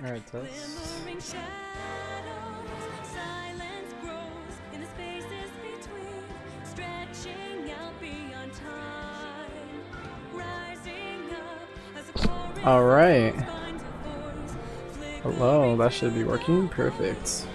Alright, test. Glimmering shadows, silence grows in the spaces between, stretching out beyond time, rising up as a chorus. Alright. Hello, that should be working perfect.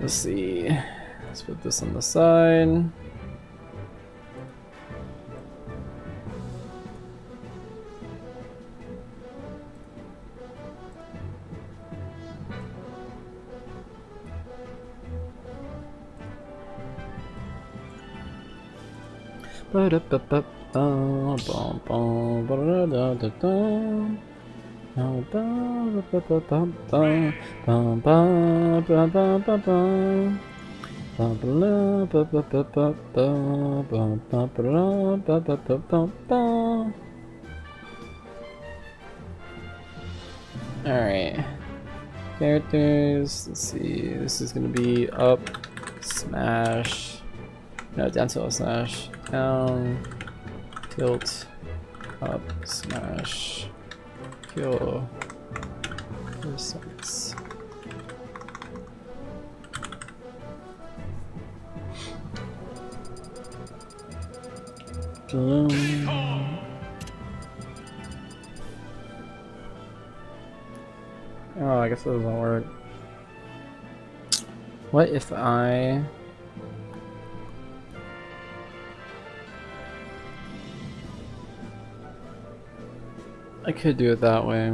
Let's see. Let's put this on the side. Alright. Characters, let's see. This is gonna be up, smash. No, down tilt, smash. Down, tilt, up, smash. Kill. Percents. Bloom. Oh, I guess that doesn't work. What if I could do it that way.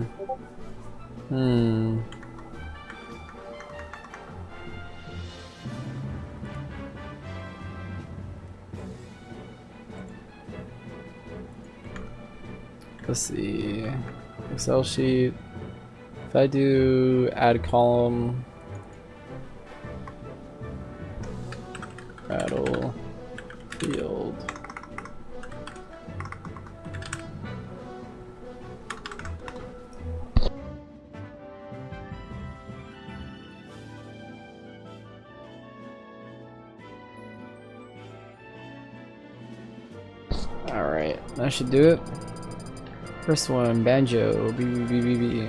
Let's see. Excel sheet. If I do add column, battle field. Alright, that should do it. First one, banjo, B.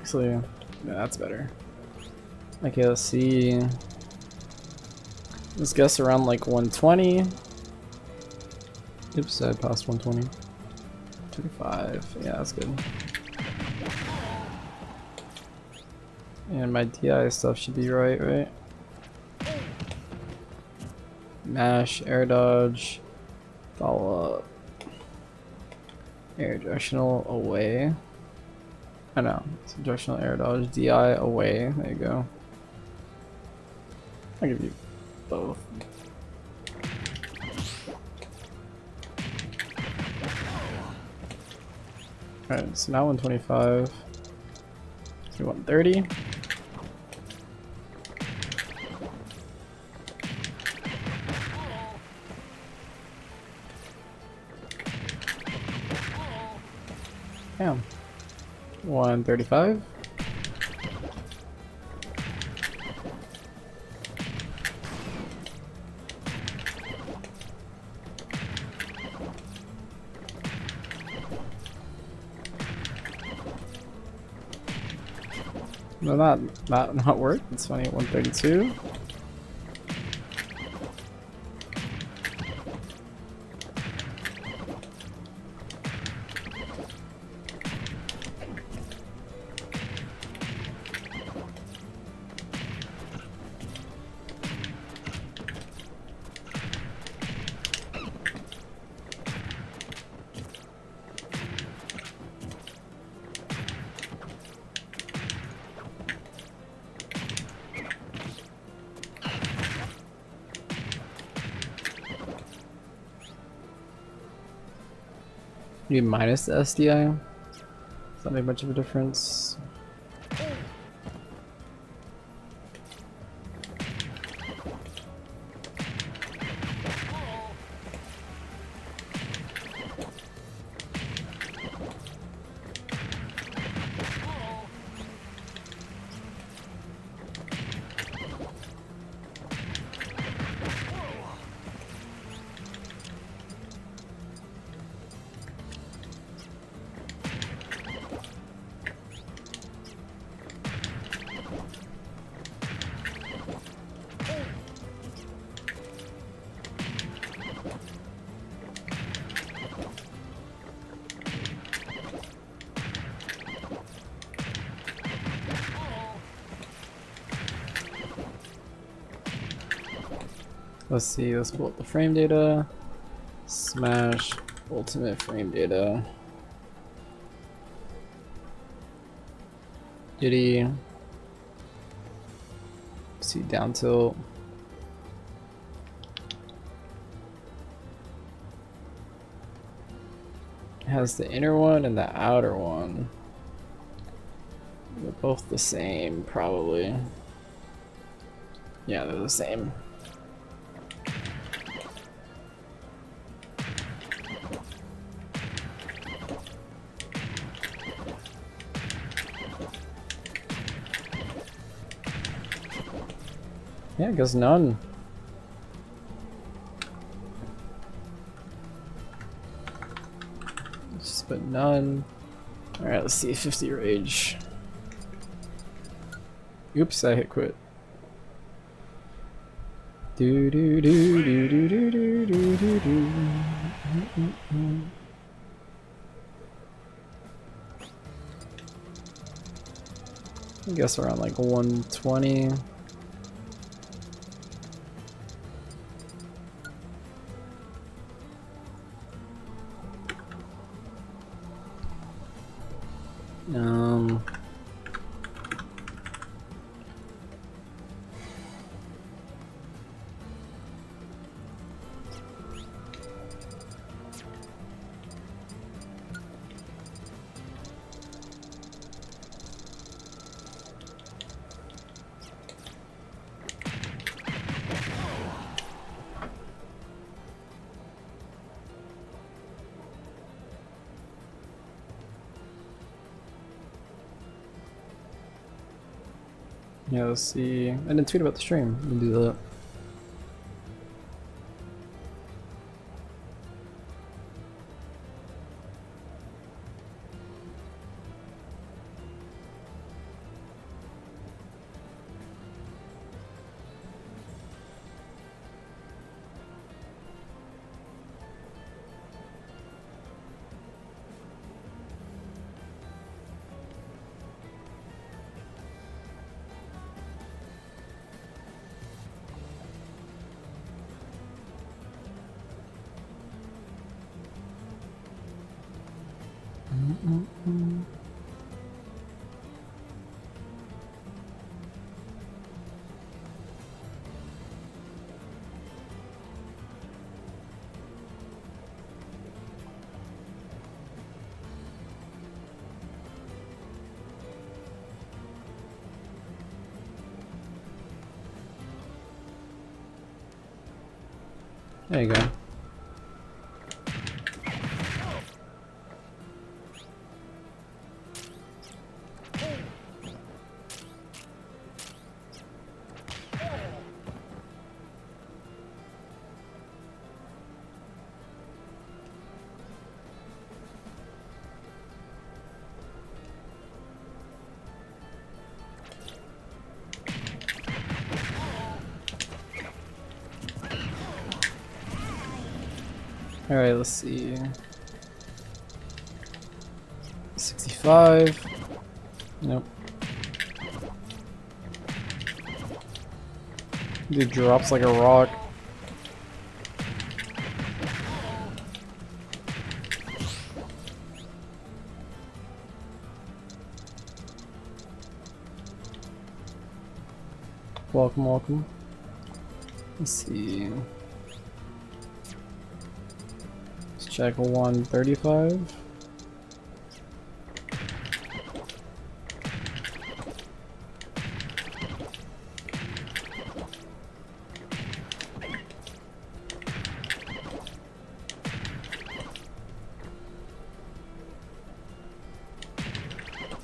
Actually, yeah, that's better. Okay, let's see. Let's guess around like 120. Oops, I passed 120. 25. Yeah, that's good. And my DI stuff should be right? Mash, air dodge, follow up. Air directional away. I know, it's directional air dodge, DI away, there you go. I'll give you both. Alright, so now 125. So 130. Damn. 135. No, not work. It's funny. 132. Maybe minus the SDI. Does that make much of a difference? Let's see, let's pull up the frame data. Smash ultimate frame data. Diddy. See down tilt. It has the inner one and the outer one. They're both the same, probably. Yeah, they're the same. Yeah, I guess none. Just put none. Alright, let's see, 50 rage. Oops, I hit quit. Do do do do do do do do do do. I guess around like 120. Yeah, let's see. I didn't tweet about the stream. We'll do that. There you go. Alright, let's see. 65. Nope. Dude drops like a rock. Welcome, welcome. Let's see. Let's check 135.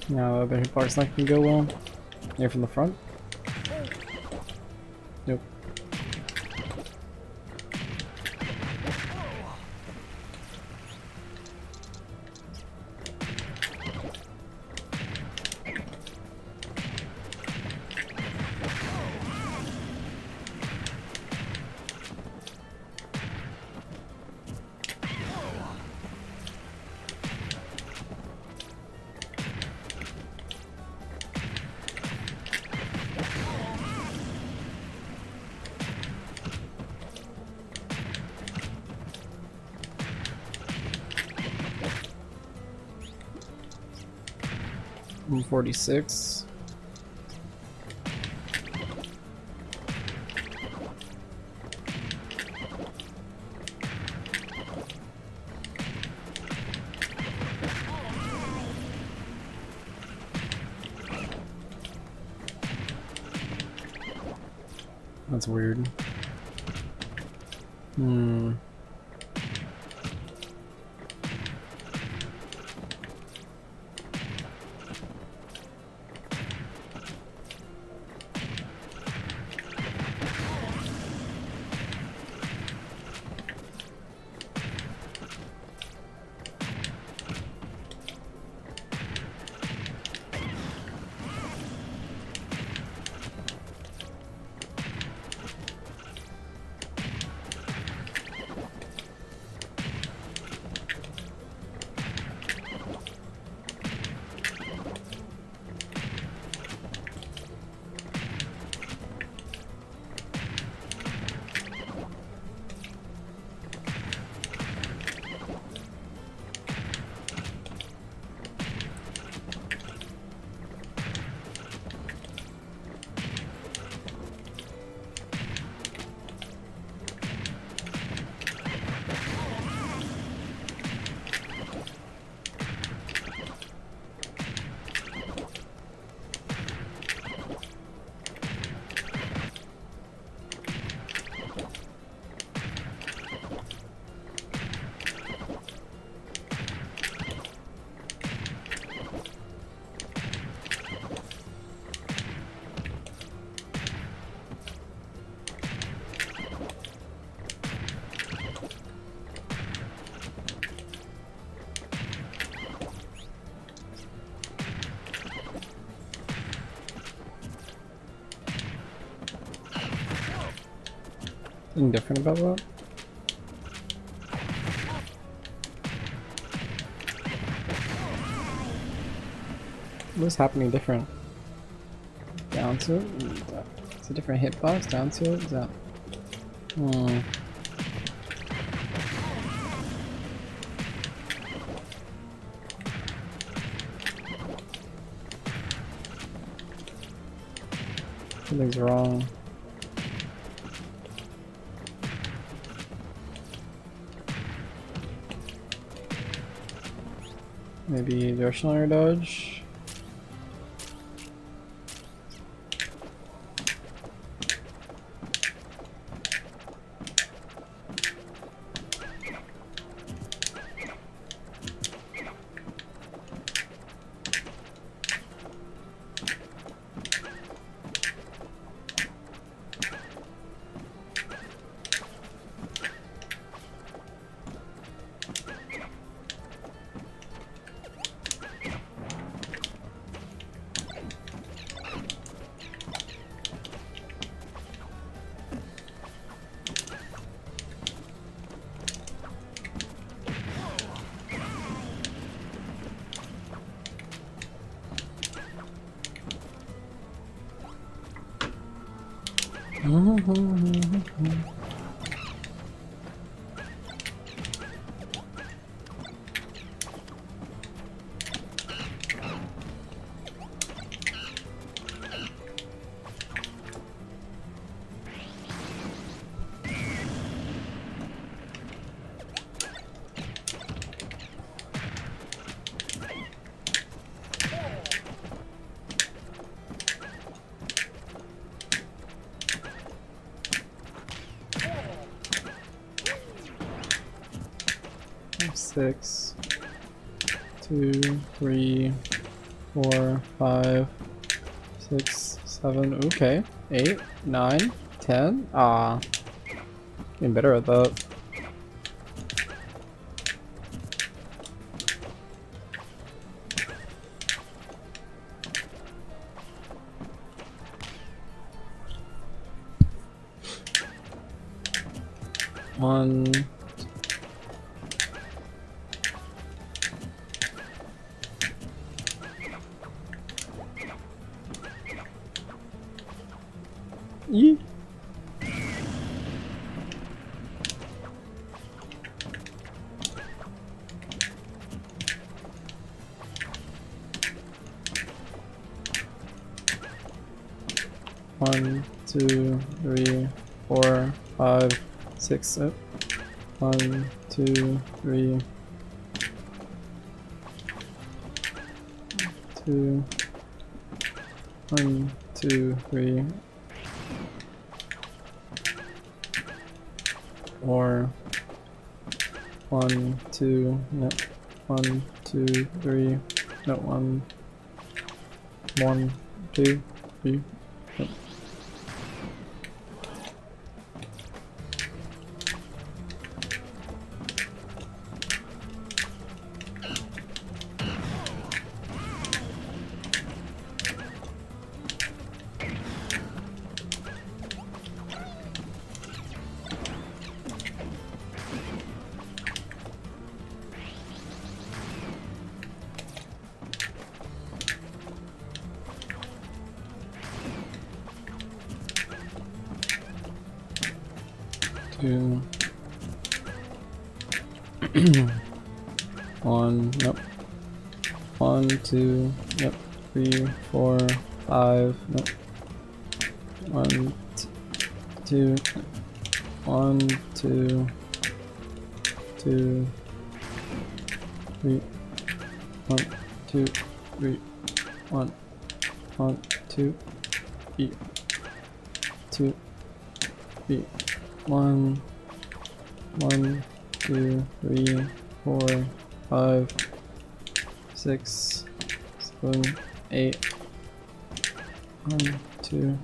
No, I bet Hitbox not gonna go well. Near from the front? Nope. I'm 46. That's weird. Anything different about that? What's happening different? Down tilt? It's a different hitbox? Down tilt? Is that... Something's wrong. Maybe directional air dodge? 6, 2, 3, 4, 5, 6, 7. Okay. 8, 9, 10. Ah, getting better at that. One. Yee. One, 2, 3, 4, 5, 6. 1, 2, 3, 2. 1, 2, 3, 4. 1, 2. No. 1, 2, 3. No. 1, 1, 2, 3. No. 2. 1. Nope. 1, 2. Yep. 3, 4, 5. Nope. 1, 2. 1, 2. 2. 3. 1, 2, 3. 1, 1, 2, 3. 2, 3. 1, 1, 2, 3, 4, 5, 6, 7, 8. 1, 2.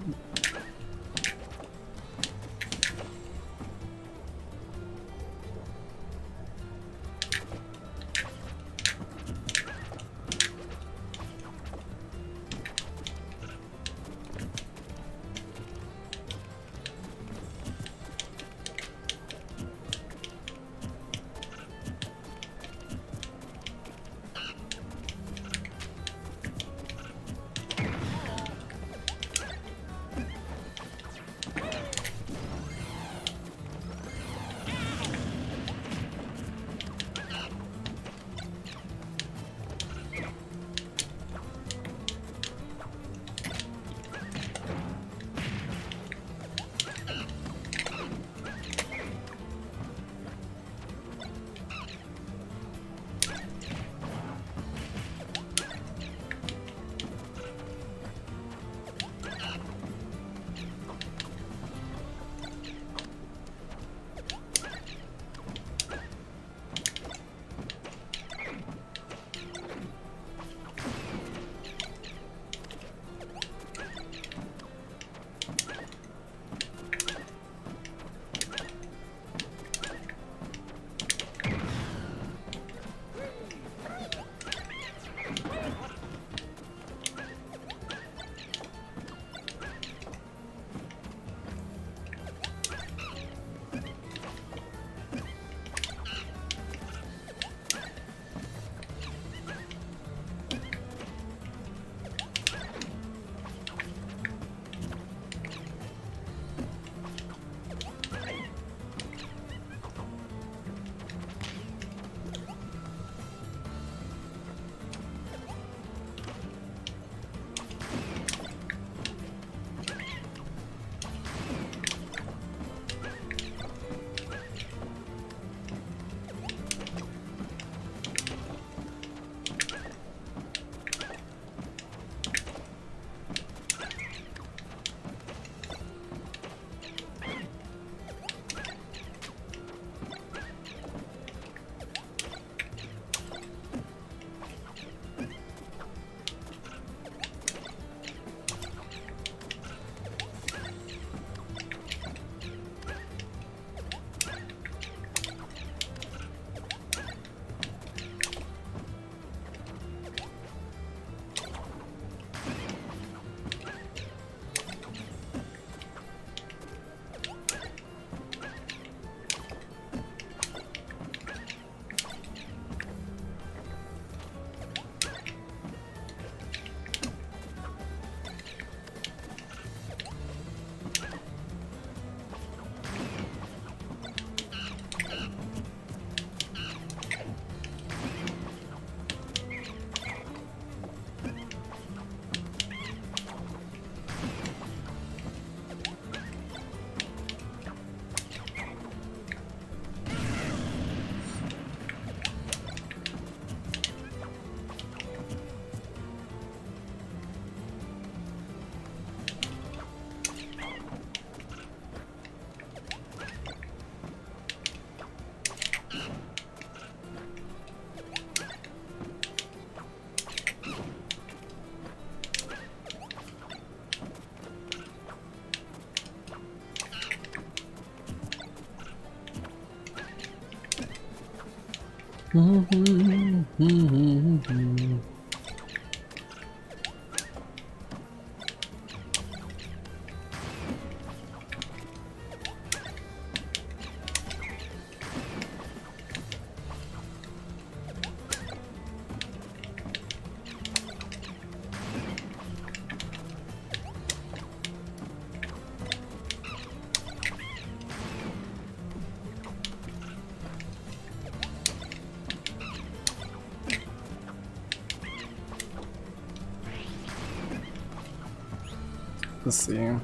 Let's see. Maybe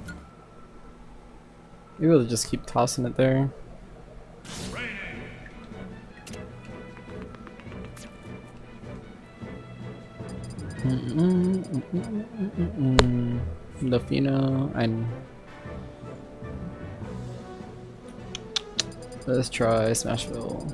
we'll just keep tossing it there. Delfino and let's try Smashville.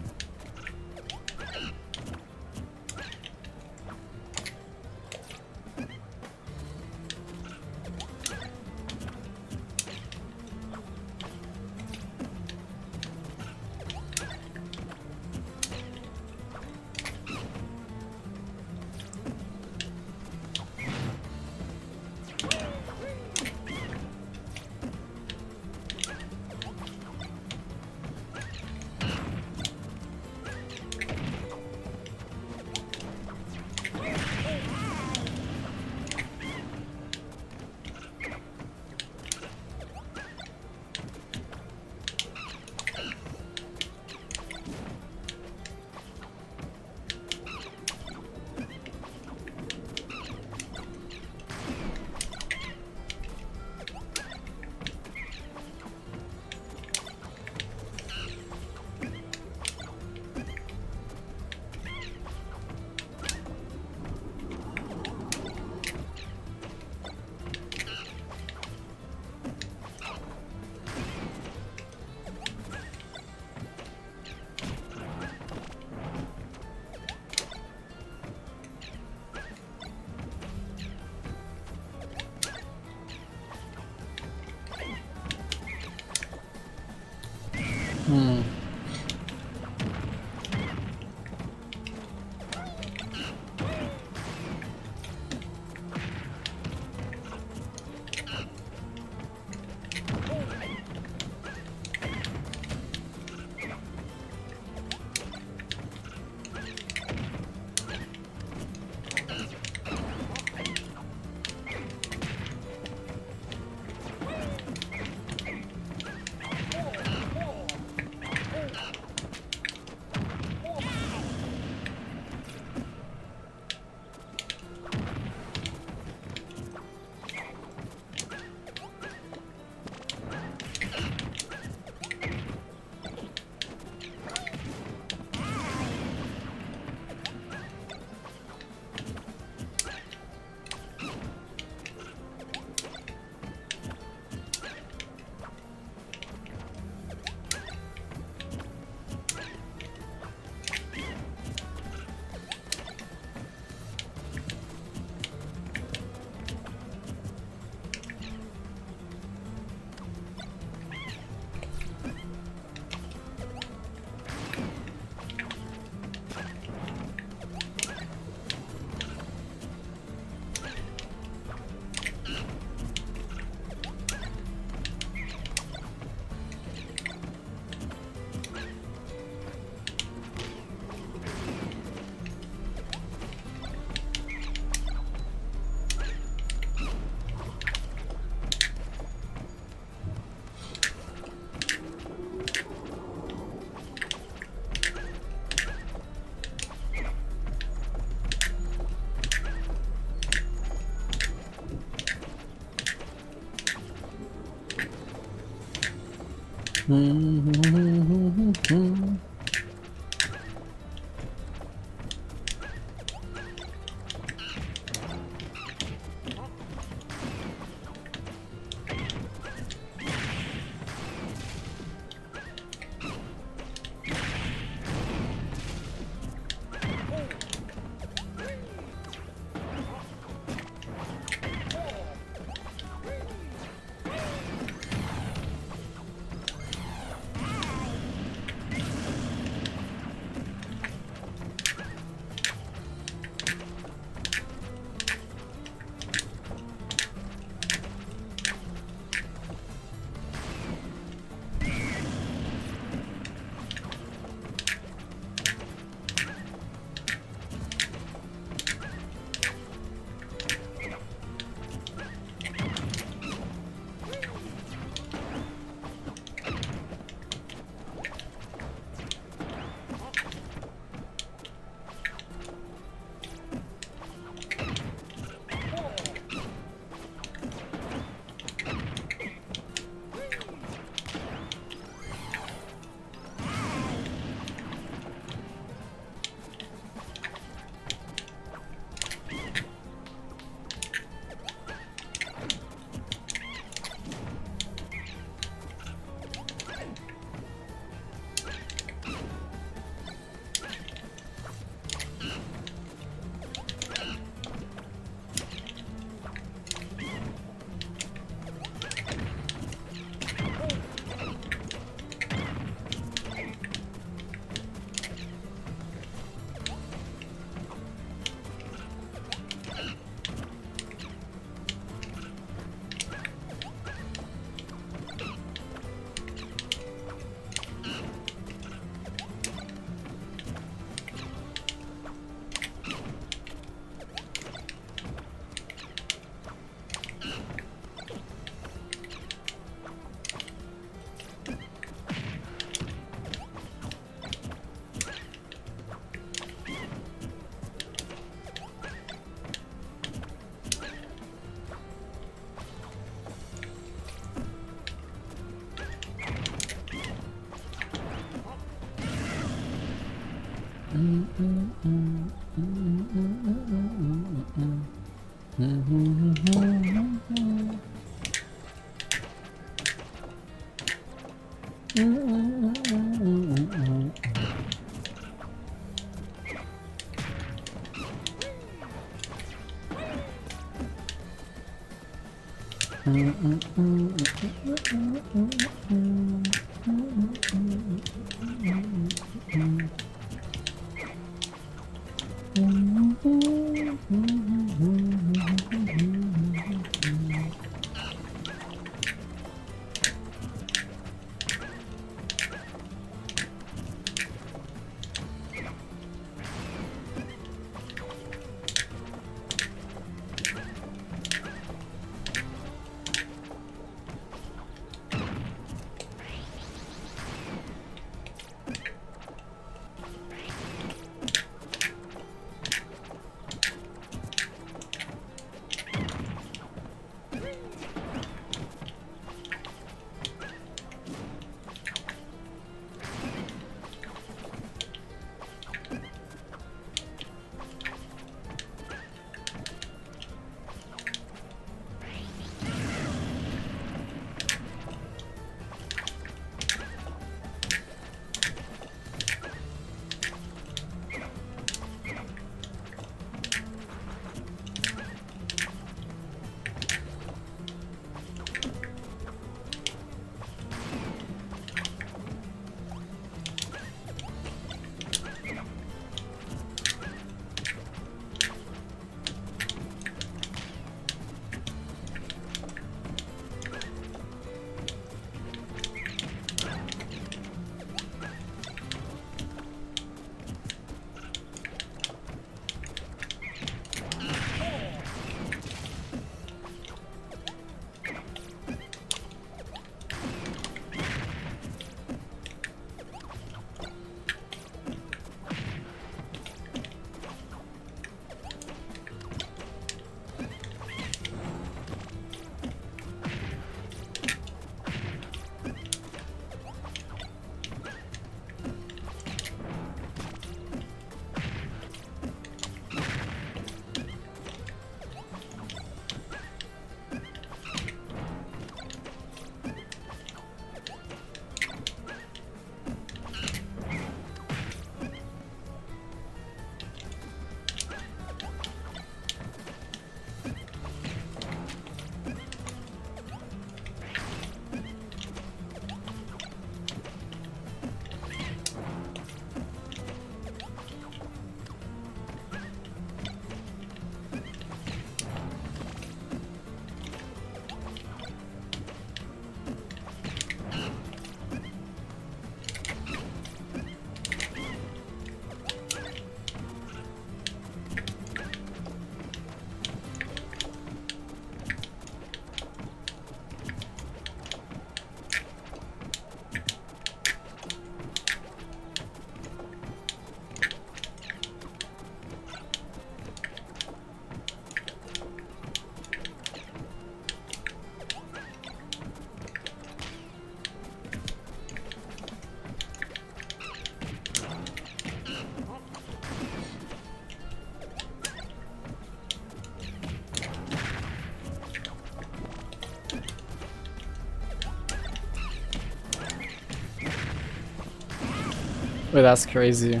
Wait, that's crazy.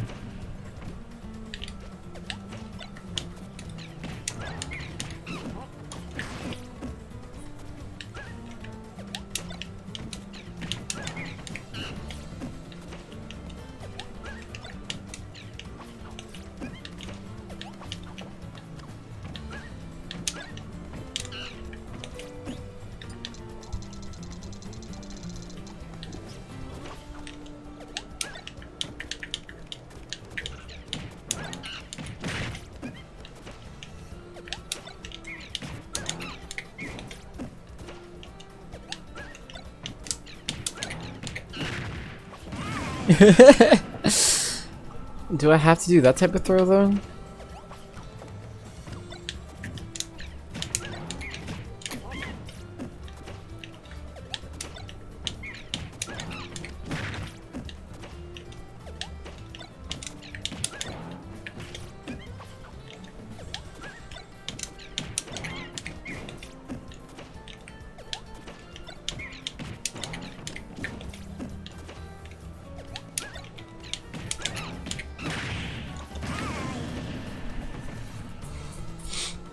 Do I have to do that type of throw though?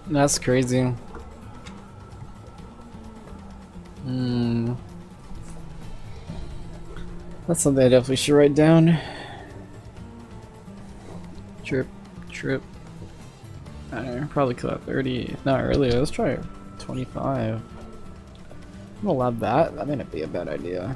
That's crazy. That's something I definitely should write down. Trip. I don't know, probably kill at 30, if not earlier. Let's try 25. I'm gonna lab that. That may not be a bad idea.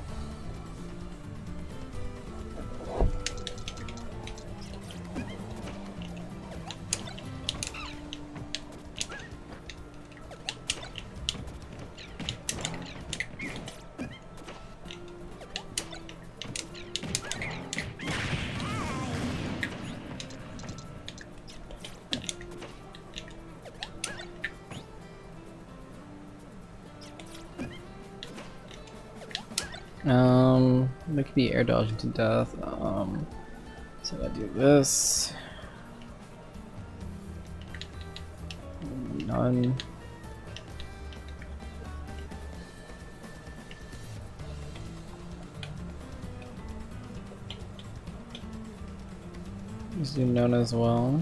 It could be air dodging to death. So I do this. None. Let's do none as well.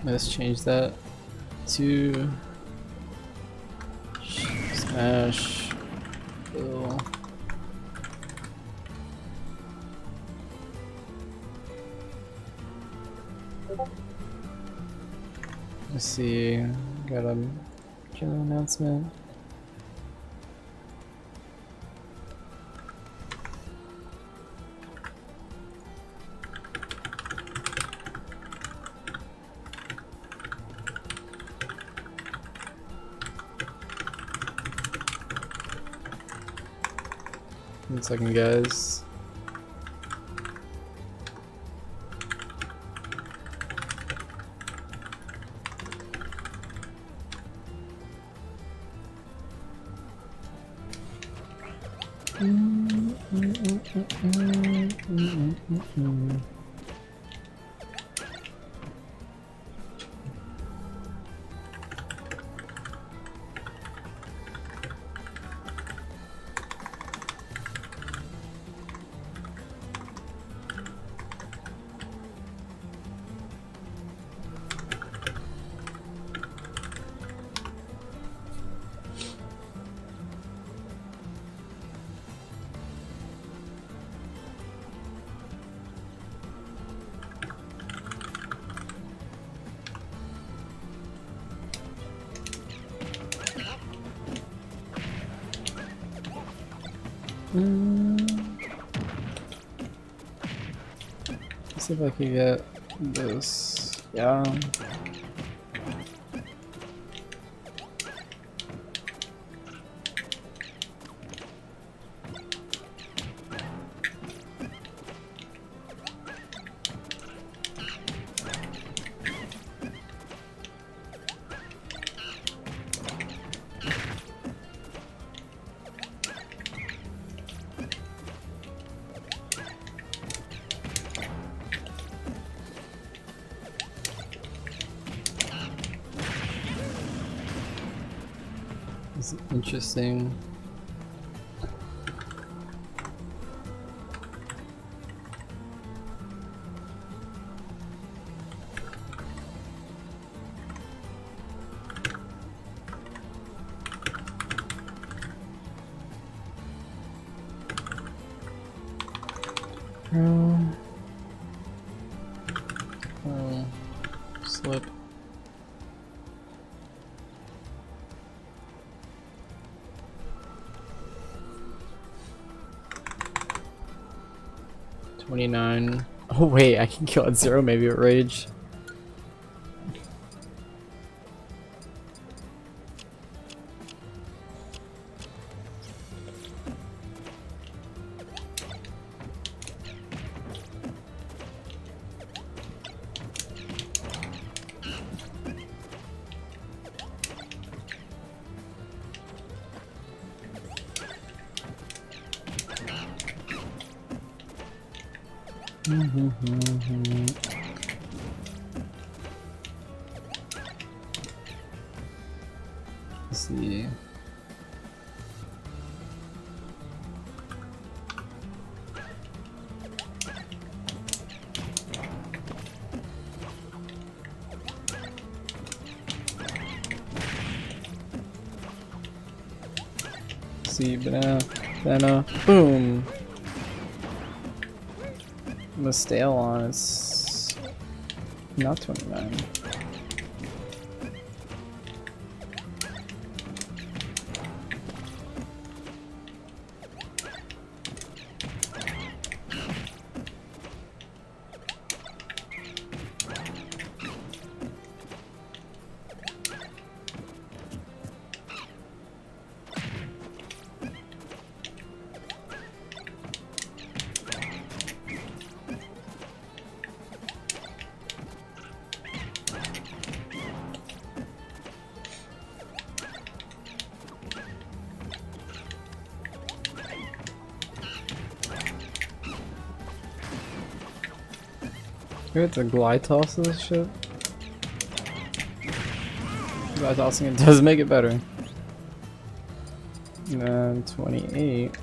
Let's change that to smash bill. Let's see, got a general announcement. One second, guys. Let's see if I can get this. Yeah. This is interesting. Slip. $29. Oh wait, I can kill at 0 maybe with rage. Let's see. See, banana, boom. The stale on it's not 29. We have to glide toss this shit. Glide tossing it does make it better. And then 28.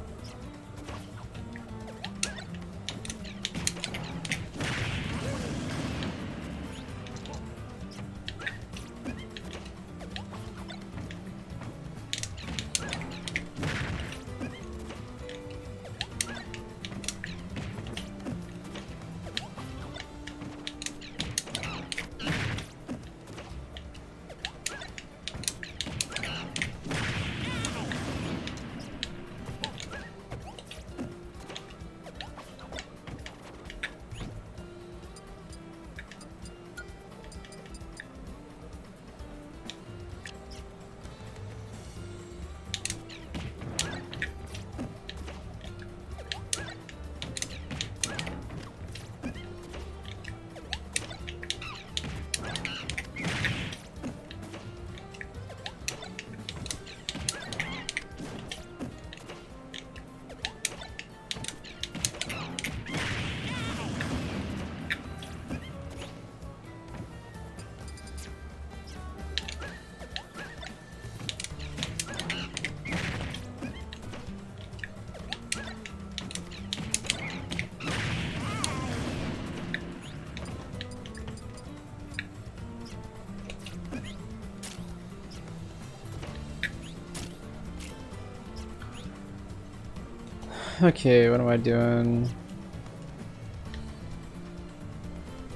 Okay, what am I doing?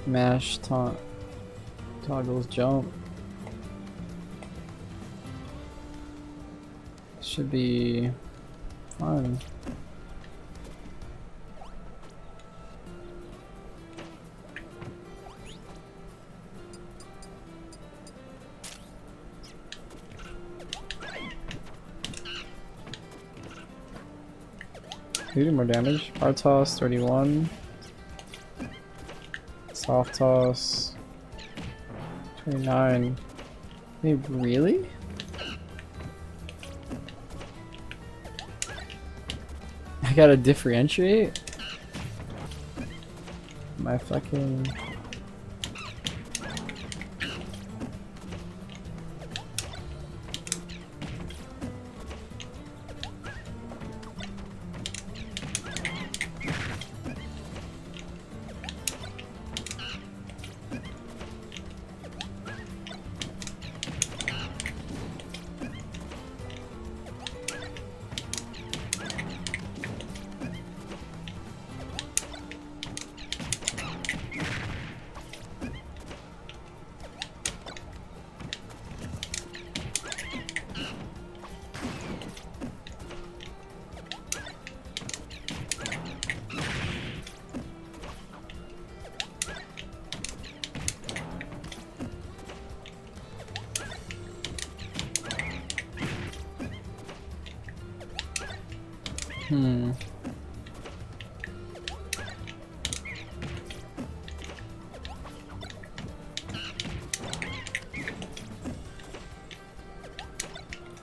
Mash, taunt, toggles, jump. Should be fun. You do more damage. Hard toss, 31. Soft toss, 29. Wait, really? I gotta differentiate? My fucking...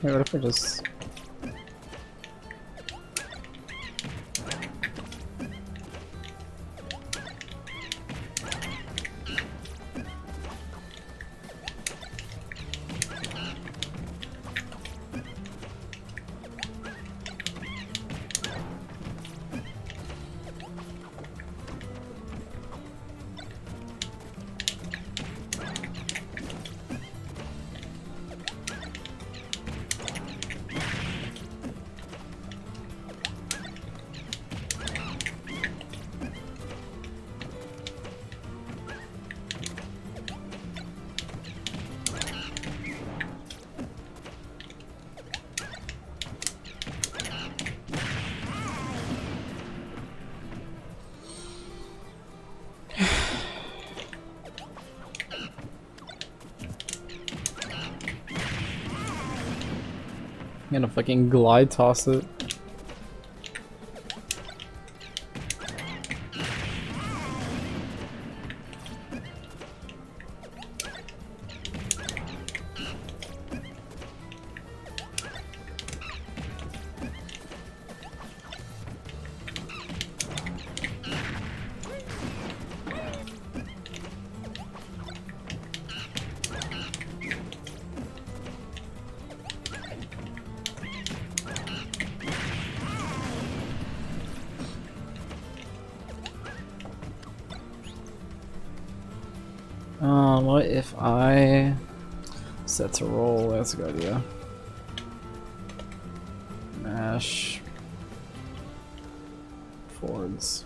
Hey, what if I just... I'm gonna fucking glide toss it. What if I set to roll? That's a good idea. Mash forwards.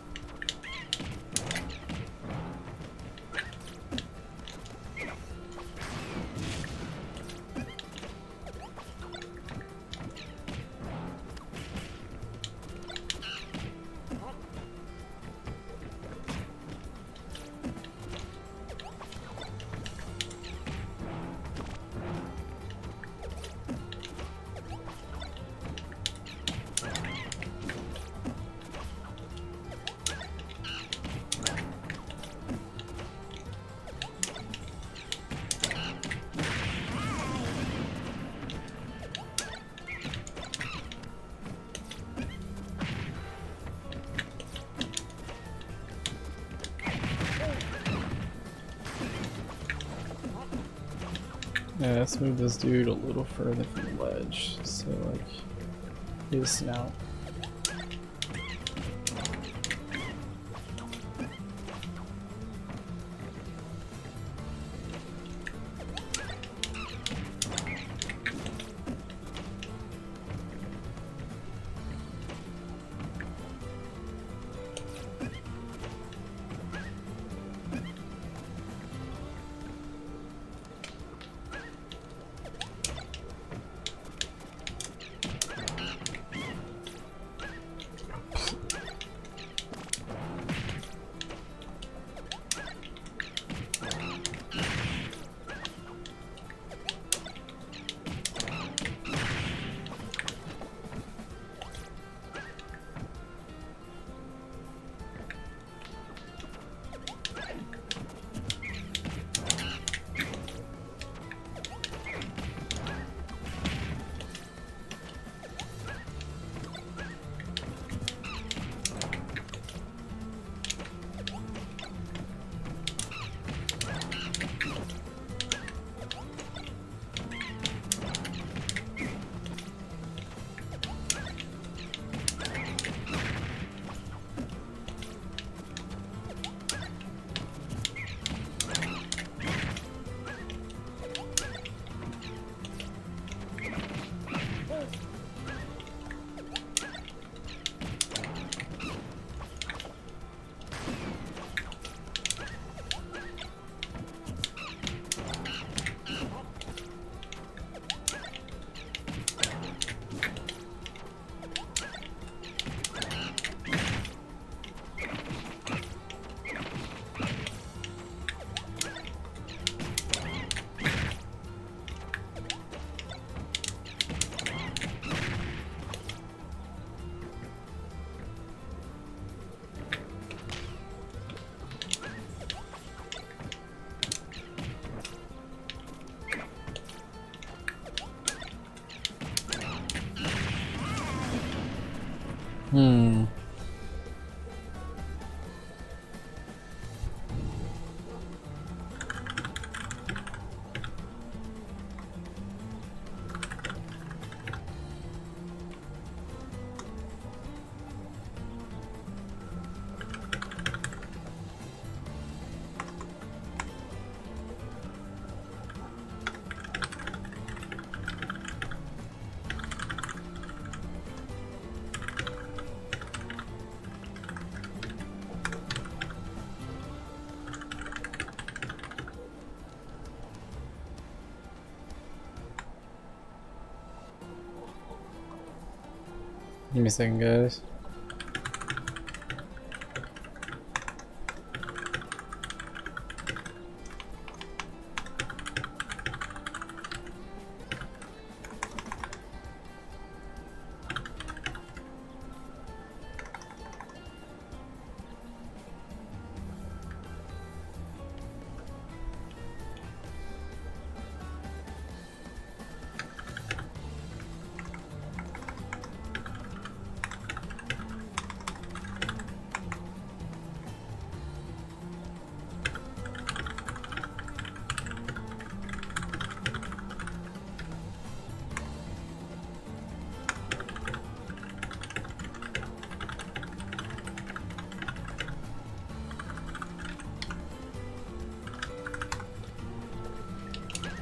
Yeah, let's move this dude a little further from the ledge, so like his snout. Give me a second, guys.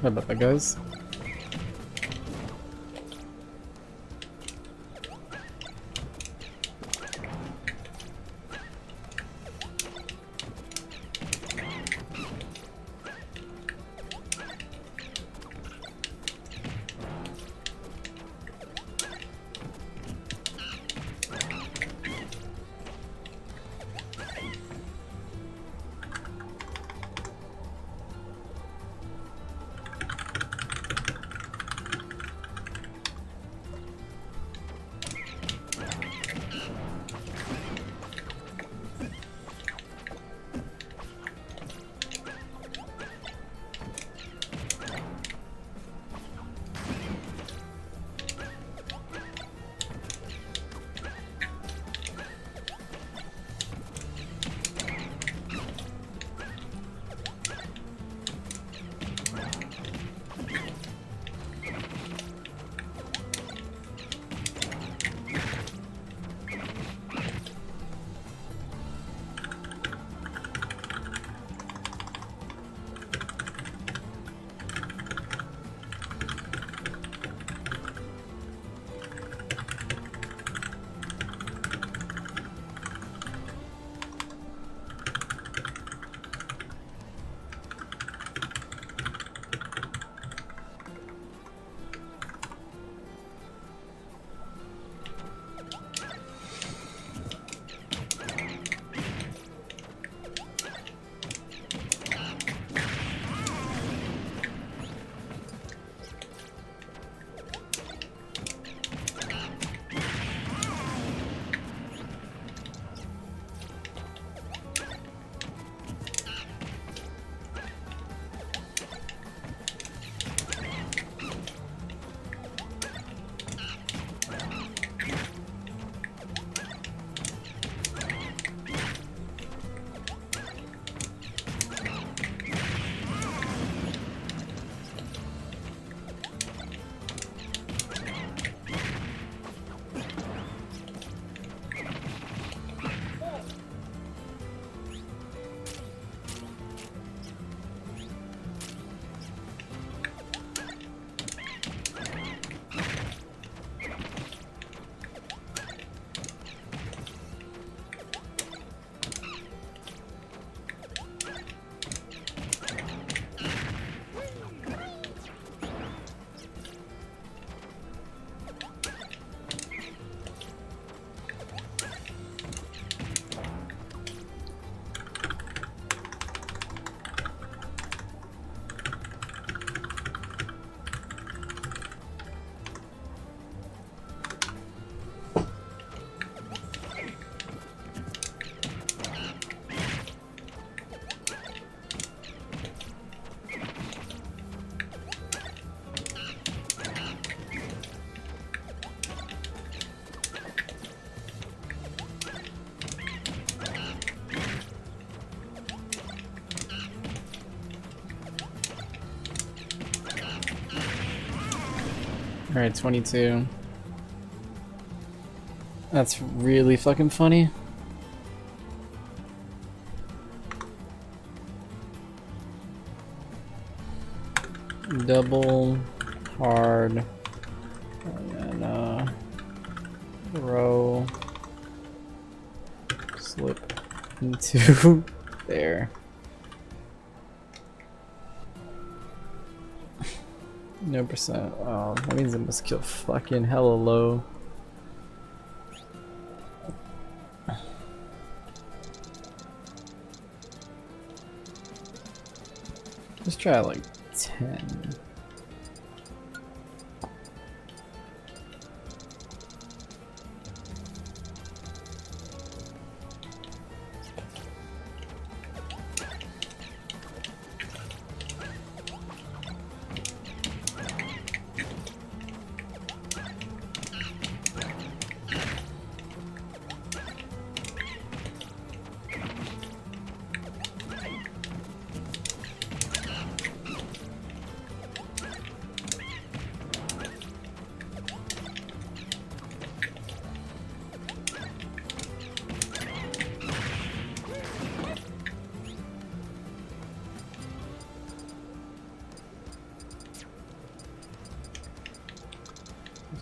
How about that, guys? Alright, 22. That's really fucking funny. Double, hard, and row, slip into there. No percent. Oh, that means I must kill fucking hella low. Let's try like 10.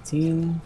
Team.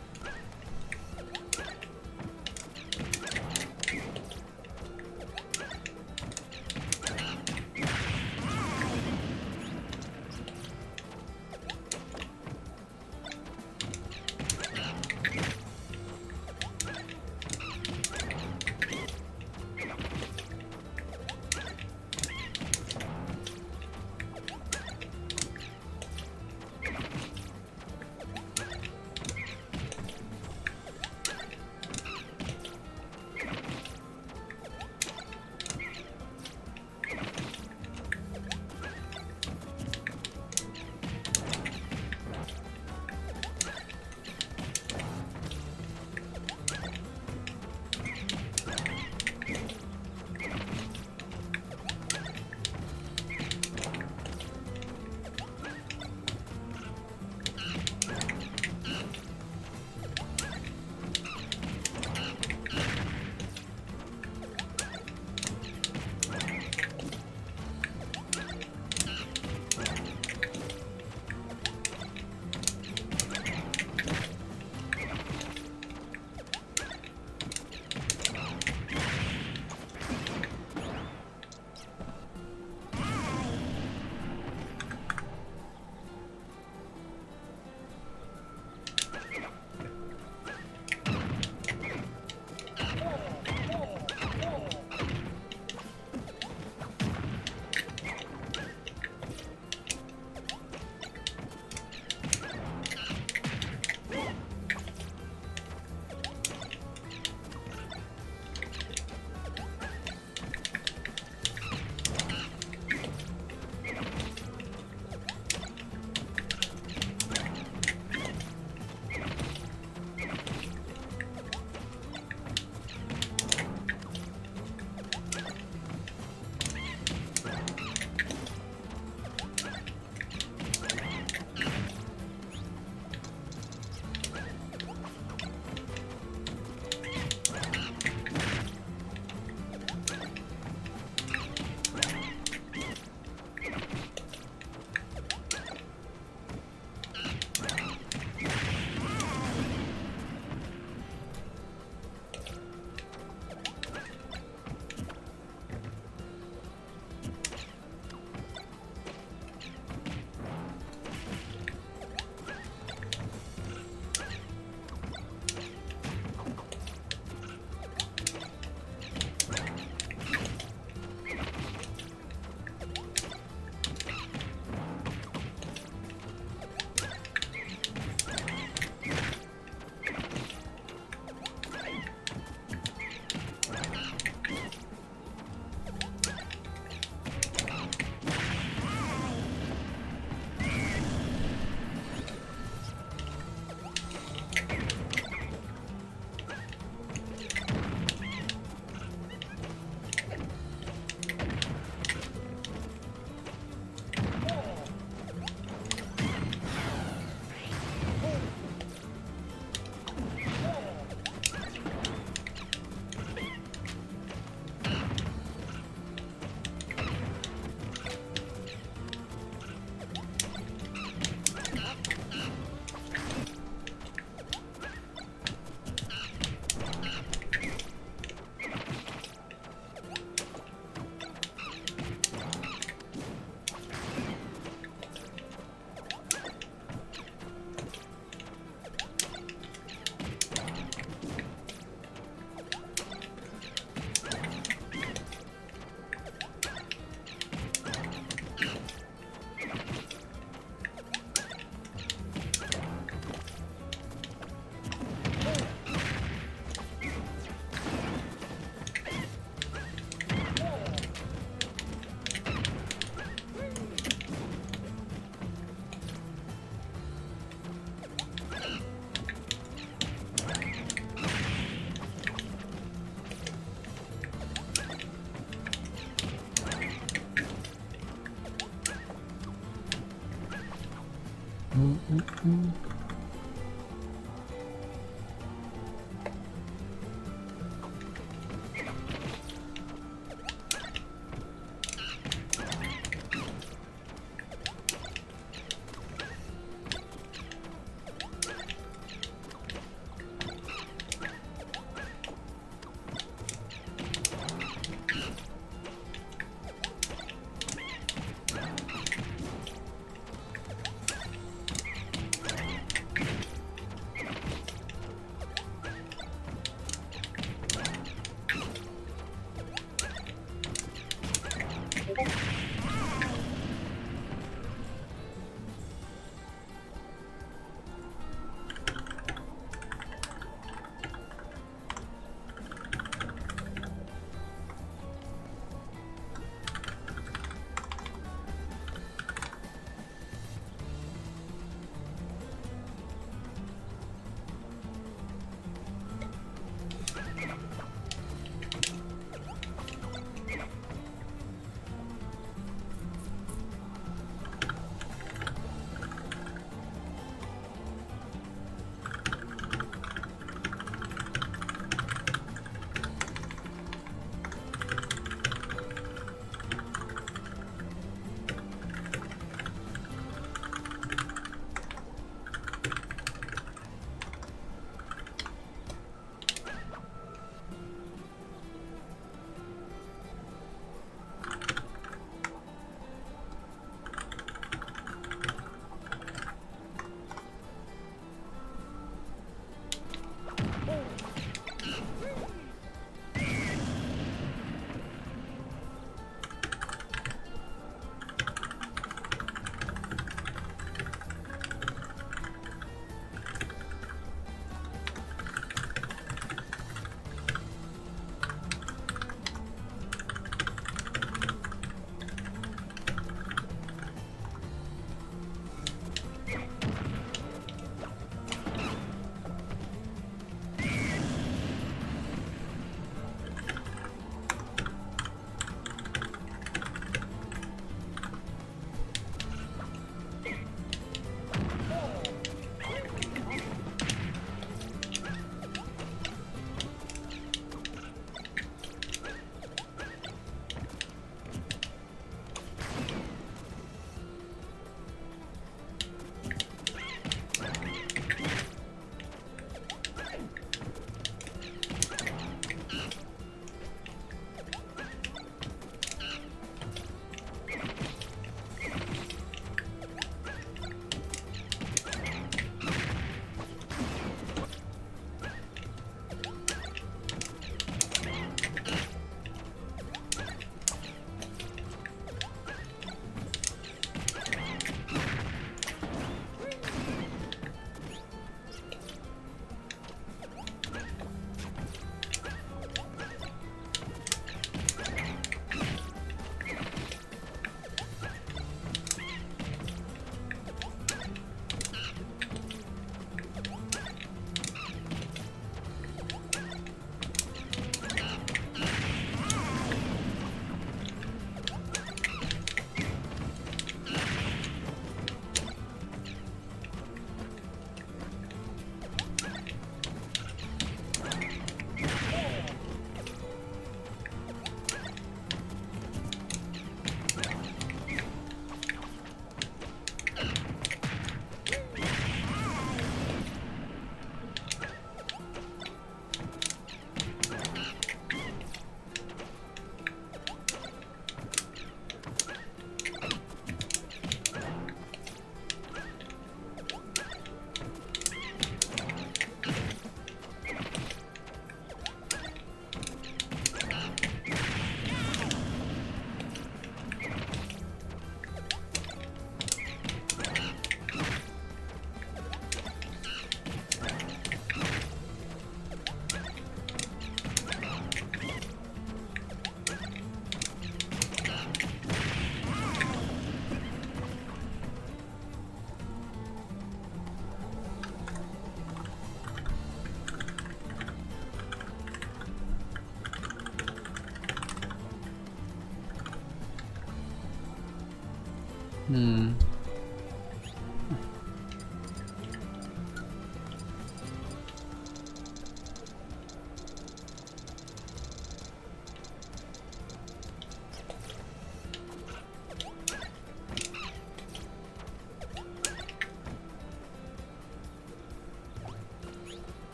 Hmm.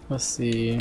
Let's see.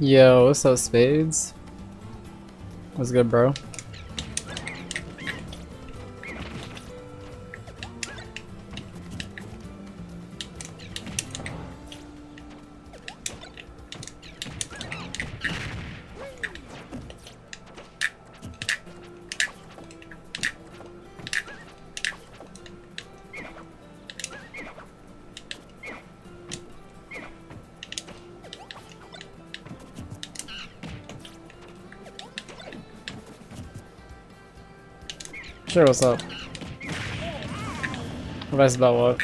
Yo, what's up, Spades? What's good, bro? Sure, what's up? Advice about what?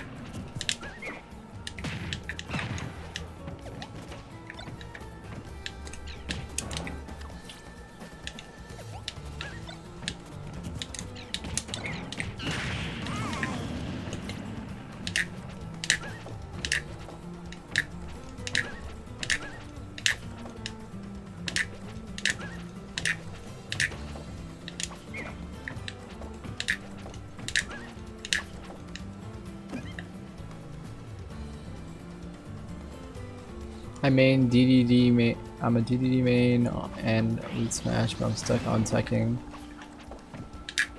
I main DDD main. I'm a DDD main and lead smash, but I'm stuck on teching.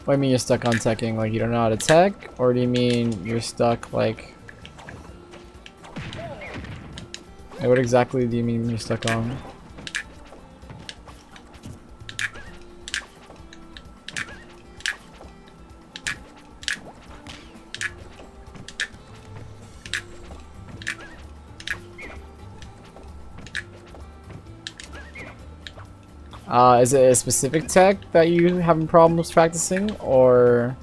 What do you mean you're stuck on teching? Like you don't know how to tech, or do you mean you're stuck like? What exactly do you mean you're stuck on? Is it a specific tech that you having problems practicing, or?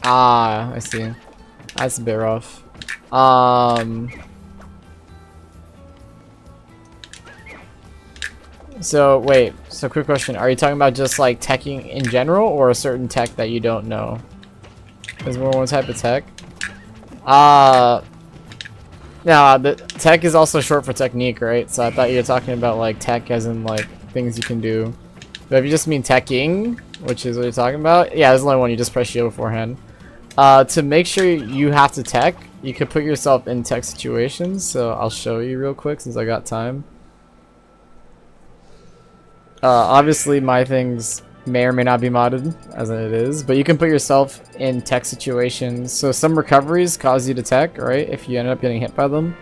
Ah, I see. That's a bit rough. So wait, so quick question. Are you talking about just like teching in general, or a certain tech that you don't know? Is more one type of tech? No, the tech is also short for technique, right? So I thought you were talking about like tech as in like things you can do. But if you just mean teching, which is what you're talking about, yeah, there's only one. You just press shield beforehand. To make sure you have to tech, you could put yourself in tech situations. So I'll show you real quick since I got time. Obviously my things may or may not be modded, as it is, but you can put yourself in tech situations. So some recoveries cause you to tech, right? If you end up getting hit by them.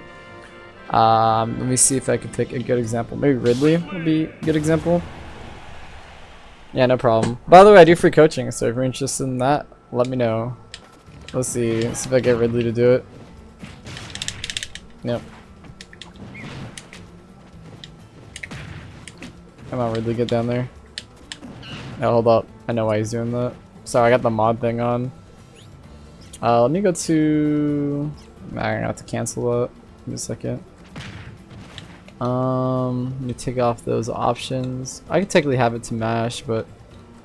Let me see if I can pick a good example. Maybe Ridley would be a good example. Yeah, no problem. By the way, I do free coaching, so if you're interested in that, let me know. Let's see if I get Ridley to do it. Yep. Come on, Ridley, get down there. Oh, hold up. I know why he's doing that. Sorry, I got the mod thing on. Let me go to... I'm gonna have to cancel that. Give me a second. Let me take off those options. I can technically have it to mash, but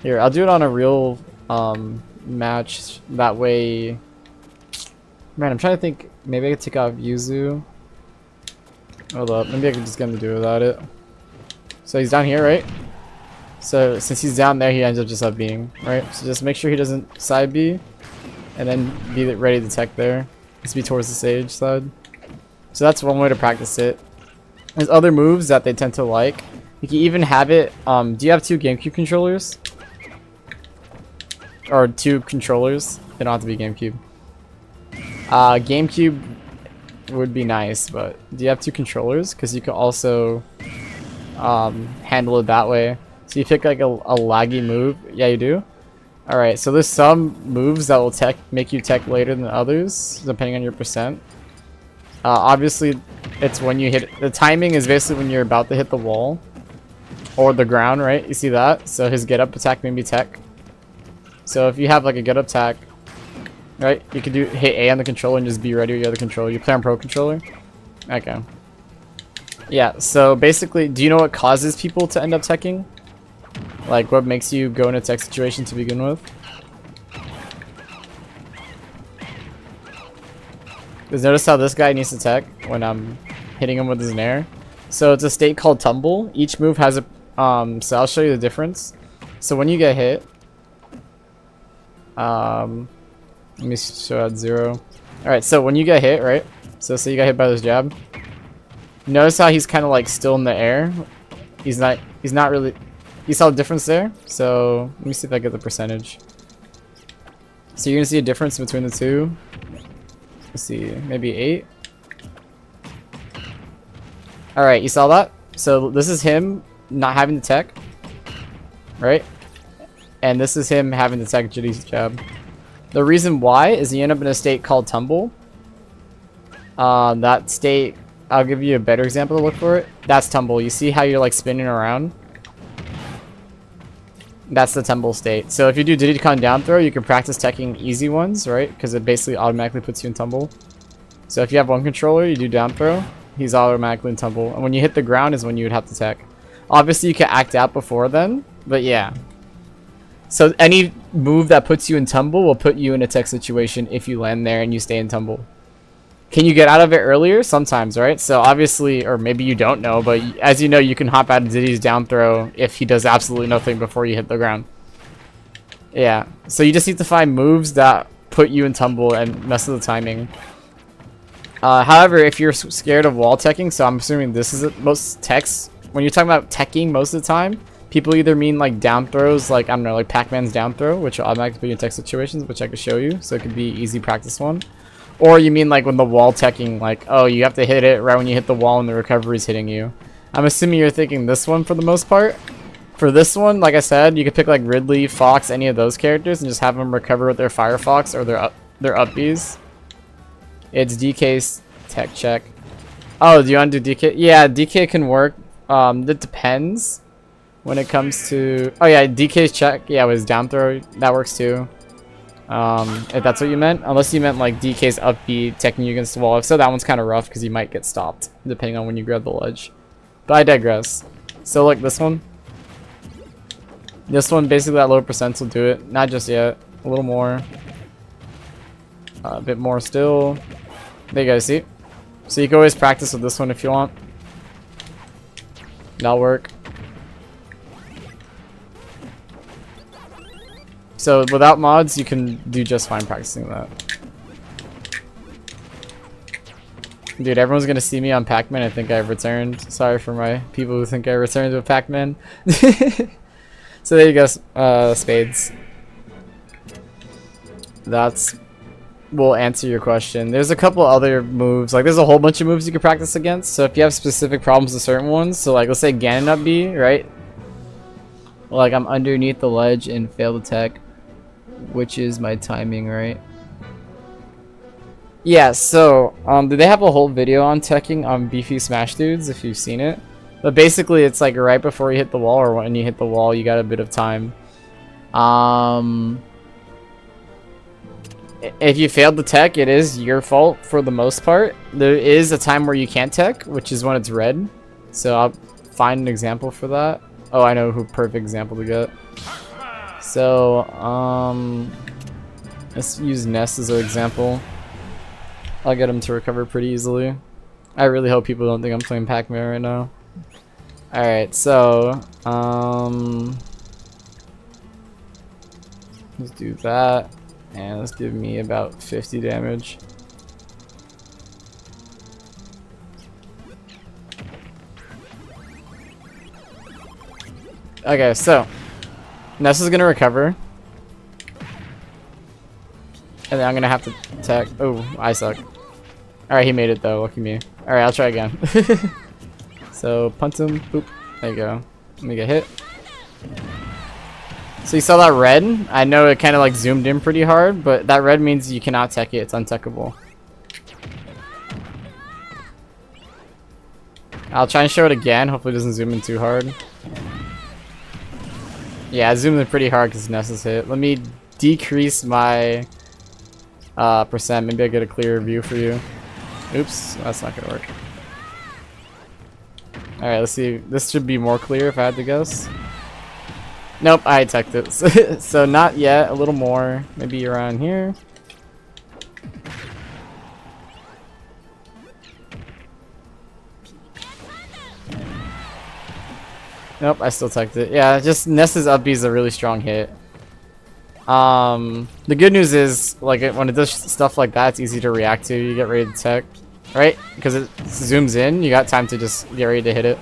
here, I'll do it on a real match. That way, man, I'm trying to think. Maybe I could take off Yuzu. Hold up, maybe I could just get him to do it without it. So he's down here, right? So since he's down there, he ends up just up being, right? So just make sure he doesn't side B, and then be ready to tech there. Just be towards the stage side. So that's one way to practice it. There's other moves that they tend to like. You can even have it. Do you have 2 GameCube controllers? Or 2 controllers? They don't have to be GameCube. GameCube would be nice, but do you have 2 controllers? Because you can also handle it that way. So you pick like a laggy move. Yeah, you do? Alright, so there's some moves that will make you tech later than others, depending on your percent. Obviously, it's when you hit... The timing is basically when you're about to hit the wall. Or the ground, right? You see that? So his get up attack may be tech. So if you have like a get up attack, right? You can hit A on the controller and just be ready with your other controller. You play on pro controller? Okay. Yeah, so basically, do you know what causes people to end up teching? Like, what makes you go in a tech situation to begin with? Because notice how this guy needs to tech when I'm hitting him with his nair. So it's a state called tumble. Each move has a... so I'll show you the difference. So when you get hit... let me show at 0. Alright, so when you get hit, right? So say you got hit by this jab. Notice how he's kind of like still in the air. He's not really... You saw the difference there? So let me see if I get the percentage. So you're gonna see a difference between the two. Let's see, maybe 8. Alright, you saw that? So this is him not having the tech, right? And this is him having the tech Jitty's jab. The reason why is you end up in a state called tumble. That state, I'll give you a better example to look for it. That's tumble. You see how you're like spinning around? That's the tumble state. So if you do Diddy Kong down throw, you can practice teching easy ones, right? Because it basically automatically puts you in tumble. So if you have one controller, you do down throw, he's automatically in tumble. And when you hit the ground is when you would have to tech. Obviously, you can act out before then, but yeah. So any move that puts you in tumble will put you in a tech situation if you land there and you stay in tumble. Can you get out of it earlier? Sometimes, right? So obviously, or maybe you don't know, but as you know, you can hop out of Diddy's down throw if he does absolutely nothing before you hit the ground. Yeah, so you just need to find moves that put you in tumble and mess with the timing. However, if you're scared of wall teching, so I'm assuming this is it, most techs, when you're talking about teching most of the time, people either mean like down throws, like, I don't know, like Pac-Man's down throw, which will automatically put you in tech situations, which I could show you, so it could be easy practice one. Or you mean like when the wall teching, like, oh, you have to hit it right when you hit the wall and the recovery is hitting you. I'm assuming you're thinking this one for the most part. For this one, like I said, you could pick like Ridley, Fox, any of those characters and just have them recover with their Firefox or their up Bs. It's DK's tech check. Oh, do you want to do DK? Yeah, DK can work. That depends when it comes to... Oh yeah, DK's check. Yeah, it was down throw. That works too. If that's what you meant. Unless you meant like DK's up B teching you against the wall. If so, that one's kind of rough because you might get stopped depending on when you grab the ledge. But I digress. So like this one. This one, basically that low percent will do it. Not just yet. A little more. A bit more still. There you guys see. So you can always practice with this one if you want. That'll work. So without mods, you can do just fine practicing that. Dude, everyone's gonna see me on Pac-Man and think I've returned. Sorry for my people who think I returned with Pac-Man. So there you go, spades. That's will answer your question. There's a couple other moves. Like there's a whole bunch of moves you can practice against. So if you have specific problems with certain ones, so like let's say Ganon up B, right? Like I'm underneath the ledge and failed attack, which is my timing, right? Yeah, so do they have a whole video on teching on beefy smash dudes if you've seen it? But basically it's like right before you hit the wall or when you hit the wall you got a bit of time. If you failed the tech, it is your fault for the most part. There is a time where you can't tech, which is when it's red. So I'll find an example for that. Oh, I know who perfect example to get. So, let's use Ness as an example. I'll get him to recover pretty easily. I really hope people don't think I'm playing Pac-Man right now. Alright, so, let's do that. And let's give me about 50 damage. Okay, so Ness is gonna recover. And then I'm gonna have to attack. Oh, I suck. Alright, he made it though, lucky me. Alright, I'll try again. So punt him, boop. There you go. Let me get hit. So you saw that red? I know it kind of like zoomed in pretty hard, but that red means you cannot tech it. It's untechable. I'll try and show it again. Hopefully it doesn't zoom in too hard. Yeah, I zoomed in pretty hard because Ness is hit. Let me decrease my percent. Maybe I get a clearer view for you. Oops, that's not gonna work. Alright, let's see. This should be more clear if I had to guess. Nope, I teched it. So not yet, a little more. Maybe around here. Nope, I still teched it. Yeah, just Ness's up B is a really strong hit. The good news is, like, when it does stuff like that, it's easy to react to. You get ready to tech, right? Because it zooms in, you got time to just get ready to hit it.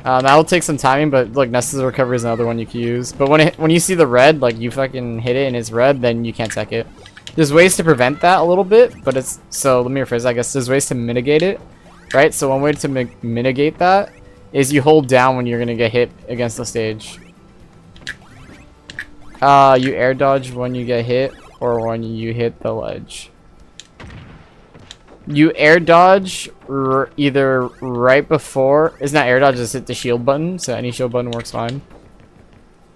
That will take some timing, but look, Ness's recovery is another one you can use. But when you see the red, like you fucking hit it and it's red, then you can't tech it. There's ways to prevent that a little bit, but it's so let me rephrase. I guess there's ways to mitigate it, right? So one way to mitigate that is you hold down when you're gonna get hit against the stage. You air dodge when you get hit or when you hit the ledge. You air dodge either right before. It's not air dodge, just hit the shield button. So any shield button works fine.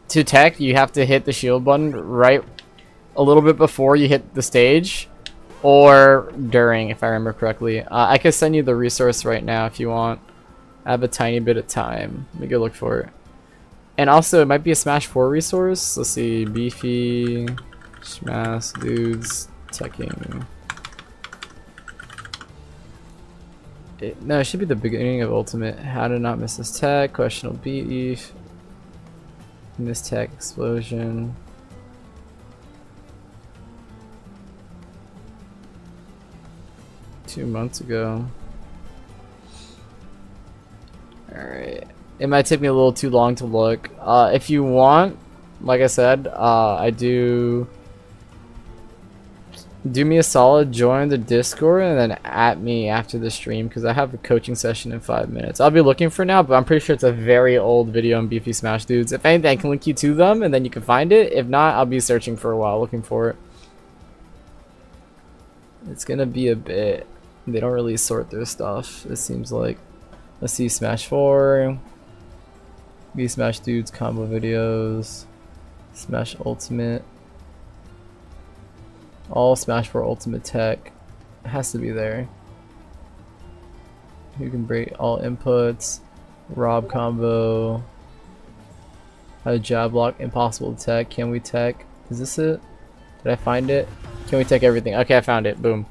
To tech, you have to hit the shield button right a little bit before you hit the stage, or during, if I remember correctly. I could send you the resource right now if you want. I have a tiny bit of time. Let me go look for it. And also, it might be a Smash 4 resource. Let's see, beefy Smash dudes teching. No, it should be the beginning of Ultimate. How to not miss this tech. Questionable beef. Miss tech explosion. Two months ago. Alright. It might take me a little too long to look. If you want, like I said, I do me a solid, join the Discord and then at me after the stream because I have a coaching session in 5 minutes. I'll be looking for now, but I'm pretty sure it's a very old video on Beefy Smash Dudes. If anything, I can link you to them and then you can find it. If not, I'll be searching for a while looking for it. It's gonna be a bit. They don't really sort their stuff, it seems like. Let's see, Smash 4. B Smash Dudes combo videos. Smash Ultimate. All Smash 4 Ultimate Tech. It has to be there. You can break all inputs. Rob combo. How to jab block. Impossible to tech. Can we tech? Is this it? Did I find it? Can we tech everything? Okay, I found it. Boom.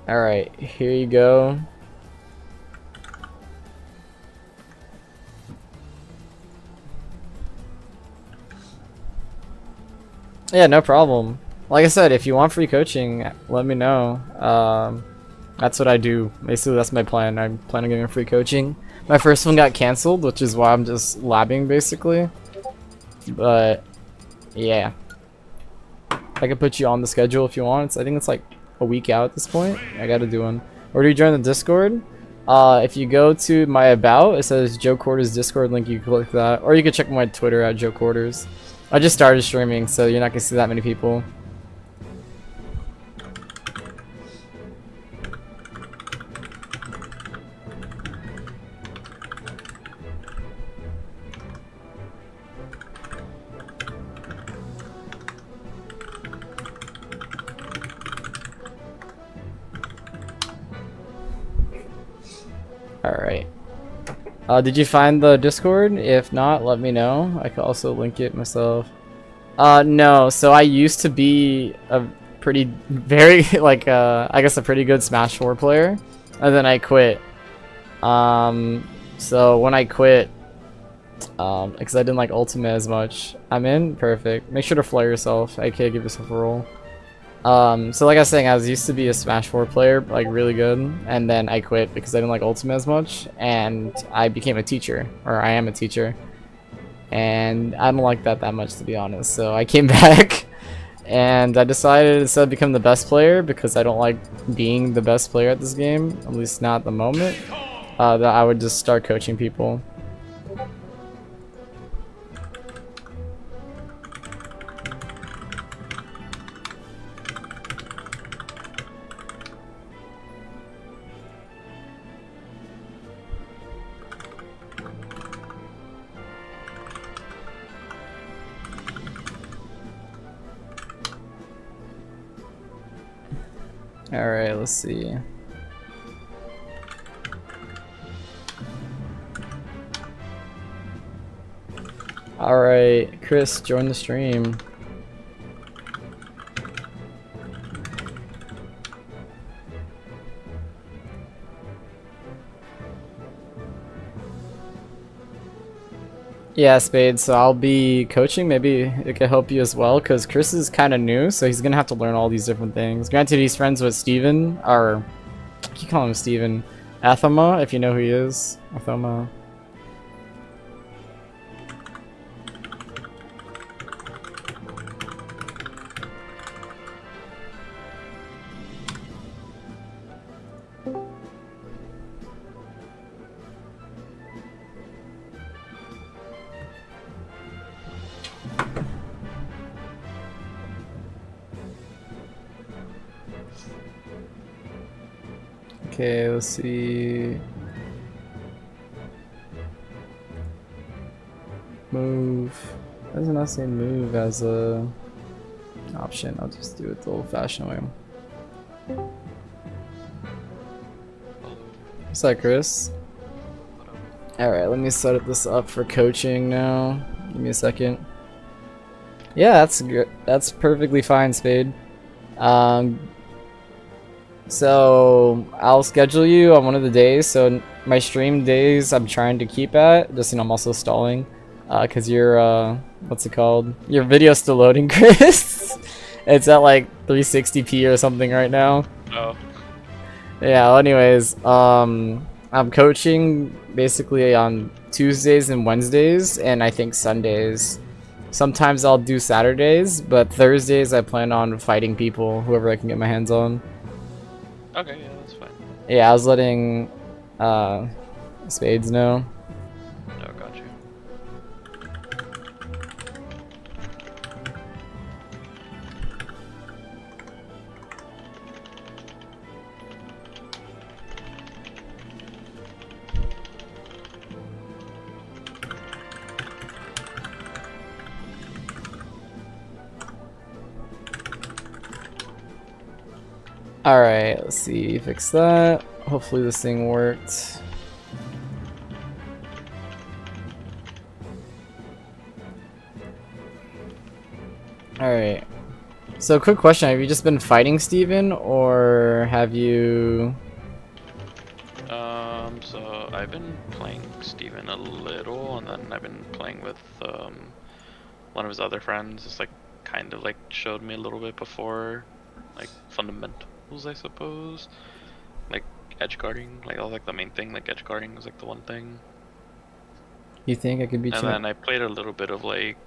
Alright, here you go. Yeah, no problem. Like I said, if you want free coaching, let me know. That's what I do. Basically, that's my plan. I plan on giving free coaching. My first one got canceled, which is why I'm just labbing basically. But yeah, I can put you on the schedule if you want. I think it's like a week out at this point. I gotta do one. Or do you join the Discord? If you go to my about, it says Joe Quarters Discord link. You can click that, or you can check my Twitter at Joe Quarters. I just started streaming, so you're not gonna see that many people. Alright. Did you find the Discord? If not, let me know. I could also link it myself. No. So I used to be a very, like, I guess a pretty good Smash 4 player. And then I quit. So when I quit, because I didn't like Ultimate as much. I'm in? Perfect. Make sure to flare yourself, aka give yourself a roll. So like I was saying, I used to be a Smash 4 player, like really good, and then I quit because I didn't like Ultimate as much, and I became a teacher, or I am a teacher, and I don't like that much, to be honest. So I came back, and I decided instead of become the best player, because I don't like being the best player at this game, at least not at the moment, that I would just start coaching people. Alright, let's see. Alright, Chris, join the stream. Yeah, Spade, so I'll be coaching. Maybe it could help you as well, because Chris is kind of new, so he's going to have to learn all these different things. Granted, he's friends with Steven, or I keep calling him Steven. Athoma, if you know who he is. Athoma. Okay, let's see. Move. Why does it not say move as a option? I'll just do it the old-fashioned way. What's that, Chris? Alright, let me set this up for coaching now. Give me a second. Yeah, that's good. That's perfectly fine, Spade. So I'll schedule you on one of the days. So my stream days I'm trying to keep at. Just, you know, I'm also stalling. Cause your what's it called? Your video's still loading, Chris. It's at like 360p or something right now. Oh. Yeah, well, anyways, I'm coaching basically on Tuesdays and Wednesdays, and I think Sundays. Sometimes I'll do Saturdays, but Thursdays I plan on fighting people, whoever I can get my hands on. Okay, yeah, that's fine. Yeah, I was letting Spades know. No, got you. Alright, let's see, fix that. Hopefully this thing worked. Alright. So quick question, have you just been fighting Steven, or have you... So I've been playing Steven a little, and then I've been playing with, one of his other friends. It's like, kind of like showed me a little bit before, like, fundamentals, I suppose. Like, edge guarding. Like that was like the main thing. Like edge guarding was like the one thing. You think I could beat And you? then I played a little bit of like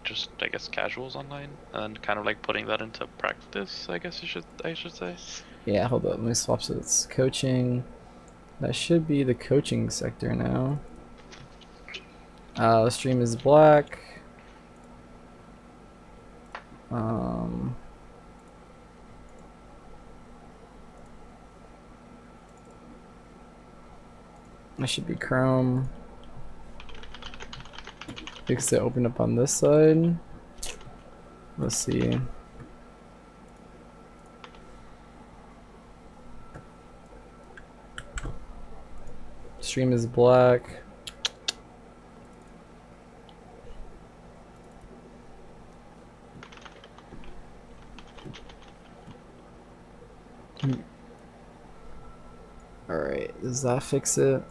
just I guess casuals online, and then kind of like putting that into practice. I should say. Yeah, hold up. Let me swap to this coaching. That should be the coaching sector now. The stream is black. That should be Chrome. Because it opened up on this side. Let's see. Stream is black. Alright, does that fix it?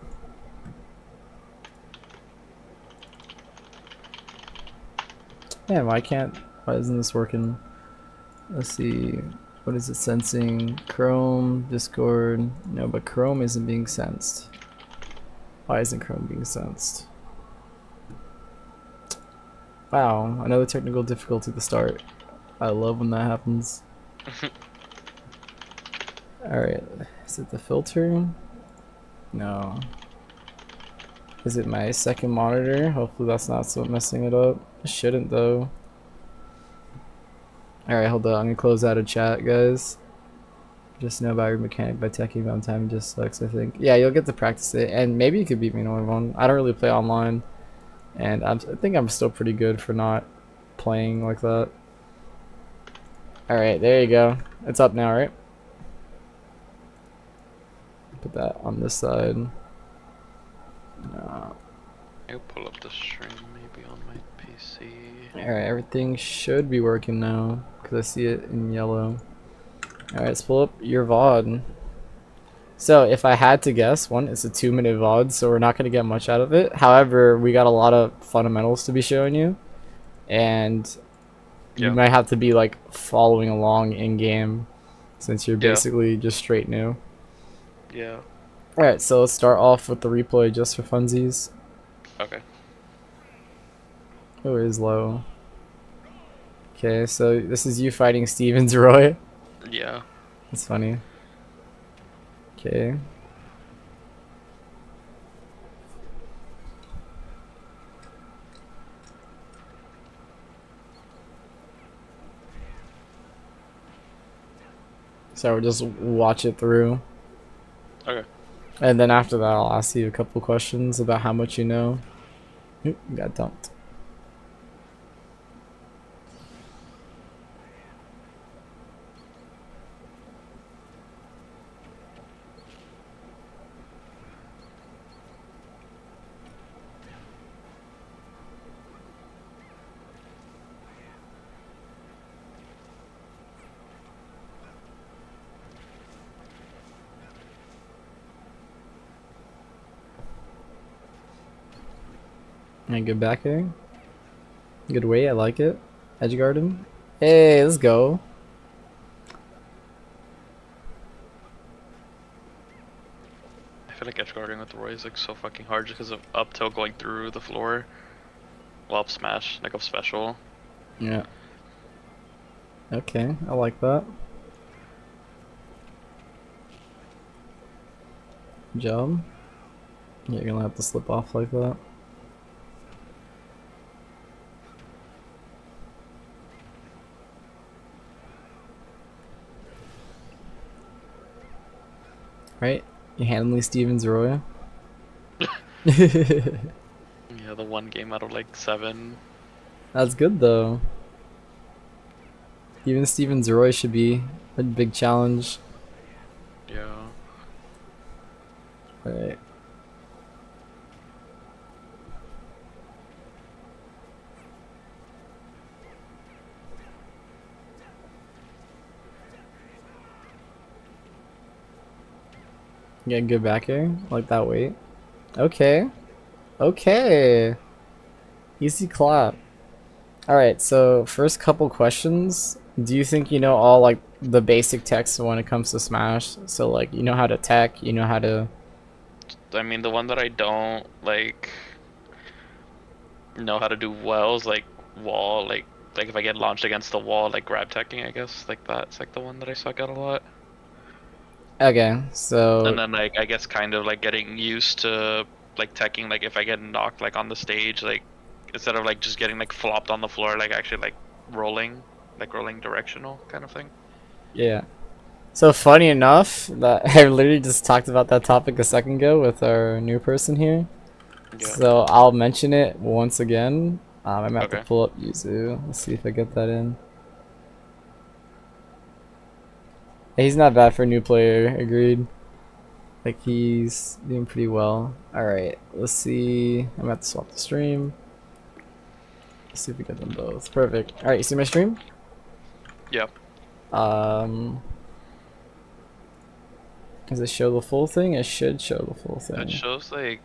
Yeah, why isn't this working? Let's see, what is it sensing? Chrome, Discord, no, but Chrome isn't being sensed. Why isn't Chrome being sensed? Wow, another technical difficulty at the start. I love when that happens. Alright, is it the filter? No. Is it my second monitor? Hopefully that's not so messing it up. It shouldn't though. Alright, hold on. I'm gonna close out of chat, guys. Just know about your mechanic by taking on time just sucks, I think. Yeah, you'll get to practice it, and maybe you could beat me in one. I don't really play online, and I think I'm still pretty good for not playing like that. Alright, there you go. It's up now, right? Put that on this side. No. I'll pull up the stream maybe on my PC. Alright, everything should be working now, because I see it in yellow. Alright, let's pull up your VOD. So, if I had to guess, one, it's a 2-minute VOD, so we're not going to get much out of it. However, we got a lot of fundamentals to be showing you, and you might have to be, like, following along in-game, since you're basically just straight new. Yeah. Alright, so let's start off with the replay just for funsies. Okay. Oh, it is low. Okay, so this is you fighting Stevens Roy. Yeah. That's funny. Okay. So we'll just watch it through. Okay. And then after that, I'll ask you a couple questions about how much you know. Oop, got dumped. And good back here. Good way, I like it. Edge garden. Hey, let's go. I feel like edge guarding with Roy is like so fucking hard just because of up tilt going through the floor. Well, up smash, like up special. Yeah. Okay, I like that. Good job. Yeah, you're gonna have to slip off like that. Right? You handling Stevens Roy? Yeah, the one game out of like 7. That's good though. Even Stevens Roy should be a big challenge. Yeah. Right. Yeah, good back air. Like that weight. Okay. Okay. Easy clap. Alright, so first couple questions. Do you think you know all like the basic techs when it comes to Smash. So like you know how to tech, you know how to. I mean, the one that I don't like know how to do well is like wall, like if I get launched against the wall, like grab teching, I guess, like that's like the one that I suck at a lot. Okay, so And then like I guess kind of like getting used to like teching, like if I get knocked like on the stage, like instead of like just getting like flopped on the floor, like actually like rolling directional kind of thing. yeah. So funny enough that I literally just talked about that topic a second ago with our new person here. Yeah. So I'll mention it once again. I'm gonna have to Okay. pull up Yuzu. Let's see if I get that in. Yeah, he's not bad for a new player. Agreed. Like he's doing pretty well. All right, let's see. I'm gonna have to swap the stream. Let's see if we get them both. Perfect. All right, you see my stream? Yeah. Um, does it show the full thing? It should show the full It thing. shows like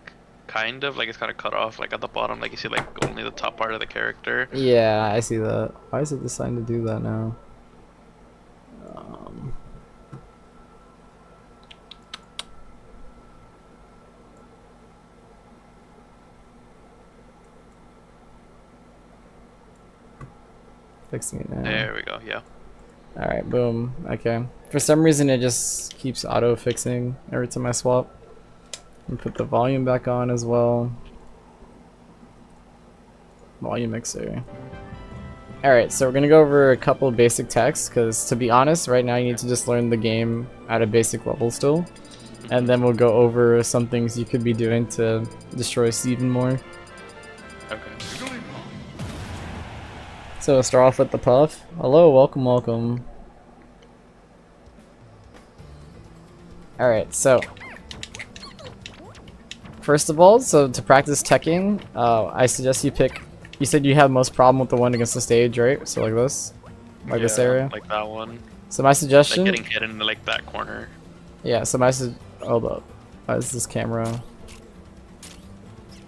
kind of like it's kind of cut off like at the bottom, like you see like only the top part of the character. Yeah, I see that. Why is it deciding to do that now? Um, fixing it now. There we go. Yeah. Alright, boom. Okay. For some reason, it just keeps auto fixing every time I swap. And put the volume back on as well. Volume mixer. Alright, so we're gonna go over a couple of basic techs, because to be honest, right now you need to just learn the game at a basic level still. And then we'll go over some things you could be doing to destroy Steven more. Okay. So we'll start off with the Puff. Hello, welcome, welcome. Alright, so first of all, so to practice teching, I suggest you pick. You said you have most problem with the one against the stage, right? So like this, like this Yeah, area. like that one. So my Like suggestion, getting hit in like that corner. yeah. So hold up. Why is this camera?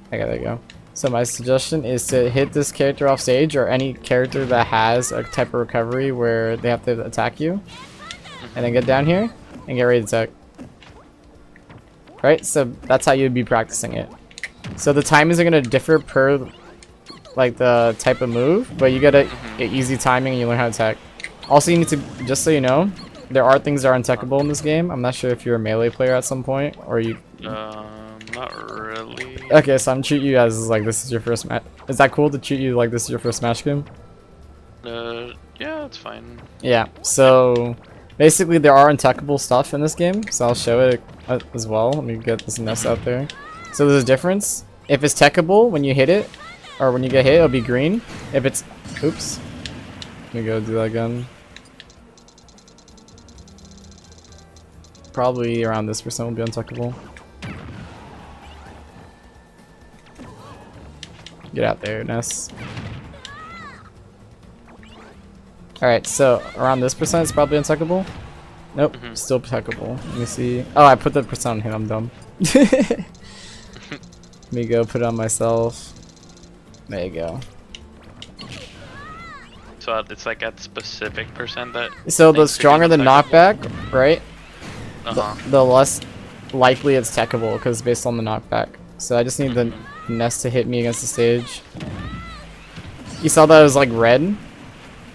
Okay, there you go. So my suggestion is to hit this character off stage or any character that has a type of recovery where they have to attack you, and then get down here and get ready to attack. Right? So that's how you'd be practicing it. So the timings are gonna differ per like the type of move, but you get a easy timing and you learn how to attack. Also, you need to, just so you know, there are things that are untechable in this game. I'm not sure if you're a melee player at some point or you. Not really. Okay, so I'm treating you as like this is your first match. Is that cool to treat you like this is your first Smash game? Yeah, it's fine. Yeah. So basically, there are untechable stuff in this game. So I'll show it as well. Let me get this nest out there. So there's a difference. If it's techable when you hit it, or when you get hit, it'll be green. If it's, oops. Let me go do that again. Probably around this percent will be untechable. Get out there, Ness. Alright, so around this percent it's probably untechable. Nope, still techable. Let me see. Oh, I put the percent on him, I'm dumb. Let me go put it on myself. There you go. So it's like at specific percent that. So the things could be stronger the untechable? knockback, right? Uh-huh. The less likely it's techable because based on the knockback. So I just need the nest to hit me against the stage. You saw that it was like red?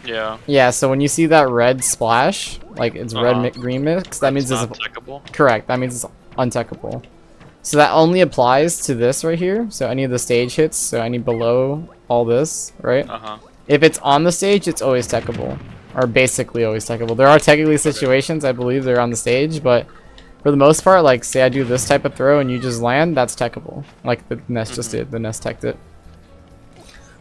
Yeah. Yeah, so when you see that red splash, like it's red green mix, that means It's it's not techable. correct. That means it's untechable. So that only applies to this right here. So any of the stage hits, so any below all this, right? Uh-huh. If it's on the stage, it's always techable. Or basically always techable. There are technically situations, I believe, they're on the stage, but for the most part, like, say I do this type of throw and you just land, that's techable. Like the Nest just did. The Nest teched it.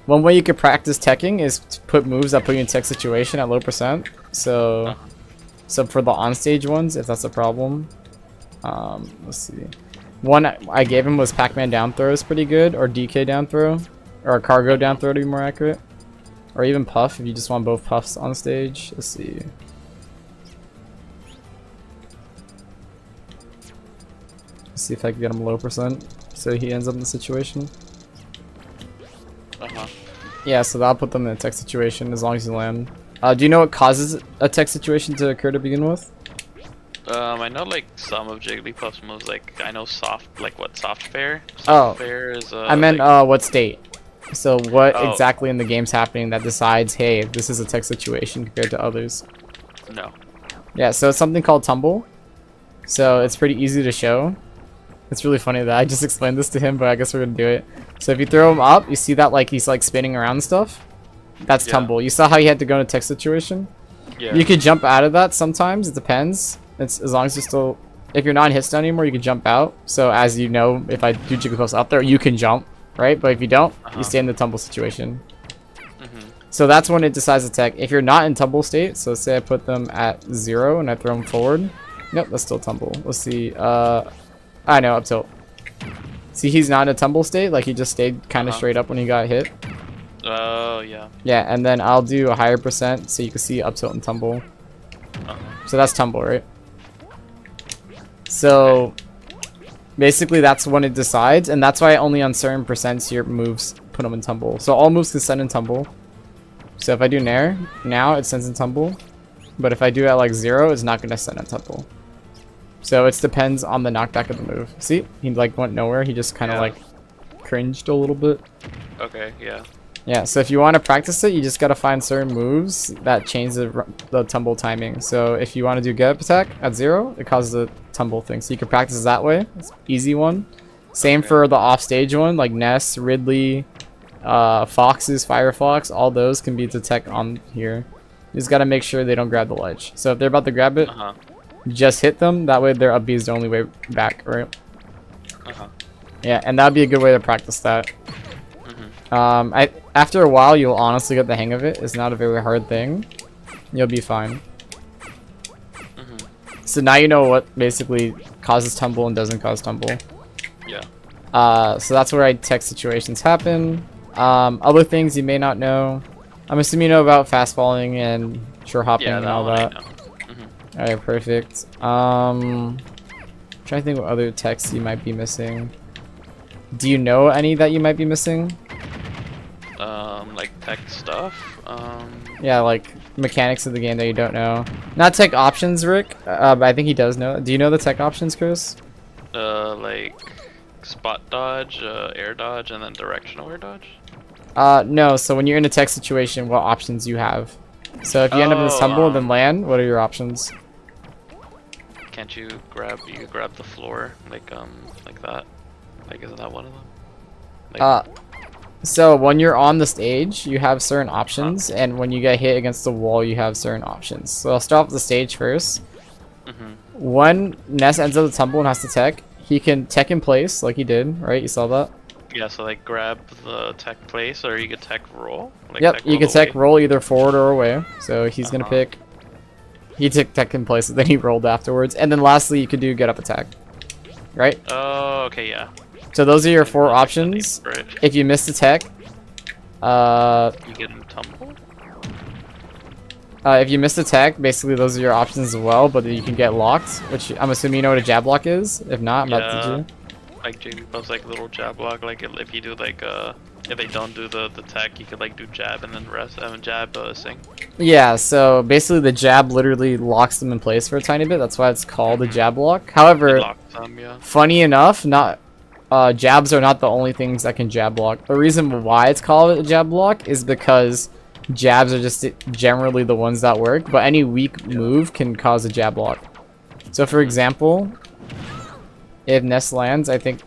One way you could practice teching is to put moves that put you in tech situation at low percent. So, so for the on-stage ones, if that's a problem. Let's see. One I gave him was Pac-Man down throw is pretty good, or DK down throw, or Cargo down throw to be more accurate. Or even Puff if you just want both Puffs on stage. Let's see. Let's see if I can get him low percent so he ends up in the situation. Uh-huh. Yeah, so that'll put them in a tech situation as long as you land. Do you know what causes a tech situation to occur to begin with? I know like some of Jigglypuff's moves. Like I know soft, like what soft fair. Oh, Soft fair is. I meant like, what state? So what Oh. exactly in the game's happening that decides, hey, this is a tech situation compared to others? No. Yeah, so it's something called tumble. So it's pretty easy to show. It's really funny that I just explained this to him, but I guess we're gonna do it. So if you throw him up, you see that like he's like spinning around and stuff. That's Yeah. tumble. You saw how he had to go in a tech situation? Yeah. You could jump out of that sometimes. It depends. It's as long as you're still, if you're not in hit stun anymore, you can jump out. So as you know, if I do Jigglypuffs out there, you can jump, right? But if you don't, you stay in the tumble situation. So that's when it decides to tech. If you're not in tumble state, so say I put them at 0 and I throw them forward. Nope, that's still tumble. Let's see. I know, up tilt. See, he's not in a tumble state. Like he just stayed kind of straight up when he got hit. Oh yeah. Yeah, and then I'll do a higher percent so you can see up tilt and tumble. So that's tumble, right? So basically that's when it decides, and that's why only on certain percents your moves put them in tumble. So all moves can send in tumble. So if I do Nair, now it sends in tumble. But if I do at like 0, it's not going to send in tumble. So it depends on the knockback of the move. See? He like went nowhere. He just kind of like cringed a little bit. Okay. Yeah. Yeah, so if you want to practice it, you just got to find certain moves that change the tumble timing. So if you want to do get up attack at 0, it causes a tumble thing. So you can practice that way. It's an easy one. Same for the off-stage one, like Ness, Ridley, Foxes, Firefox. All those can be to tech on here. You just got to make sure they don't grab the ledge. So if they're about to grab it, just hit them. That way their up B is the only way back, right? Yeah, and that'd be a good way to practice that. After a while, you'll honestly get the hang of it. It's not a very hard thing. You'll be fine. So now you know what basically causes tumble and doesn't cause tumble. Yeah. So that's where tech situations happen. Other things you may not know. I'm assuming you know about fast falling and sure hopping and all that. Alright, perfect. Trying to think what other techs you might be missing. Do you know any that you might be missing? Like tech stuff. Yeah, like mechanics of the game that you don't know. Not tech options, Rick, but I think he does know. Do you know the tech options, Chris? Like spot dodge, air dodge, and then directional air dodge. No. So when you're in a tech situation, what options you have? So if you end up in a tumble and then land, what are your options? Can't you grab the floor like that? Like isn't that one of them? Like, So when you're on the stage, you have certain options, and when you get hit against the wall, you have certain options. So I'll start with the stage first. When Ness ends up the tumble and has to tech, he can tech in place like he did, right? You saw that? Yeah, so like grab the tech place, or you could tech roll. Like Yep, you can tech away. roll either forward or away. So he's gonna pick. He took tech in place, and then he rolled afterwards. And then lastly, you could do get up attack, right? Oh, okay, yeah. So those are your 4 options. Right. If you miss the tech, You get him tumbled. if you miss the tech, basically those are your options as well. But you can get locked, which I'm assuming you know what a jab block is. If not, I'm about to teach you. Like Jigglypuff's like little jab block. Like if you do like if they don't do the tech, you could like do jab and then rest and jab sing. Yeah, so basically the jab literally locks them in place for a tiny bit. That's why it's called a jab block. However, funny enough, jabs are not the only things that can jab block. The reason why it's called a jab block is because jabs are just generally the ones that work, but any weak move can cause a jab block. So for example, if Ness lands, I think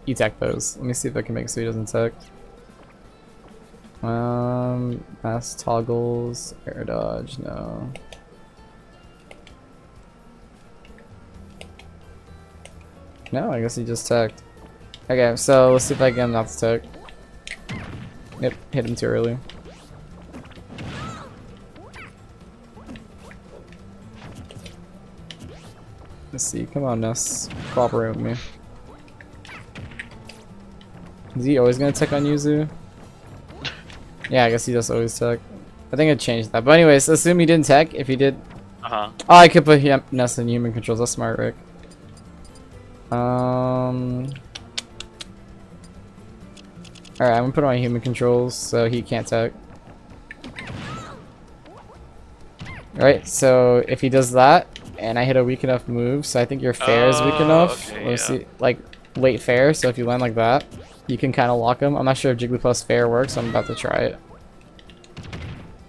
you tech those. Let me see if I can make it so he doesn't tech. Mass toggles, air dodge, no. No, I guess he just teched. Okay, so let's see if I can get him not to tech. Yep, hit him too early. Let's see, come on Ness, cooperate with me. Is he always gonna tech on Yuzu? Yeah, I guess he just always tech. I think I changed that. But anyways, assume he didn't tech. If he did... Oh, I could put Ness in human controls. That's smart, Rick. Alright, I'm gonna put him on human controls so he can't tech. Right? So if he does that, and I hit a weak enough move, so I think your fair is weak enough. Okay, Let's yeah. see, like late fair. So if you land like that, you can kind of lock him. I'm not sure if Jigglypuff's fair works. So I'm about to try it.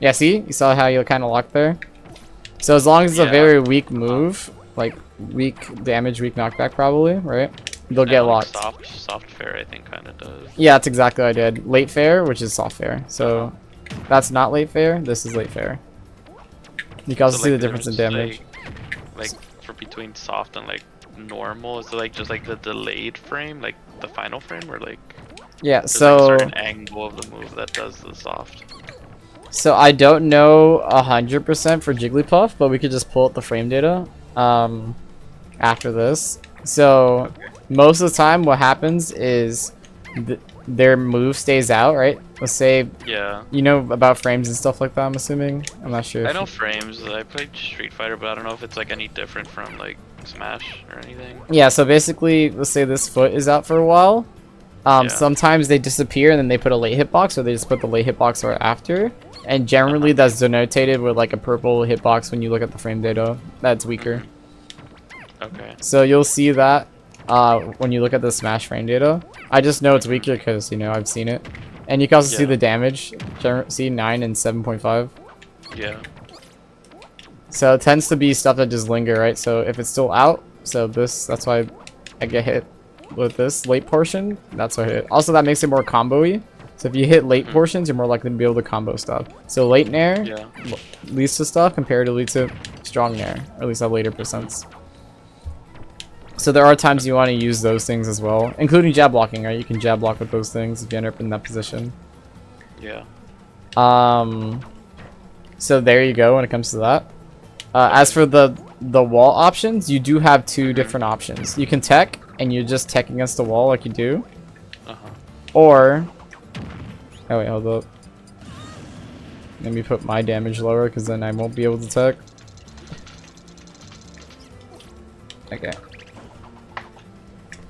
Yeah, see? You saw how you kind of locked there? So as long as it's a very weak move, like weak damage, weak knockback probably, right? They'll get locked. Soft fair, I think, kind of does. Yeah, that's exactly what I did. Late fair, which is soft fair. So that's not late fair. This is late fair. You can also see the difference in damage. Like for between soft and like normal, is it like just like the delayed frame, like the final frame, or like Yeah, there's so like a certain angle of the move that does the soft? so I don't know 100% for Jigglypuff, but we could just pull up the frame data after this. So most of the time what happens is their move stays out, right? Let's say you know about frames and stuff like that, I'm assuming. I'm not sure. I know frames. I played Street Fighter, but I don't know if it's like any different from like Smash or anything. Yeah, so basically, let's say this foot is out for a while. Sometimes they disappear and then they put a late hitbox, or they just put the late hitbox right after. And generally that's denotated with like a purple hitbox when you look at the frame data. That's weaker. Okay. So you'll see that when you look at the Smash frame data. I just know it's weaker because, you know, I've seen it. And you can also see the damage. See 9 and 7.5. Yeah. So it tends to be stuff that just linger, right? So if it's still out, so that's why I get hit with this late portion. That's what I hit. Also, that makes it more combo-y. So if you hit late portions, you're more likely to be able to combo stuff. So late nair leads to stuff comparatively to strong nair, or at least at later percents. So there are times you want to use those things as well, including jab blocking, right? You can jab block with those things if you end up in that position. Yeah. So there you go when it comes to that. As for the wall options, you do have two different options. You can tech, and you just tech against the wall like you do. Or... Oh wait, hold up. Let me put my damage lower, because then I won't be able to tech. Okay.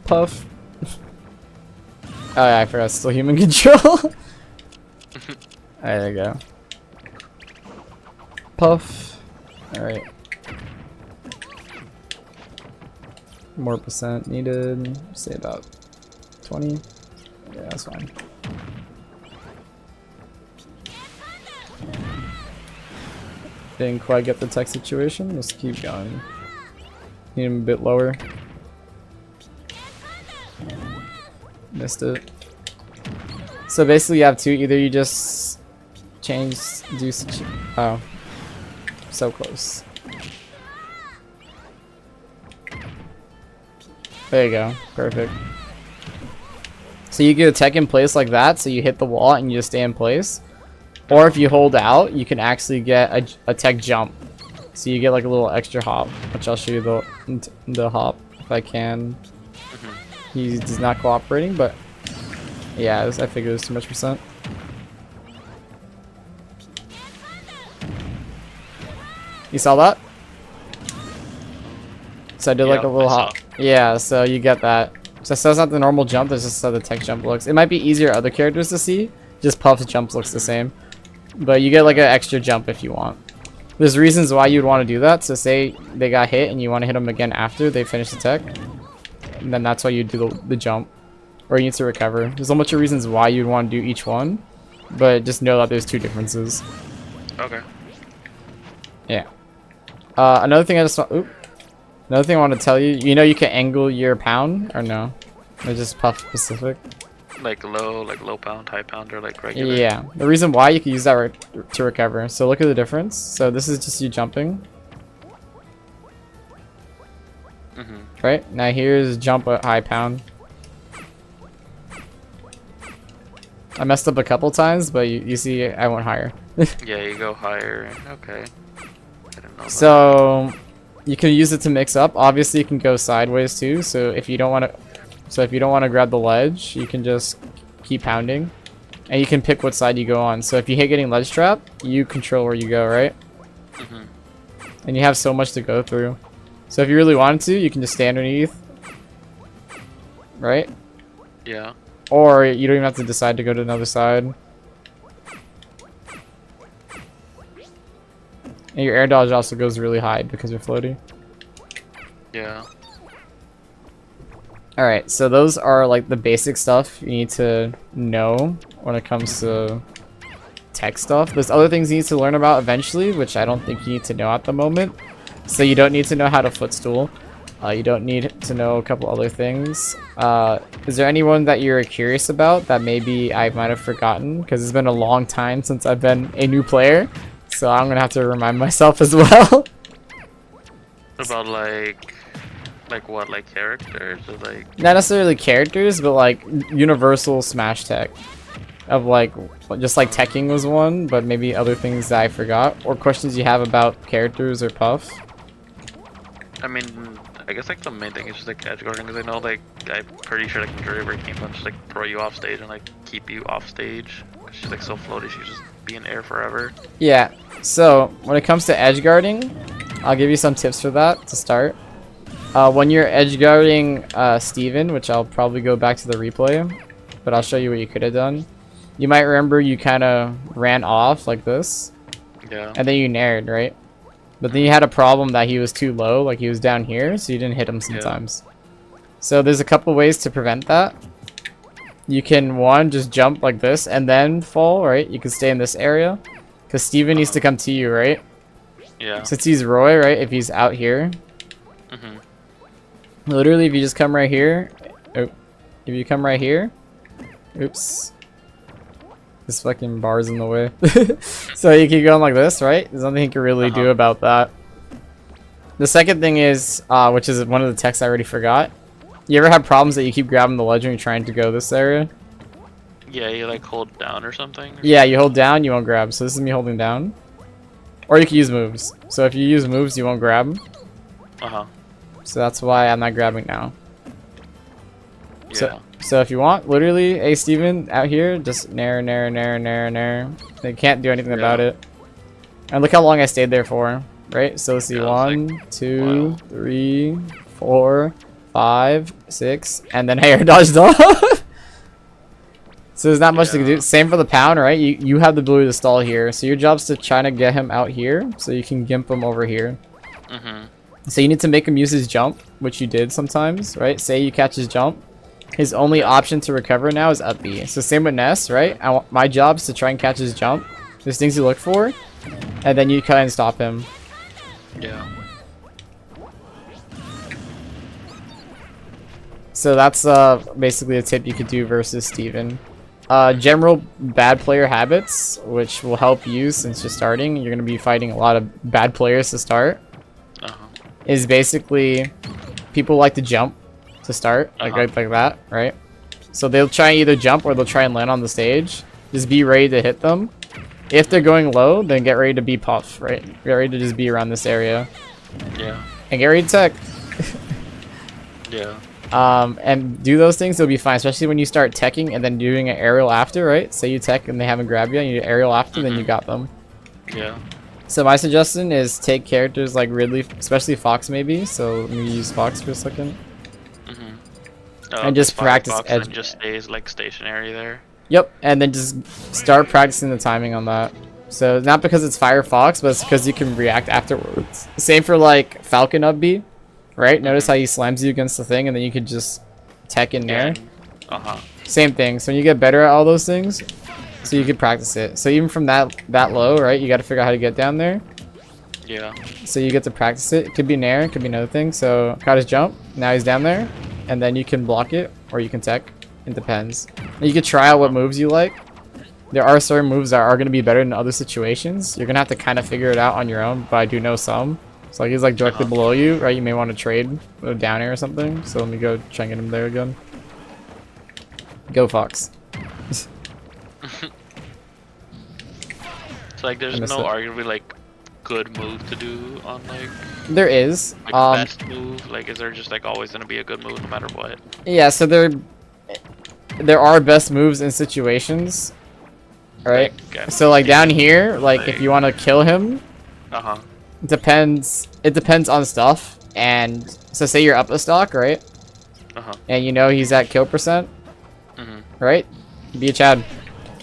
Puff. Oh yeah, I forgot, still human control. Alright, there you go. Puff. Alright. More percent needed. Say about 20. Yeah, that's fine. Didn't quite get the tech situation. Let's keep going. Need him a bit lower. Missed it. So basically you have two. Either you just change, oh, so close. There you go. Perfect. So you get a tech in place like that, so you hit the wall and you just stay in place. Or if you hold out, you can actually get a tech jump. So you get like a little extra hop, which I'll show you the hop if I can. He's not cooperating, but yeah, I figured it was too much percent. You saw that? So I did like a little hop. Yeah, so you get that. So it's not the normal jump, that's just how the tech jump looks. It might be easier other characters to see. Just Puff's jump looks the same. But you get like an extra jump if you want. There's reasons why you'd want to do that. So say they got hit and you want to hit them again after they finish the tech. And then that's why you do the jump. Or you need to recover. There's a bunch of reasons why you'd want to do each one. But just know that there's two differences. Okay. Yeah. Another thing I want to tell you. You know you can angle your pound or no? Or just Puff specific? Like low pound, high pound, or like regular? Yeah. The reason why you can use that to recover. So look at the difference. So this is just you jumping. Right? Now here's jump at high pound. I messed up a couple times, but you see I went higher. Yeah, you go higher. Okay. I didn't know so you can use it to mix up. Obviously you can go sideways too. So if you don't want to grab the ledge, you can just keep pounding. And you can pick what side you go on. So if you hate getting ledge trap, you control where you go, right? And you have so much to go through. So if you really wanted to, you can just stay underneath. Right? Yeah. Or you don't even have to decide to go to another side. And your air dodge also goes really high because you're floaty. Yeah. Alright, so those are like the basic stuff you need to know when it comes to tech stuff. There's other things you need to learn about eventually, which I don't think you need to know at the moment. So you don't need to know how to footstool. You don't need to know a couple other things. Is there anyone that you're curious about that maybe I might have forgotten? Because it's been a long time since I've been a new player. So I'm going to have to remind myself as well. About like what, like characters or like? Not necessarily characters, but like universal Smash tech. Of like, just like teching was one, but maybe other things that I forgot. Or questions you have about characters or Puff. I mean, I guess like the main thing is just like edge guarding, because I know like I'm pretty sure like majority of her game can just like throw you off stage and like keep you off stage. 'Cause she's like so floaty, she just be in air forever. Yeah, so when it comes to edge guarding, I'll give you some tips for that to start. When you're edge guarding Steven, which I'll probably go back to the replay, but I'll show you what you could have done. You might remember you kind of ran off like this, Yeah. and then you nared, right? But then you had a problem that he was too low, like he was down here, so you didn't hit him sometimes. So there's a couple ways to prevent that. You can, one, just jump like this and then fall, right? You can stay in this area, because Steven needs to come to you, right? Yeah. Since he's Roy, right? If he's out here, literally, if you just come right here, oh, if you come right here, oops, this fucking bar's in the way. So you keep going like this, right? There's nothing you can really do about that. The second thing is, which is one of the texts I already forgot. You ever have problems that you keep grabbing the ledge when you're trying to go this area? Yeah, you like hold down or something? Yeah, you hold down, you won't grab. So this is me holding down. Or you can use moves. So if you use moves, you won't grab. So that's why I'm not grabbing now. Yeah. So if you want, literally, hey Steven, out here, just nair. They can't do anything about it. And look how long I stayed there for, right? So let's see, Yeah, 1, like, 2, wow. 3, 4, 5, 6, and then I air dodged off. So there's not much to do. Same for the pound, right? You have the ability to stall here. So your job's to try to get him out here, so you can gimp him over here. So you need to make him use his jump, which you did sometimes, right? Say you catch his jump. His only option to recover now is up B. So same with Ness, right? My job is to try and catch his jump. There's things you look for, and then you kind of stop him. Yeah. So that's basically a tip you could do versus Steven. General bad player habits, which will help you since you're starting. You're going to be fighting a lot of bad players to start. Is basically people like to jump to start, like that, right? So they'll try and either jump or they'll try and land on the stage. Just be ready to hit them. If they're going low, then get ready to be puff, right? Get ready to just be around this area. Yeah. And get ready to tech. Yeah. And do those things, it'll be fine, especially when you start teching and then doing an aerial after, right? Say you tech and they haven't grabbed you and you do aerial after, then you got them. Yeah. So my suggestion is take characters like Ridley, especially Fox maybe. So let me use Fox for a second. And just practice edge. And just stays like stationary there. Yep, and then just start practicing the timing on that. So not because it's Firefox, but it's because you can react afterwards. Same for like Falcon up B, right? Notice how he slams you against the thing and then you could just tech in there. Same thing. So when you get better at all those things, so you can practice it. So even from that low, right, you got to figure out how to get down there. Yeah. So you get to practice it. It could be nair, it could be another thing. So caught his jump, now he's down there, and then you can block it or you can tech. It depends. And you can try out what moves you like. There are certain moves that are going to be better in other situations. You're going to have to kind of figure it out on your own, but I do know some. So like he's like directly below you, right? You may want to trade with a down air or something. So let me go try and get him there again. Go Fox. So like there's no arguably like good move to do on like there is best move, like is there just like always gonna be a good move no matter what? Yeah, so there are best moves in situations, right? Like, so like down here, like if you want to kill him, it depends on stuff. And so say you're up a stock, right? And you know he's at kill percent, right? Be a Chad,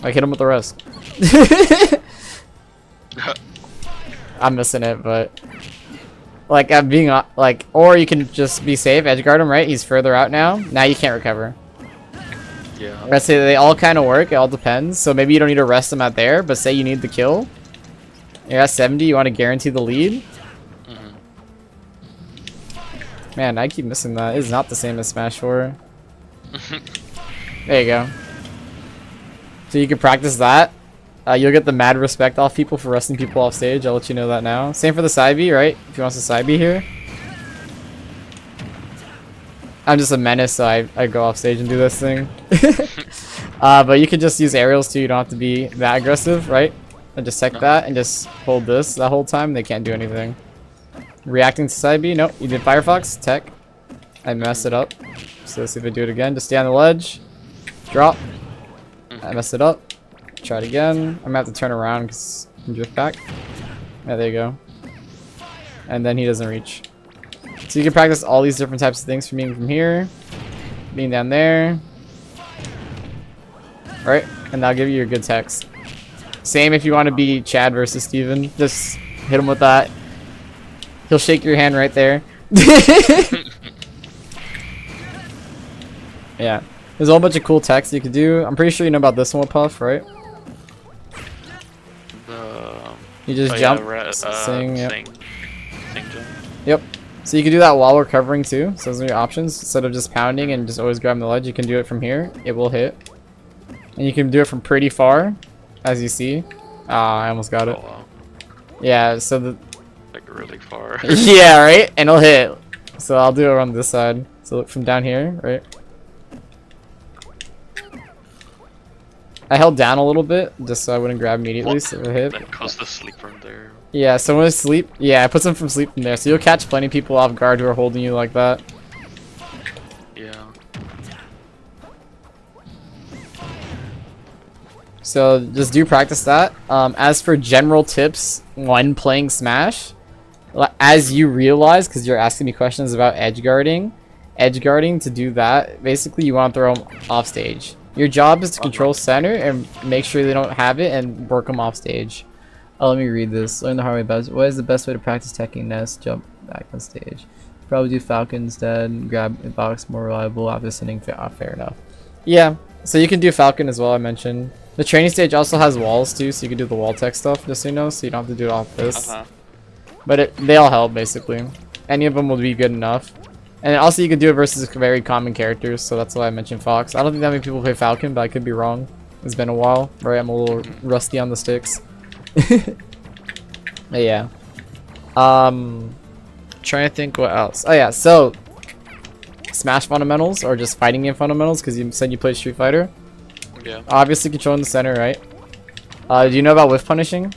like hit him with the rest. I'm missing it, but like I'm being like, or you can just be safe, edge guard him, right? He's further out now. Now you can't recover. Yeah. Let's say they all kind of work. It all depends. So maybe you don't need to rest them out there, but say you need the kill. You're at 70. You want to guarantee the lead. Man, I keep missing that. It's not the same as Smash 4. There you go. So you can practice that. You'll get the mad respect off people for resting people off stage. I'll let you know that now. Same for the side B, right? If you want the side B here. I'm just a menace, so I go off stage and do this thing. But you can just use aerials too. You don't have to be that aggressive, right? And just tech that and just hold this that whole time. They can't do anything. Reacting to side B. Nope. You did Firefox. Tech. I messed it up. So let's see if I do it again. Just stay on the ledge. Drop. I messed it up. Try it again. I'm gonna have to turn around because I can drift back. Yeah, there you go. And then he doesn't reach. So you can practice all these different types of things from being from here, being down there. Alright, and that'll give you your good text. Same if you want to be Chad versus Steven. Just hit him with that. He'll shake your hand right there. Yeah. There's a whole bunch of cool text you could do. I'm pretty sure you know about this one with Puff, right? You just jump, sing, yep. Sing jump. Yep. So you can do that while we're covering too. So those are your options. Instead of just pounding and just always grabbing the ledge, you can do it from here. It will hit. And you can do it from pretty far, as you see. Ah, I almost got it. Oh, wow. Yeah, so the... Like really far. Yeah, right? And it'll hit. So I'll do it on this side. So look from down here, right? I held down a little bit, just so I wouldn't grab immediately, What? so it hit. Then cause the sleep from there. Yeah, so when I sleep, yeah, I put some from sleep from there, so you'll catch plenty of people off guard who are holding you like that. Yeah. So just do practice that. As for general tips when playing Smash, as you realize, because you're asking me questions about edge guarding, to do that, basically you want to throw them off stage. Your job is to control center and make sure they don't have it and work them off stage. Oh, let me read this. Learn the hard way about it. What is the best way to practice teching nest? Jump back on stage. Probably do Falcon instead. Grab a box more reliable after sending fair enough. Yeah, so you can do Falcon as well, I mentioned. The training stage also has walls too, so you can do the wall tech stuff, just so you know, so you don't have to do it off this. But they all help, basically. Any of them will be good enough. And also you can do it versus very common characters, so that's why I mentioned Fox. I don't think that many people play Falcon, but I could be wrong. It's been a while, right? I'm a little rusty on the sticks. But yeah. Trying to think what else. Oh yeah, so Smash fundamentals or just fighting game fundamentals, because you said you played Street Fighter. Yeah. Obviously controlling the center, right? Do you know about whiff punishing?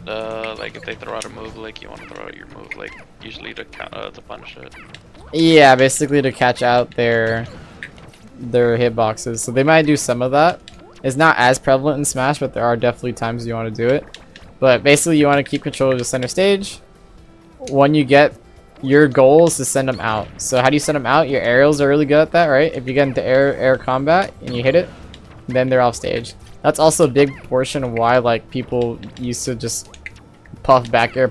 Like if they throw out a move, like you want to throw out your move, like usually to punish it. Yeah, basically to catch out their hitboxes. So they might do some of that. It's not as prevalent in Smash, but there are definitely times you want to do it. But basically you want to keep control of the center stage. When you get your goal is to send them out. So how do you send them out? Your aerials are really good at that, right? If you get into air combat and you hit it, then they're off stage. That's also a big portion of why like people used to just puff back air,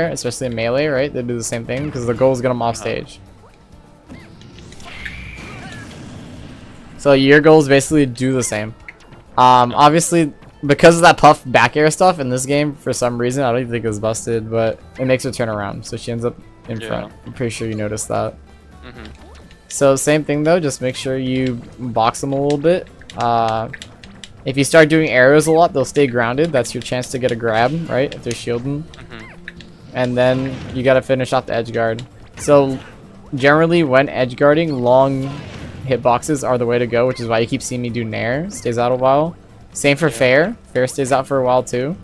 especially in melee, right? They do the same thing because the goal is get them off stage. So your goal is basically to do the same. Obviously, because of that puff back air stuff in this game, for some reason, I don't even think it was busted, but it makes her turn around, so she ends up in front. I'm pretty sure you noticed that. So same thing though, just make sure you box them a little bit. If you start doing arrows a lot, they'll stay grounded. That's your chance to get a grab, right? If they're shielding. And then you gotta finish off the edge guard. So generally when edge guarding, long hitboxes are the way to go, which is why you keep seeing me do Nair. Stays out a while. Same for fair. Fair stays out for a while too.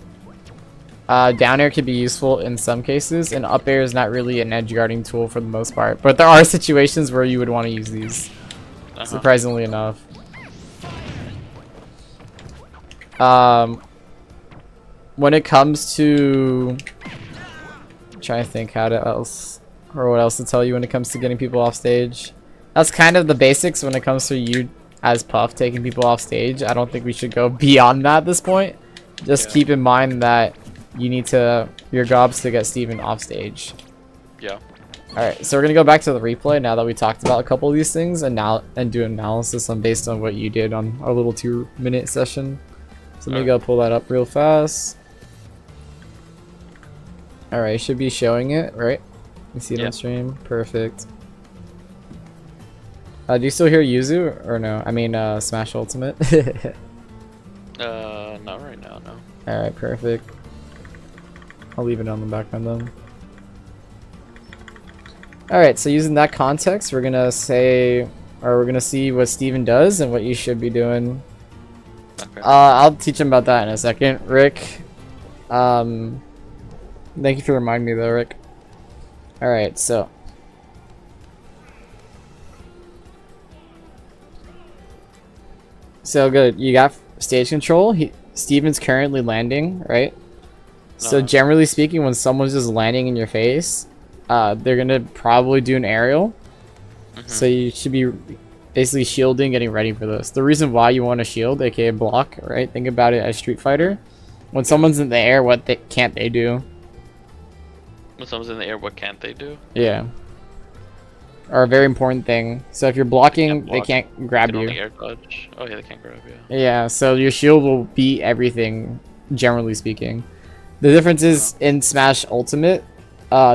Down air can be useful in some cases, and up air is not really an edge guarding tool for the most part. But there are situations where you would want to use these, surprisingly enough. When it comes to, I'm trying to think what else to tell you when it comes to getting people off stage. That's kind of the basics when it comes to you as Puff taking people off stage. I don't think we should go beyond that at this point. Just keep in mind that you need to your gobs to get Steven off stage. Yeah. Alright, so we're gonna go back to the replay now that we talked about a couple of these things and do analysis on based on what you did on our little 2-minute session. So let me go pull that up real fast. Alright, should be showing it, right? You see it on stream? Perfect. Do you still hear Yuzu or no? I mean, Smash Ultimate. Not right now, no. Alright, perfect. I'll leave it on the background then. Alright, so using that context, we're gonna say, or we're gonna see what Steven does and what you should be doing. Okay. I'll teach him about that in a second. Rick, thank you for reminding me though, Rick. Alright, so. So good, you got stage control. Steven's currently landing, right? So generally speaking, when someone's just landing in your face, they're gonna probably do an aerial. So you should be basically shielding, getting ready for this. The reason why you want to shield, aka block, right? Think about it as Street Fighter. When someone's in the air, what can't they do? When someone's in the air, what can't they do? Yeah. Or a very important thing. So if you're blocking, they can't grab you. Air dodge. Oh yeah, they can't grab you. Yeah, so your shield will beat everything, generally speaking. The difference is in Smash Ultimate,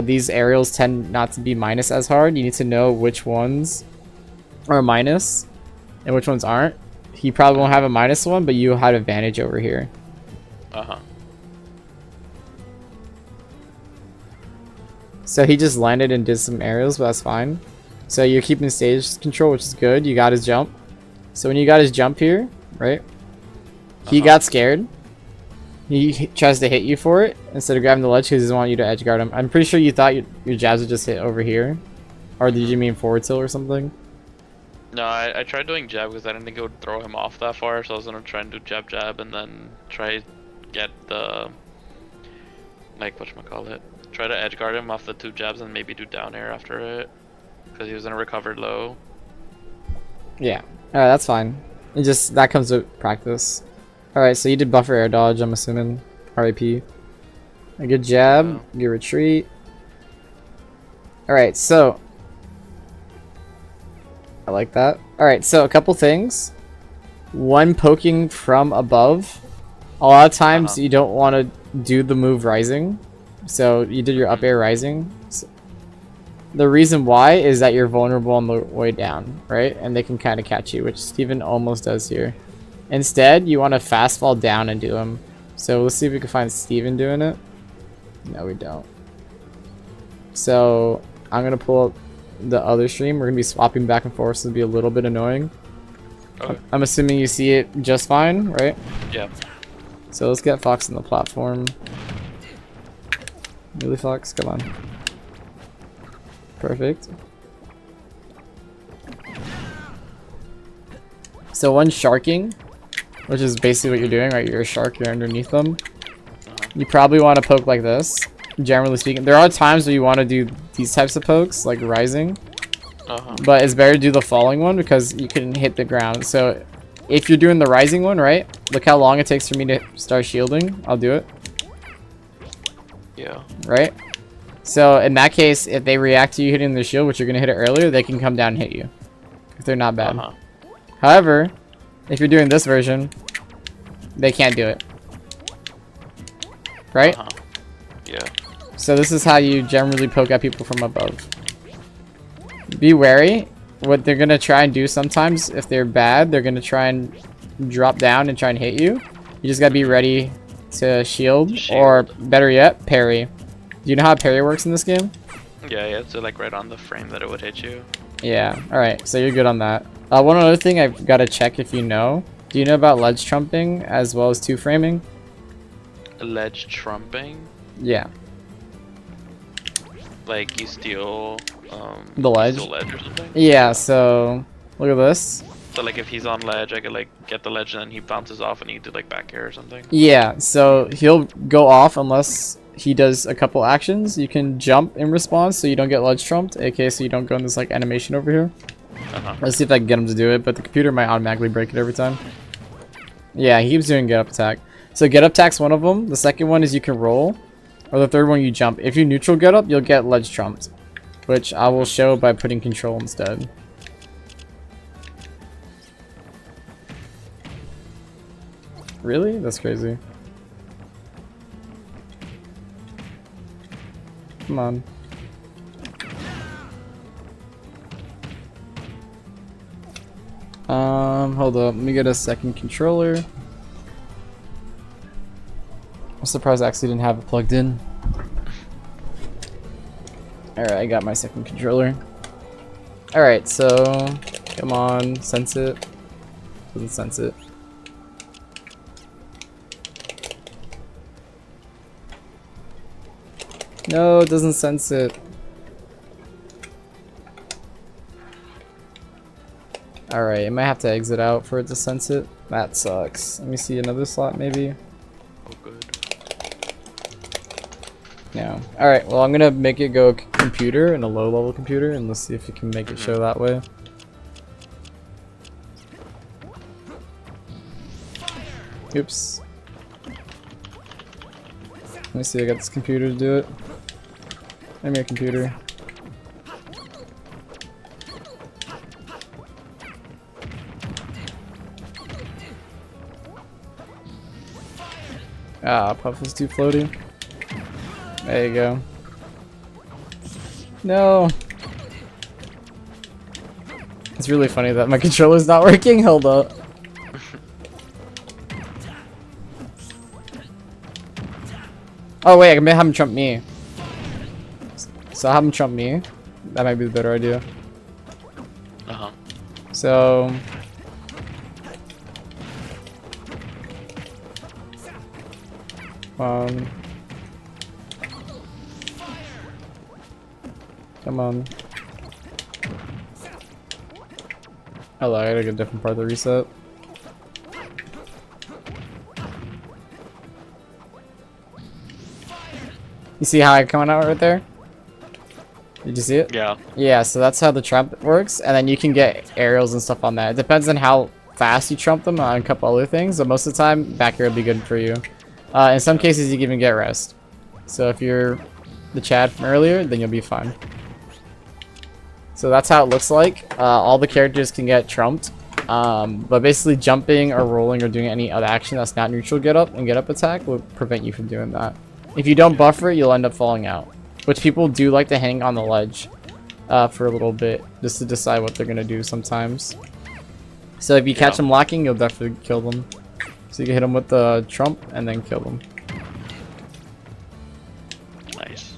these aerials tend not to be minus as hard. You need to know which ones are minus and which ones aren't. He probably won't have a minus one, but you have advantage over here. So he just landed and did some aerials, but that's fine. So you're keeping stage control, which is good. You got his jump. So when you got his jump here, right? He got scared. He tries to hit you for it instead of grabbing the ledge because he doesn't want you to edge guard him. I'm pretty sure you thought your jabs would just hit over here. Or did you mean forward tilt or something? No, I tried doing jab because I didn't think it would throw him off that far, so I was gonna try and do jab and then try get the whatchamacallit. Try to edge guard him off the 2 jabs and maybe do down air after it. Because he was in a recovered low. Yeah. Alright, that's fine. It just that comes with practice. Alright, so you did buffer air dodge, I'm assuming. RIP. A good jab, good retreat. Alright, so I like that. Alright, so a couple things. One, poking from above. A lot of times you don't want to do the move rising. So you did your up air rising. So the reason why is that you're vulnerable on the way down, right? And they can kind of catch you, which Steven almost does here. Instead, you want to fast fall down and do them. So let's see if we can find Steven doing it. No, we don't. So I'm going to pull up the other stream. We're going to be swapping back and forth, so it'll be a little bit annoying. Okay. I'm assuming you see it just fine, right? Yeah. So let's get Fox on the platform. Really, Fox? Come on. Perfect. So one sharking, which is basically what you're doing, right? You're a shark, you're underneath them. You probably want to poke like this, generally speaking. There are times where you want to do these types of pokes, like rising. But it's better to do the falling one because you can hit the ground. So if you're doing the rising one, right? Look how long it takes for me to start shielding. I'll do it. Yeah. Right? So in that case, if they react to you hitting the shield, which you're going to hit it earlier, they can come down and hit you. If they're not bad. However, if you're doing this version, they can't do it. Right? Yeah. So this is how you generally poke at people from above. Be wary. What they're going to try and do sometimes, if they're bad, they're going to try and drop down and try and hit you. You just got to be ready to shield, or better yet, parry. Do you know how parry works in this game? Yeah, so like right on the frame that it would hit you. Yeah, alright, so you're good on that. One other thing I've got to check if you know. Do you know about ledge trumping as well as 2-framing? Ledge trumping? Yeah. Like you steal the ledge? Steal ledge or something? Yeah, so look at this. So like if he's on ledge, I could like get the ledge and then he bounces off and you do like back air or something? Yeah, so he'll go off unless he does a couple actions. You can jump in response so you don't get ledge trumped, aka so you don't go in this like animation over here. Let's see if I can get him to do it, but the computer might automatically break it every time. Yeah, he keeps doing get up attack. So get up attack's one of them. The second one is you can roll. Or the third one you jump. If you neutral get up, you'll get ledge trumped. Which I will show by putting control instead. Really? That's crazy. Come on. Hold up. Let me get a second controller. I'm surprised I actually didn't have it plugged in. Alright, I got my second controller. Alright, so... Come on, sense it. Doesn't sense it. No, it doesn't sense it. Alright, I might have to exit out for it to sense it. That sucks. Let me see another slot maybe. Oh, good. No. Alright, well I'm gonna make it go computer and a low level computer and let's see if it can make it show that way. Oops. Let me see, I got this computer to do it. Come here, computer. Ah, Puff is too floaty. There you go. No! It's really funny that my controller's not working. Hold up. Oh wait, I can have him trump me. So I'll have him trump me. That might be the better idea. Uh-huh. So... Come on. Hello, I gotta get a different part of the reset. You see how I'm coming out right there? Did you see it? Yeah. Yeah, so that's how the trump works, and then you can get aerials and stuff on that. It depends on how fast you trump them on a couple other things, but most of the time, back air will be good for you. In some cases, you can even get rest. So if you're the Chad from earlier, then you'll be fine. So that's how it looks like. All the characters can get trumped, but basically jumping or rolling or doing any other action that's not neutral get up and get up attack will prevent you from doing that. If you don't buffer it, you'll end up falling out. Which people do like to hang on the ledge for a little bit, just to decide what they're going to do sometimes. So if you catch them locking, you'll definitely kill them. So you can hit them with the trump and then kill them. Nice.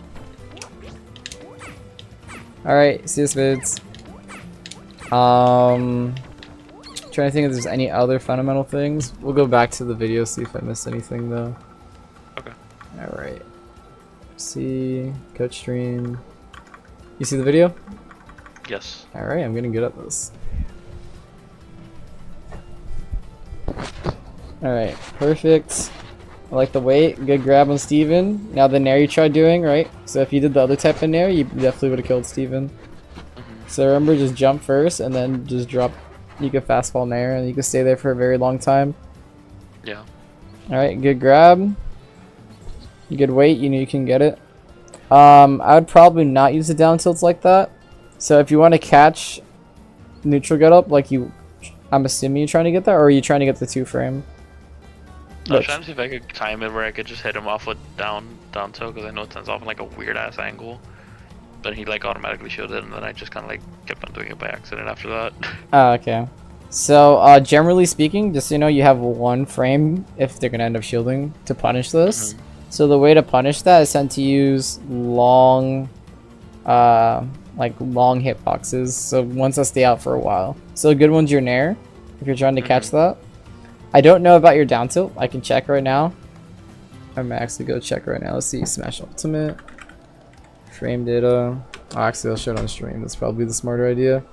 Alright, see us vids. Trying to think if there's any other fundamental things. We'll go back to the video, see if I missed anything though. Okay. Alright. See, coach stream. You see the video? Yes. Alright, I'm gonna get at this. Alright, perfect. I like the weight. Good grab on Steven. Now the nair you tried doing, right? So if you did the other type of nair, you definitely would have killed Steven. So remember, just jump first and then just drop. You can fast fall nair and you can stay there for a very long time. Yeah. Alright, good grab. Good weight, you know you can get it. I would probably not use the down tilts like that. So if you want to catch neutral get up, like you, I'm assuming you're trying to get that, or are you trying to get the 2-frame? I was trying to see if I could time it where I could just hit him off with down tilt, because I know it sends off in like a weird ass angle. Then he like automatically showed it, and then I just kind of like kept on doing it by accident after that. Oh, okay. So generally speaking, just so you know, you have 1 frame if they're gonna end up shielding to punish this. So the way to punish that is to use long, like long hitboxes. So ones that stay out for a while. So a good one's your nair, if you're trying to catch that. I don't know about your down tilt. I can check right now. I'm actually go check right now. Let's see, Smash Ultimate, frame data. Oh, actually, I'll show it on stream. That's probably the smarter idea.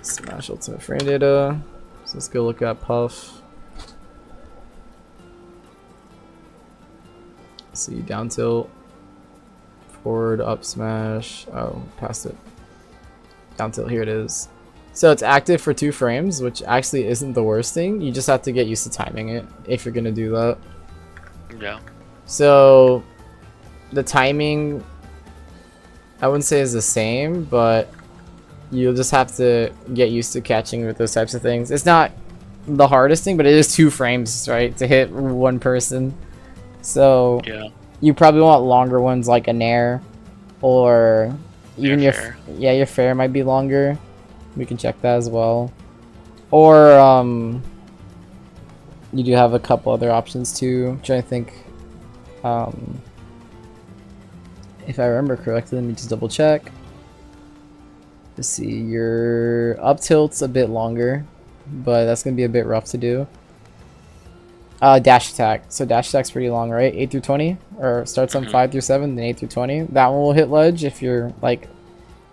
Smash Ultimate frame data. So let's go look at Puff. See, down tilt, forward, up smash. Oh, past it. Down tilt, here it is. So it's active for 2 frames, which actually isn't the worst thing. You just have to get used to timing it if you're gonna do that. Yeah. So the timing, I wouldn't say is the same, but you'll just have to get used to catching with those types of things. It's not the hardest thing, but it is 2 frames, right, to hit one person. So Yeah. you probably want longer ones like a nair, or even Yeah, your fair. your fair might be longer. We can check that as well. Or you do have a couple other options too. I'm trying to think. If I remember correctly, let me just double check. Let's see, your up tilt's a bit longer, but that's gonna be a bit rough to do. Dash attack. So dash attack's pretty long, right? 8 through 20, or starts on 5 through 7, then 8 through 20. That one will hit ledge if you're like,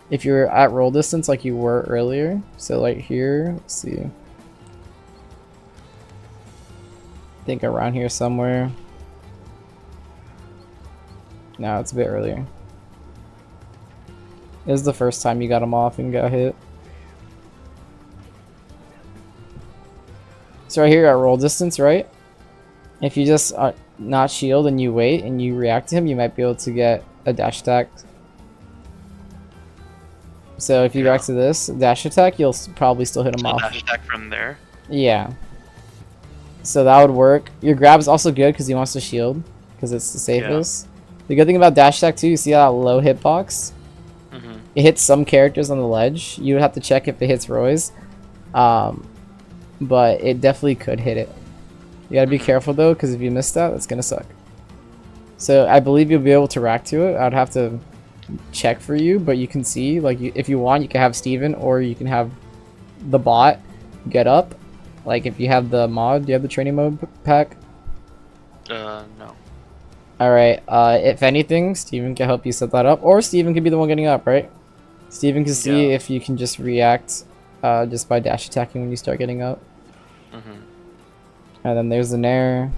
if you're at roll distance like you were earlier. So like here, let's see. I think around here somewhere. No, it's a bit earlier. This is the first time you got him off and got hit. So right here at roll distance, right? If you just not shield and you wait and you react to him, you might be able to get a dash attack. So if you go back to this dash attack, you'll probably still hit him off. Dash attack from there. Yeah. So that would work. Your grab is also good because he wants to shield, because it's the safest. The good thing about dash attack too, you see that low hitbox? It hits some characters on the ledge. You would have to check if it hits Roy's. But it definitely could hit it. You gotta be careful though, because if you miss that, that's gonna suck. So I believe you'll be able to rack to it. I'd have to check for you, but you can see, like, if you want, you can have Steven, or you can have the bot get up. Like if you have the mod, do you have the training mode pack? No. Alright, if anything, Steven can help you set that up, or Steven can be the one getting up, right? Steven can see if you can just react just by dash attacking when you start getting up. And then there's the nair.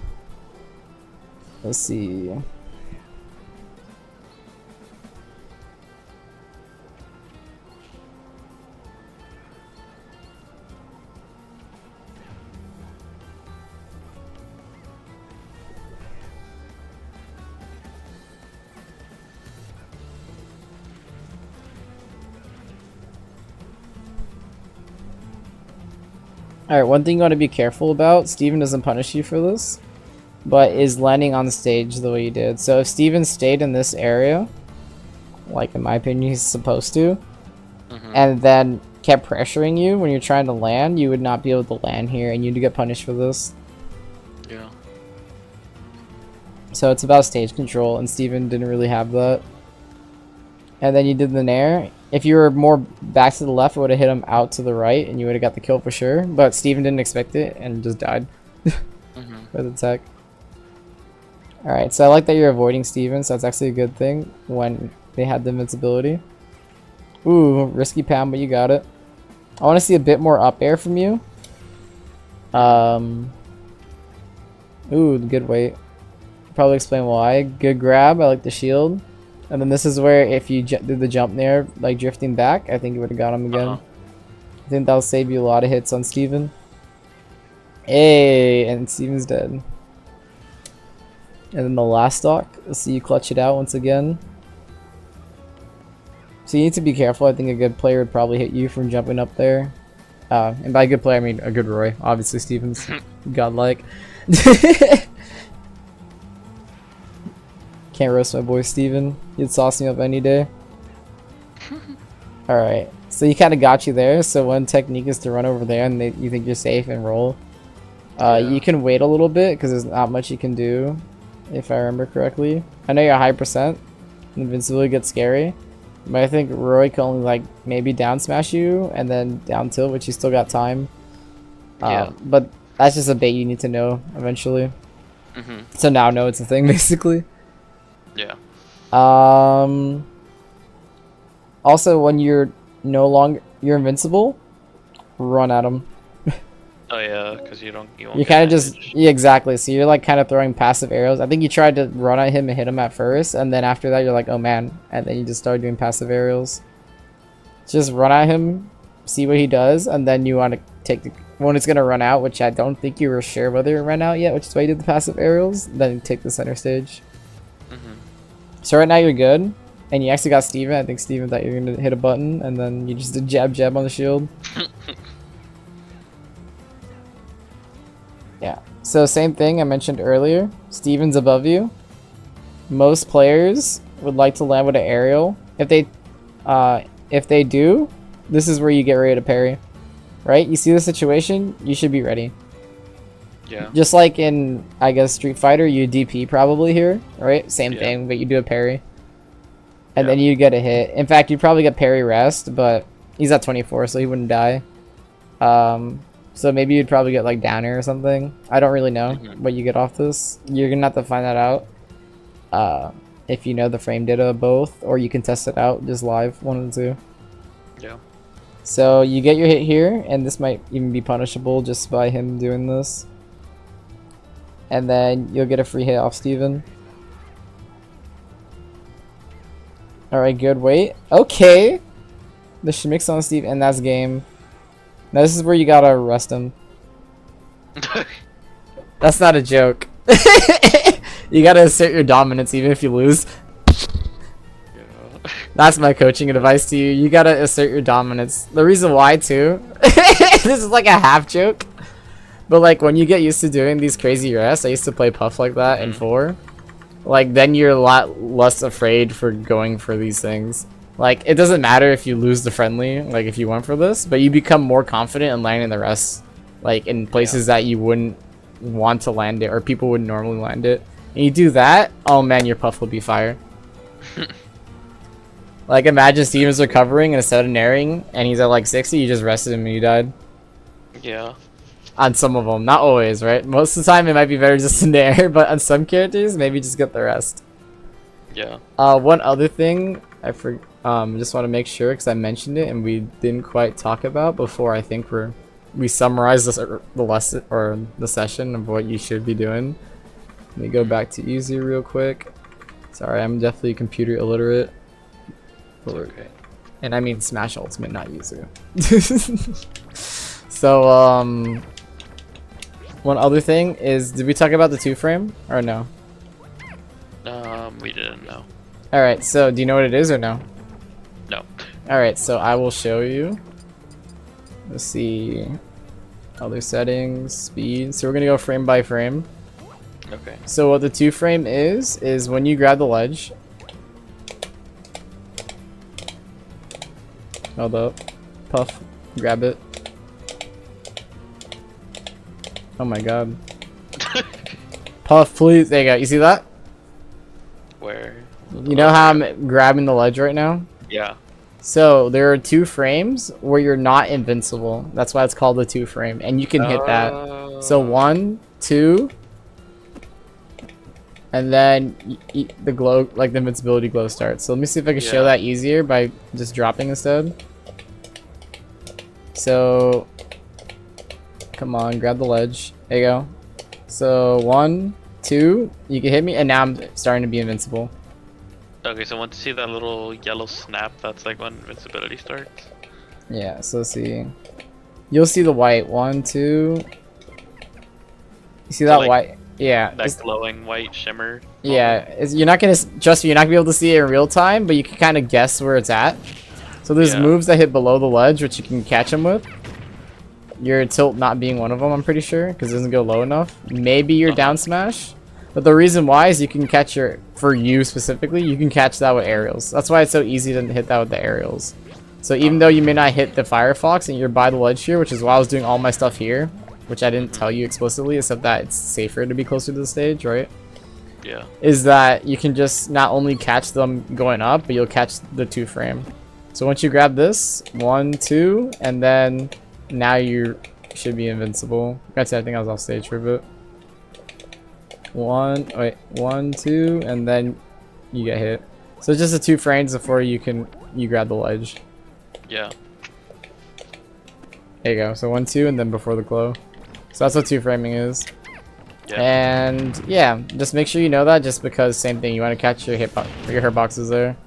Let's see. Alright, one thing you want to be careful about, Steven doesn't punish you for this, but is landing on the stage the way you did. So if Steven stayed in this area, like in my opinion he's supposed to, and then kept pressuring you when you're trying to land, you would not be able to land here, and you'd get punished for this. Yeah. So it's about stage control, and Steven didn't really have that. And then you did the nair. If you were more back to the left, it would have hit him out to the right, and you would have got the kill for sure. But Steven didn't expect it, and just died by the tech. Alright, so I like that you're avoiding Steven, so that's actually a good thing when they had the invincibility. Ooh, risky Pam, but you got it. I want to see a bit more up air from you. Ooh, good weight. Probably explain why. Good grab, I like the shield. And then this is where if you did the jump there, like drifting back, I think you would have got him again. I think that'll save you a lot of hits on Steven. Hey, and Steven's dead. And then the last stock, let's see you clutch it out once again. So you need to be careful. I think a good player would probably hit you from jumping up there. And by a good player, I mean a good Roy. Obviously, Steven's godlike. Can't roast my boy Steven. He'd sauce me up any day. Alright, so he kind of got you there. So one technique is to run over there and you think you're safe and roll. You can wait a little bit because there's not much you can do, if I remember correctly. I know you're a high percent. Invincibility gets scary. But I think Roy can only like maybe down smash you and then down tilt, which you still got time. But that's just a bait you need to know eventually. So now know it's a thing basically. Yeah. Also, when you're no longer invincible, run at him. Oh yeah, because you won't You kind of just exactly. So you're like kind of throwing passive arrows. I think you tried to run at him and hit him at first, and then after that you're like, oh man, and then you just start doing passive aerials. Just run at him, see what he does, and then you want to take the when it's gonna run out, which I don't think you were sure whether it ran out yet, which is why you did the passive aerials. Then take the center stage. So right now you're good, and you actually got Steven. I think Steven thought you were gonna hit a button, and then you just did jab on the shield. Yeah. So same thing I mentioned earlier. Steven's above you. Most players would like to land with an aerial. If they do, this is where you get ready to parry. Right? You see the situation, you should be ready. Yeah. Just like in, I guess, Street Fighter, you DP probably here, right? Same thing, but you do a parry. And then you get a hit. In fact, you probably get parry rest, but he's at 24, so he wouldn't die. So maybe you'd probably get like down air or something. I don't really know what you get off this. You're gonna have to find that out. If you know the frame data of both, or you can test it out just live, 1 and 2. Yeah. So you get your hit here, and this might even be punishable just by him doing this. And then you'll get a free hit off Steven. Alright, good. Wait. Okay. The Shmix on Steve, and that's game. Now this is where you gotta arrest him. That's not a joke. You gotta assert your dominance even if you lose. That's my coaching advice to you. You gotta assert your dominance. The reason why too, this is like a half joke, but like when you get used to doing these crazy rests, I used to play Puff like that in 4. Like then you're a lot less afraid for going for these things. Like it doesn't matter if you lose the friendly, like if you went for this, but you become more confident in landing the rest, like in places that you wouldn't want to land it or people wouldn't normally land it. And you do that, oh man, your Puff will be fire. Like imagine Steven's recovering and instead of nairing and he's at like 60, you just rested him and you died. Yeah. On some of them, not always, right? Most of the time it might be better just to nair, but on some characters, maybe just get the rest. Yeah. One other thing I just want to make sure because I mentioned it and we didn't quite talk about before. I think we summarized the lesson or the session of what you should be doing. Let me go back to easy real quick. Sorry, I'm definitely computer illiterate. It's okay. And I mean Smash Ultimate, not user. So one other thing is, did we talk about the 2-frame or no? We didn't know. Alright, so do you know what it is or no? No. Alright, so I will show you. Let's see. Other settings, speed. So we're gonna go frame by frame. Okay. So what the 2-frame is when you grab the ledge. Hold up. Puff. Grab it. Oh my god. Puff, please. There you go. You see that? Where? You know how I'm grabbing the ledge right now? Yeah. So there are 2 frames where you're not invincible. That's why it's called the 2-frame, and you can hit that. So 1, 2, and then the glow, like the invincibility glow starts. So let me see if I can show that easier by just dropping instead. So come on, grab the ledge. There you go. So 1, 2, you can hit me, and now I'm starting to be invincible. Okay, so once you see that little yellow snap, that's like when invincibility starts. Yeah, so see. You'll see the white. 1, 2. You see that like, white? Yeah. That glowing white shimmer. Yeah, you're not gonna, trust me, you're not gonna be able to see it in real time, but you can kind of guess where it's at. So there's moves that hit below the ledge, which you can catch them with. Your tilt not being one of them, I'm pretty sure, because it doesn't go low enough. Maybe your down smash. But the reason why is you can catch for you specifically, you can catch that with aerials. That's why it's so easy to hit that with the aerials. So even though you may not hit the Firefox and you're by the ledge here, which is why I was doing all my stuff here, which I didn't tell you explicitly, except that it's safer to be closer to the stage, right? Yeah. Is that you can just not only catch them going up, but you'll catch the 2-frame. So once you grab this, 1, 2, and then now you should be invincible. Actually, I think I was off stage for a bit. 1, 2, and then you get hit. So it's just the 2 frames before you grab the ledge. Yeah. There you go. So 1, 2, and then before the glow. So that's what 2-framing is. Yeah. And yeah, just make sure you know that, just because same thing, you want to catch your hurt boxes there.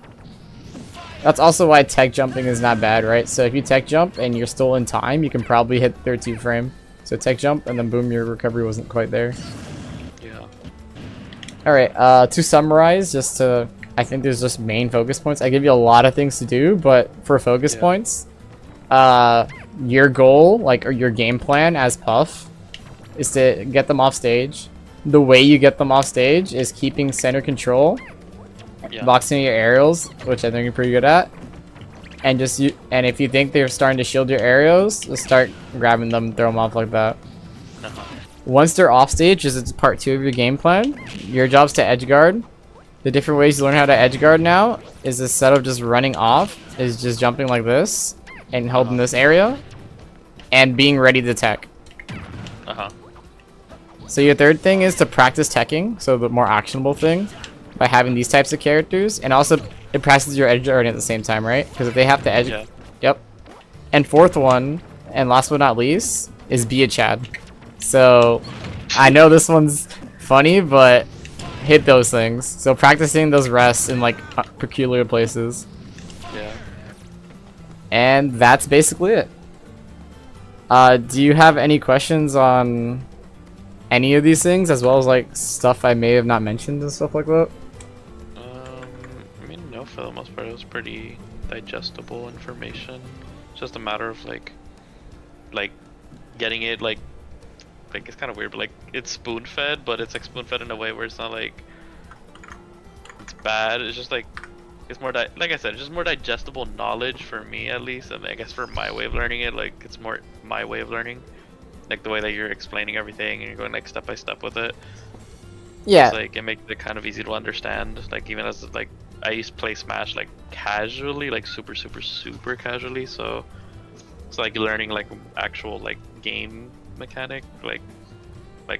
That's also why tech jumping is not bad, right? So if you tech jump and you're still in time, you can probably hit their 2-frame. So tech jump and then boom, your recovery wasn't quite there. Yeah. Alright, to summarize, just to I think there's just main focus points. I give you a lot of things to do, but for focus points, your goal, like, or your game plan as Puff, is to get them off stage. The way you get them off stage is keeping center control, boxing your aerials, which I think you're pretty good at, and and if you think they're starting to shield your aerials, just start grabbing them, throw them off like that. Once they're off stage, is it's part 2 of your game plan. Your job's to edge guard. The different ways you learn how to edge guard now is instead of just running off, is just jumping like this and holding this area and being ready to tech. So your third thing is to practice teching, so the more actionable thing, by having these types of characters, and also it practices your edge guarding at the same time, right? Because if they have to edge, yep. And fourth one, and last but not least, is be a Chad. So I know this one's funny, but hit those things. So practicing those rests in like peculiar places. Yeah. And that's basically it. Do you have any questions on any of these things, as well as like stuff I may have not mentioned and stuff like that? I mean, no, for the most part, it was pretty digestible information. It's just a matter of like getting it like it's kind of weird, but like it's spoon fed, but it's like spoon fed in a way where it's not like it's bad. It's just like it's more like I said, it's just more digestible knowledge for me at least, and I guess for my way of learning it, like it's more my way of learning, like the way that you're explaining everything and you're going like step by step with it. Yeah. It's like it makes it kind of easy to understand. Like even as like I used to play Smash like casually, like super casually, so it's like learning like actual like game mechanic, like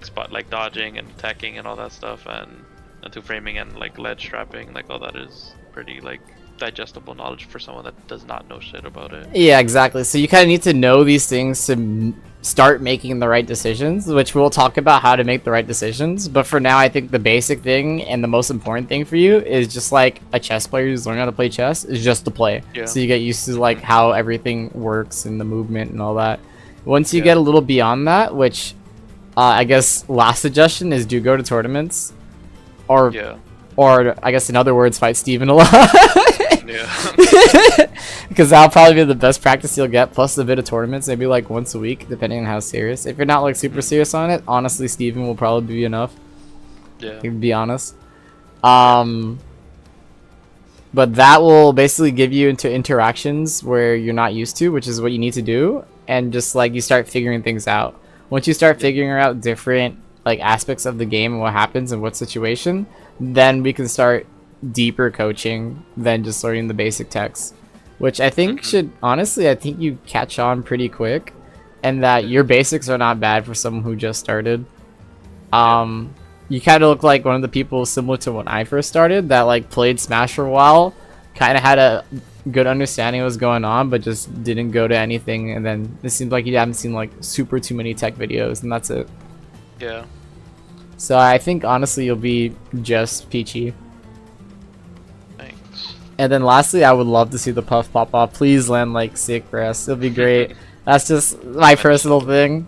spot like dodging and attacking and all that stuff, and two framing and like ledge trapping, like all that is pretty like digestible knowledge for someone that does not know shit about it. Yeah, exactly. So you kind of need to know these things to start making the right decisions, which we'll talk about how to make the right decisions. But for now, I think the basic thing and the most important thing for you is just like a chess player who's learning how to play chess is just to play. Yeah. So you get used to like how everything works and the movement and all that. Once you get a little beyond that, which I guess last suggestion is do go to tournaments, or I guess in other words, fight Steven a lot. Because that'll probably be the best practice you'll get, plus a bit of tournaments, maybe like once a week, depending on how serious. If you're not like super serious on it, honestly, Steven will probably be enough. Yeah. To be honest. But that will basically give you into interactions where you're not used to, which is what you need to do, and just like you start figuring things out. Once you start figuring out different like aspects of the game and what happens in what situation, then we can start deeper coaching than just learning the basic techs, which I think should honestly, I think you catch on pretty quick, and that your basics are not bad for someone who just started. You kind of look like one of the people similar to when I first started that like played Smash for a while, kind of had a good understanding of what's going on, but just didn't go to anything, and then it seems like you haven't seen like super too many tech videos, and that's it. Yeah. So I think honestly you'll be just peachy. Thanks. And then lastly, I would love to see the Puff pop off. Please land like sick rest. It'll be great. That's just my personal thing.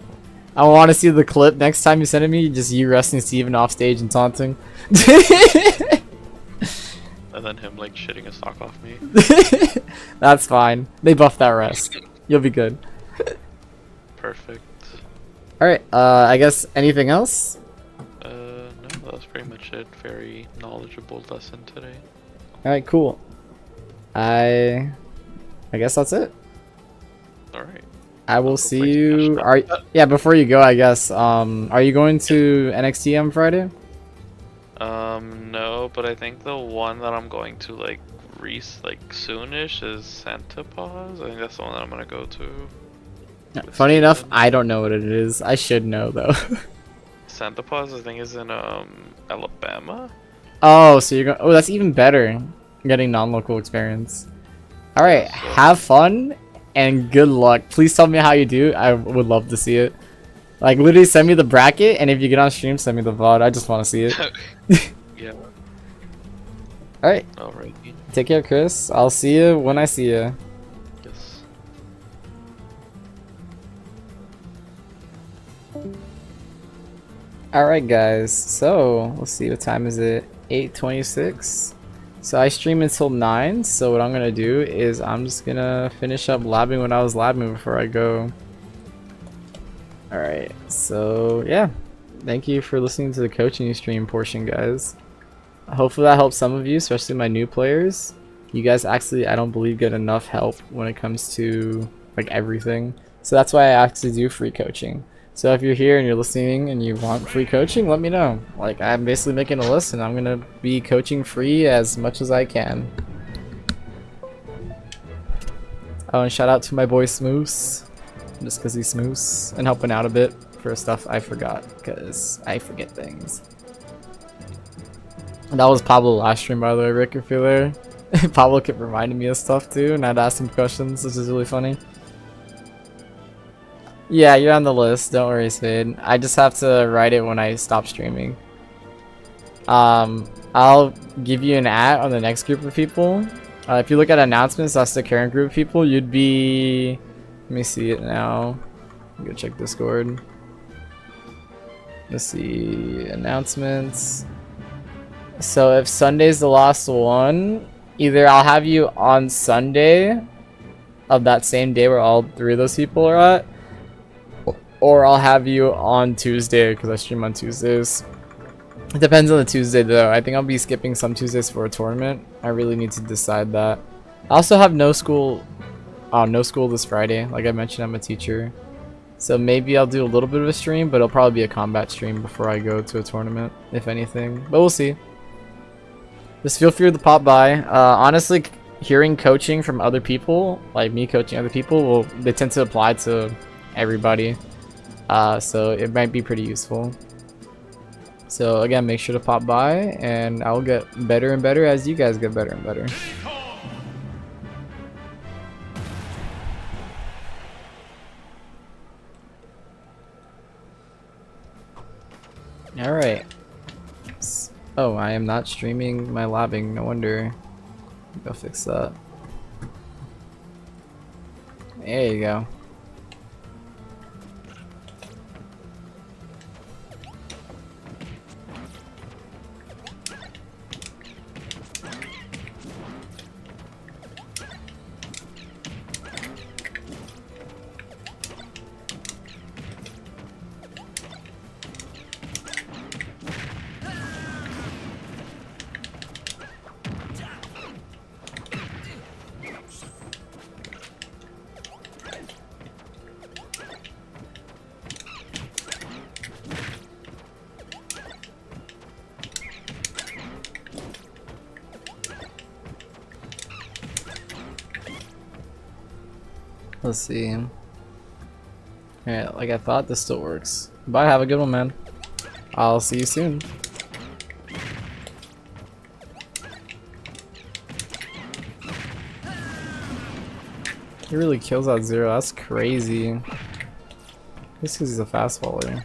I want to see the clip next time you send it me, just you resting Steven off stage and taunting. And then him like shitting his sock off me. That's fine. They buffed that rest. You'll be good. Perfect. Alright, I guess anything else? No, that was pretty much it. Very knowledgeable lesson today. Alright, cool. I guess that's it. Alright. I will see you. Yeah, before you go, I guess. Are you going to NXT on Friday? No, but I think the one that I'm going to like soonish is Santa Paws. I think that's the one that I'm gonna go to. Funny enough, I don't know what it is. I should know though. Santa Paws, I think, is in Alabama. Oh, so you're going. Oh, that's even better. Getting non-local experience. All right, have fun and good luck. Please tell me how you do. I would love to see it. Like literally, send me the bracket, and if you get on stream, send me the VOD. I just want to see it. Yeah. All right. Alright. Take care, Chris. I'll see you when I see you. Yes. Alright guys, so let's see, what time is it? 8:26. So I stream until 9, so what I'm gonna do is I'm just gonna finish up labbing when I was labbing before I go. Alright, so yeah. Thank you for listening to the coaching stream portion, guys. Hopefully that helps some of you, especially my new players. You guys actually, I don't believe, get enough help when it comes to like everything. So that's why I actually do free coaching. So if you're here and you're listening and you want free coaching, let me know. Like, I'm basically making a list and I'm gonna be coaching free as much as I can. Oh, and shout out to my boy Smoose, just because he's Smoose, and helping out a bit for stuff I forgot, because I forget things. And that was Pablo last stream, by the way, Rick, if you're there. Pablo kept reminding me of stuff too, and I'd ask him questions, which is really funny. Yeah, you're on the list. Don't worry, Spade. I just have to write it when I stop streaming. I'll give you an @ on the next group of people. If you look at announcements, that's the current group of people. You'd be... Let me see it now. Go check Discord. Let's see. Announcements. So if Sunday's the last one, either I'll have you on Sunday of that same day where all 3 of those people are at, or I'll have you on Tuesday because I stream on Tuesdays. It depends on the Tuesday though. I think I'll be skipping some Tuesdays for a tournament. I really need to decide that. I also have no school this Friday. Like I mentioned, I'm a teacher. So maybe I'll do a little bit of a stream, but it'll probably be a combat stream before I go to a tournament, if anything. But we'll see. Just feel free to pop by. Honestly, hearing coaching from other people, like me coaching other people, they tend to apply to everybody. So it might be pretty useful. So again, make sure to pop by, and I'll get better and better as you guys get better and better. Alright. Oh, I am not streaming my labbing, no wonder. Go fix that. There you go. Let's see. Alright, like I thought, this still works. Bye, have a good one, man. I'll see you soon. He really kills out 0, that's crazy. Just because he's a fast faller.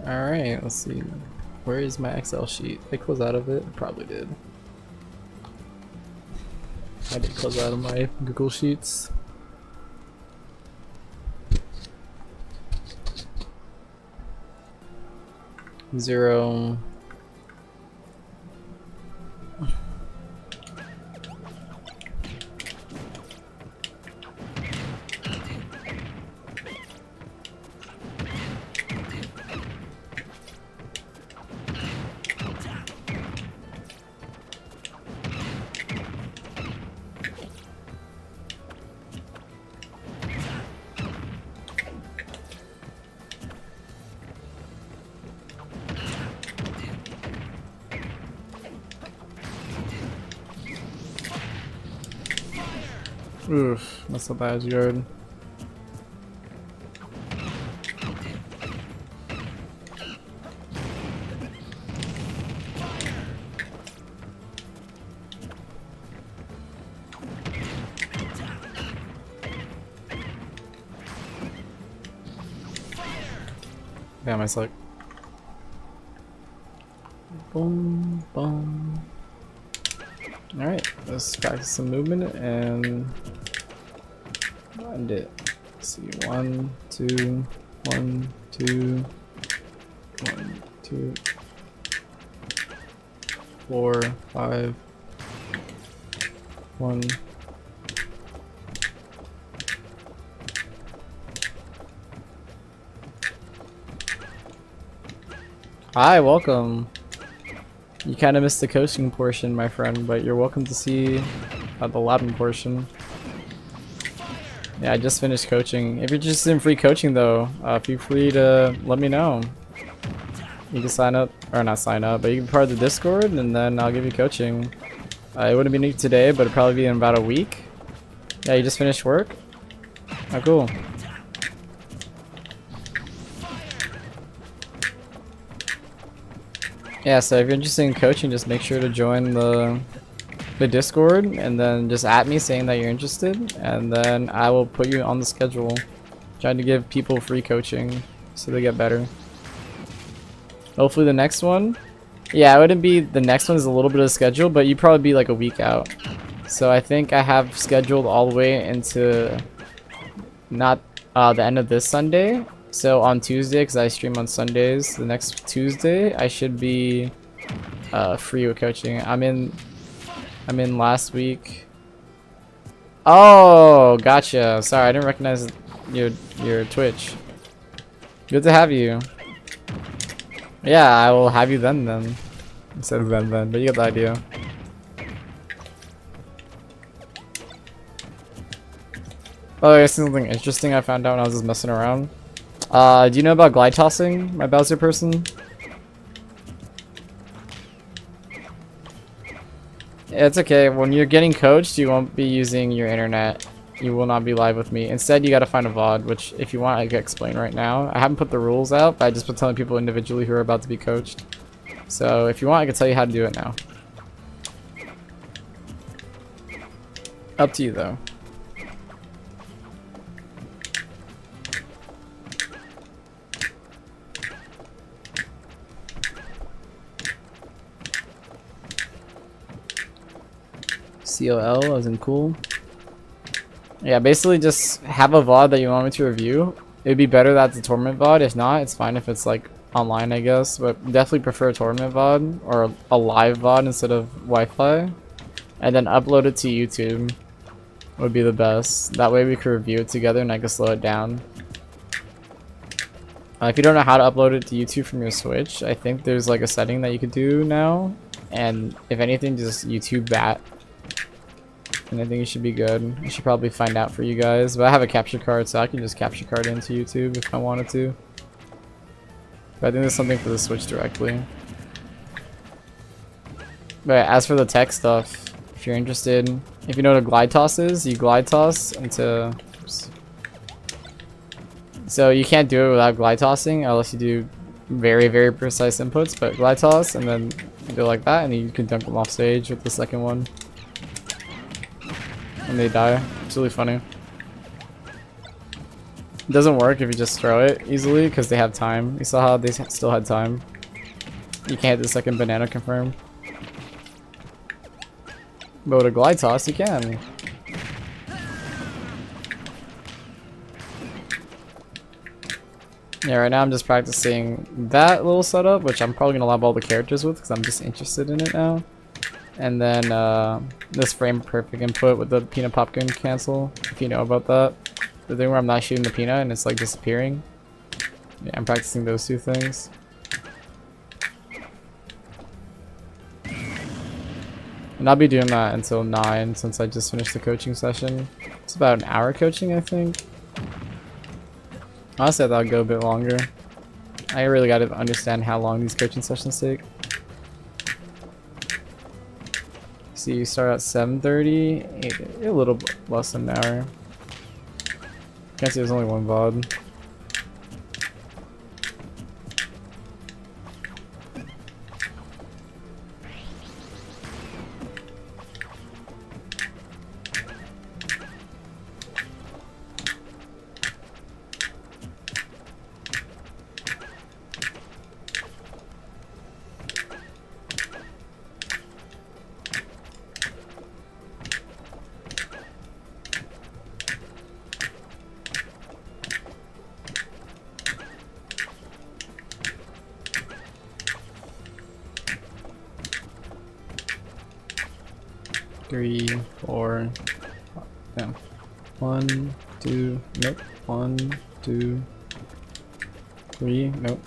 Alright, let's see. Where is my Excel sheet? Did I close out of it? Probably did. I did close out of my Google Sheets. Zero. Oof, that's a bad yard. Damn, I suck. Boom, boom. Alright, let's practice some movement and end it. Let's see, 1, 2, 1, 2, 1, 2, 4, 5, 1. Hi, welcome. You kind of missed the coaching portion, my friend, but you're welcome to see the Latin portion. Yeah, I just finished coaching. If you're interested in free coaching, though, feel free to let me know. You can sign up, or not sign up, but you can be part of the Discord, and then I'll give you coaching. It wouldn't be new today, but it'll probably be in about a week. Yeah, you just finished work? Oh, cool. Yeah, so if you're interested in coaching, just make sure to join the Discord and then just at me saying that you're interested, and then I will put you on the schedule. Trying to give people free coaching so they get better. Hopefully the next one, yeah, it wouldn't be the next one is a little bit of schedule, but you'd probably be like a week out. So I think I have scheduled all the way into not the end of this Sunday. So on Tuesday, because I stream on Sundays, the next Tuesday I should be free with coaching. I'm in last week. Oh, gotcha. Sorry, I didn't recognize your Twitch. Good to have you. Yeah, I will have you then. Instead of then, but you get the idea. Oh, here's something interesting I found out when I was just messing around. Do you know about glide tossing, my Bowser person? It's okay. When you're getting coached, you won't be using your internet. You will not be live with me. Instead, you gotta find a VOD, which, if you want, I can explain right now. I haven't put the rules out, but I just been telling people individually who are about to be coached. So, if you want, I can tell you how to do it now. Up to you, though. COL as in cool. Yeah, basically just have a VOD that you want me to review. It'd be better that's a tournament VOD. If not, it's fine if it's like online, I guess. But definitely prefer a tournament VOD or a live VOD instead of Wi-Fi. And then upload it to YouTube would be the best. That way we could review it together and I can slow it down. If you don't know how to upload it to YouTube from your Switch, I think there's like a setting that you could do now. And if anything, just YouTube that. And I think it should be good. I should probably find out for you guys. But I have a capture card, so I can just capture card into YouTube if I wanted to. But I think there's something for the Switch directly. But as for the tech stuff, if you're interested, if you know what a glide toss is, you glide toss into... Oops. So you can't do it without glide tossing unless you do very, very precise inputs. But glide toss, and then you do it like that, and you can dunk them off stage with the second one. And they die. It's really funny. It doesn't work if you just throw it easily because they have time. You saw how they still had time. You can't hit the second banana confirm. But with a glide toss, you can. Yeah, right now I'm just practicing that little setup, which I'm probably gonna lab all the characters with because I'm just interested in it now. And then this frame perfect input with the peanut popcorn cancel, if you know about that. The thing where I'm not shooting the peanut and it's like disappearing. Yeah, I'm practicing those two things. And I'll be doing that until 9 since I just finished the coaching session. It's about an hour coaching, I think. Honestly, I thought it'd go a bit longer. I really gotta understand how long these coaching sessions take. So you start at 7:30, a little less than an hour. Can't see there's only one VOD. 3, 4. Damn. 1, 2. Nope. 1, 2, 3. Nope.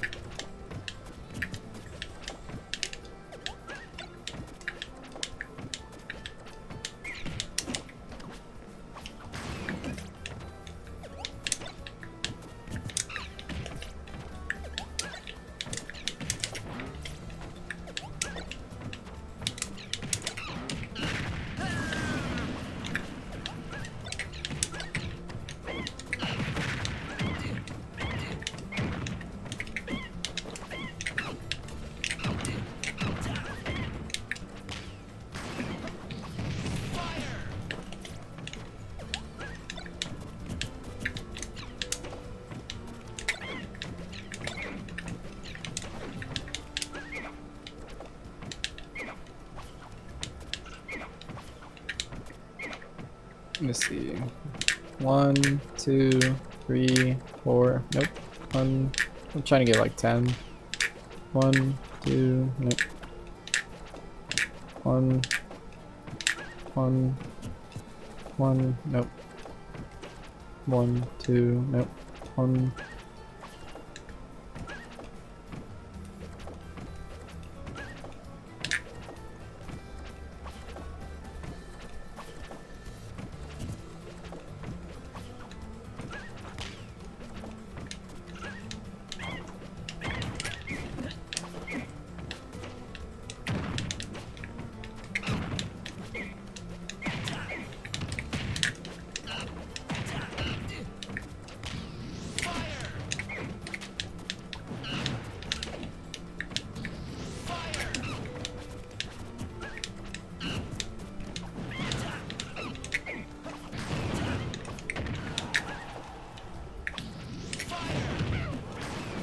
Let me see. 1, 2, 3, 4. Nope. 1. I'm trying to get like 10. 1, 2. Nope. 1. 1. 1. Nope. 1, 2. Nope. 1.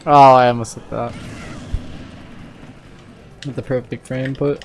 Oh, I almost hit that. With the perfect frame input.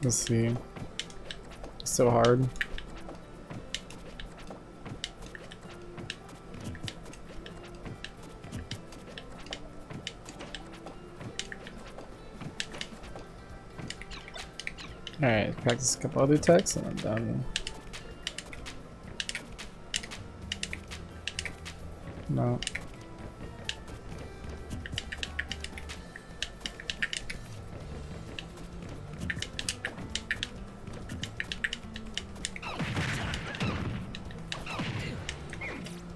Let's see. It's so hard. Alright, practice a couple other texts and I'm done. No.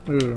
Ooh.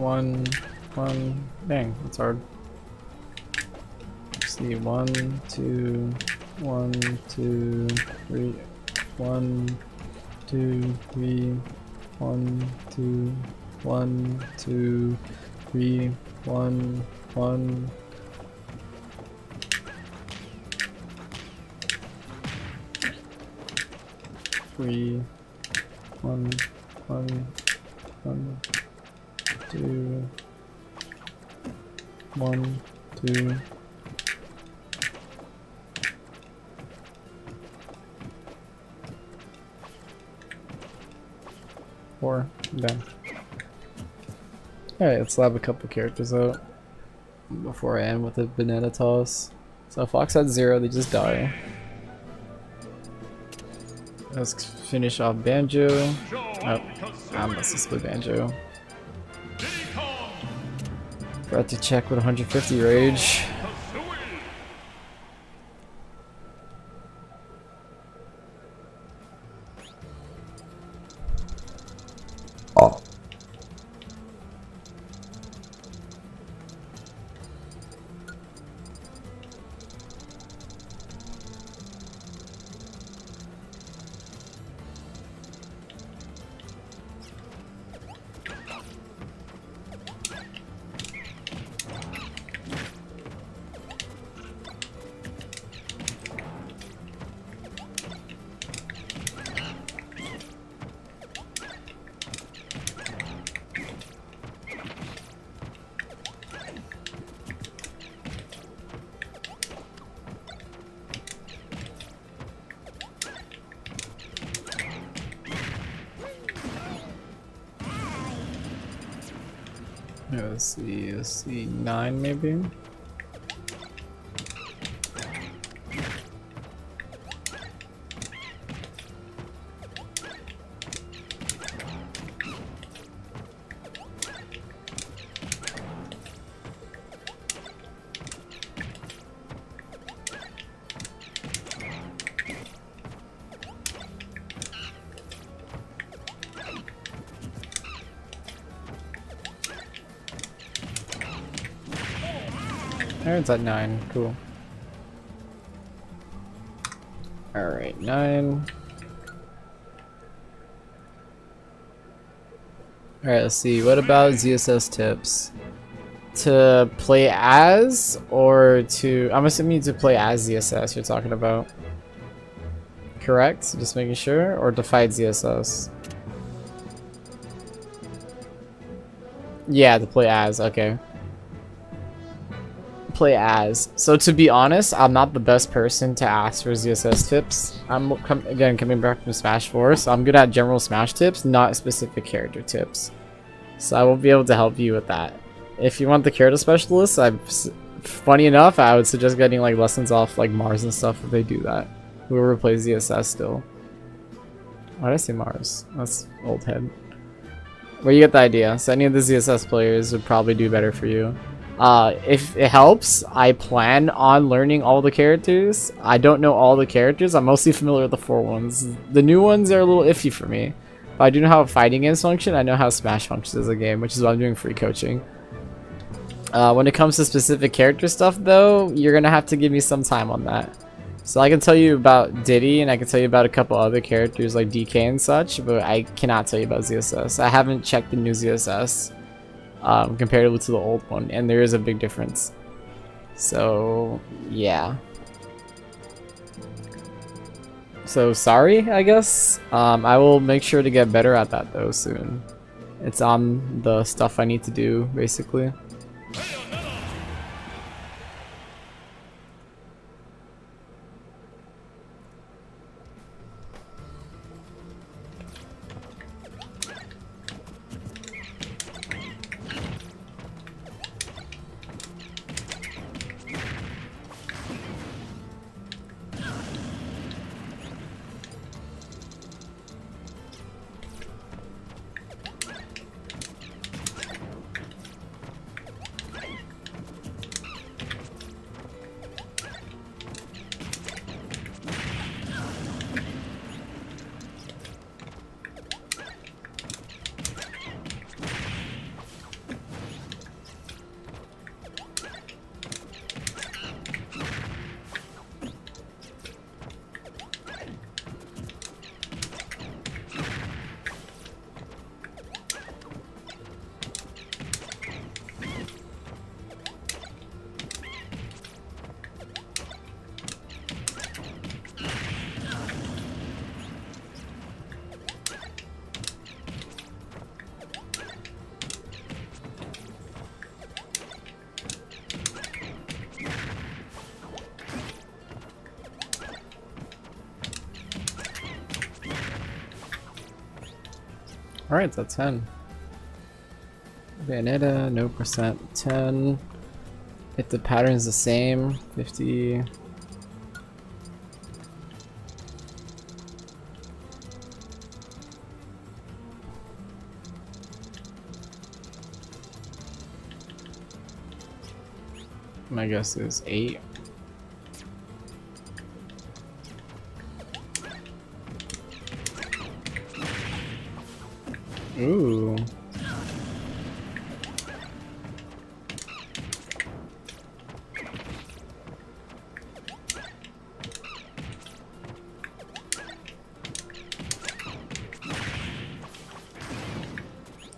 1, 1. Dang, that's hard. Let's see, 1, 2, 1, 2, 3. 1, 2, 3. 1, 2, 1, 2, 3. 1, 1. Three, 1, 1, 1, 2, 1, 2. 4. Done. Alright, let's lab a couple characters out before I end with a banana toss. So Fox had 0, they just die. Let's finish off Banjo. Oh, I must have split Banjo. Forgot to check with 150 rage. Oh. Let's see, 9 maybe? It's at 9, cool. Alright, 9. Alright, let's see, what about ZSS tips? To play as, or to... I'm assuming to play as ZSS you're talking about. Correct? Just making sure? Or to fight ZSS? Yeah, to play as, okay. Play as. So to be honest, I'm not the best person to ask for ZSS tips. I'm again coming back from Smash 4, so I'm good at general Smash tips, not specific character tips. So I won't be able to help you with that. If you want the character specialist, funny enough, I would suggest getting like lessons off like Mars and stuff if they do that. Whoever plays ZSS still. Why did I say Mars? That's old head. Well, you get the idea. So any of the ZSS players would probably do better for you. If it helps, I plan on learning all the characters. I don't know all the characters. I'm mostly familiar with the 4 ones. The new ones are a little iffy for me. But I do know how fighting games function. I know how Smash functions as a game, which is why I'm doing free coaching. When it comes to specific character stuff, though, you're gonna have to give me some time on that. So I can tell you about Diddy, and I can tell you about a couple other characters like DK and such, but I cannot tell you about ZSS. I haven't checked the new ZSS. Comparatively to the old one, and there is a big difference. So yeah, so sorry, I guess. I will make sure to get better at that though soon. It's on the stuff I need to do basically. Alright, it's at 10. Bayonetta, no percent, 10. If the pattern's the same, 50. My guess is 8. Ooh.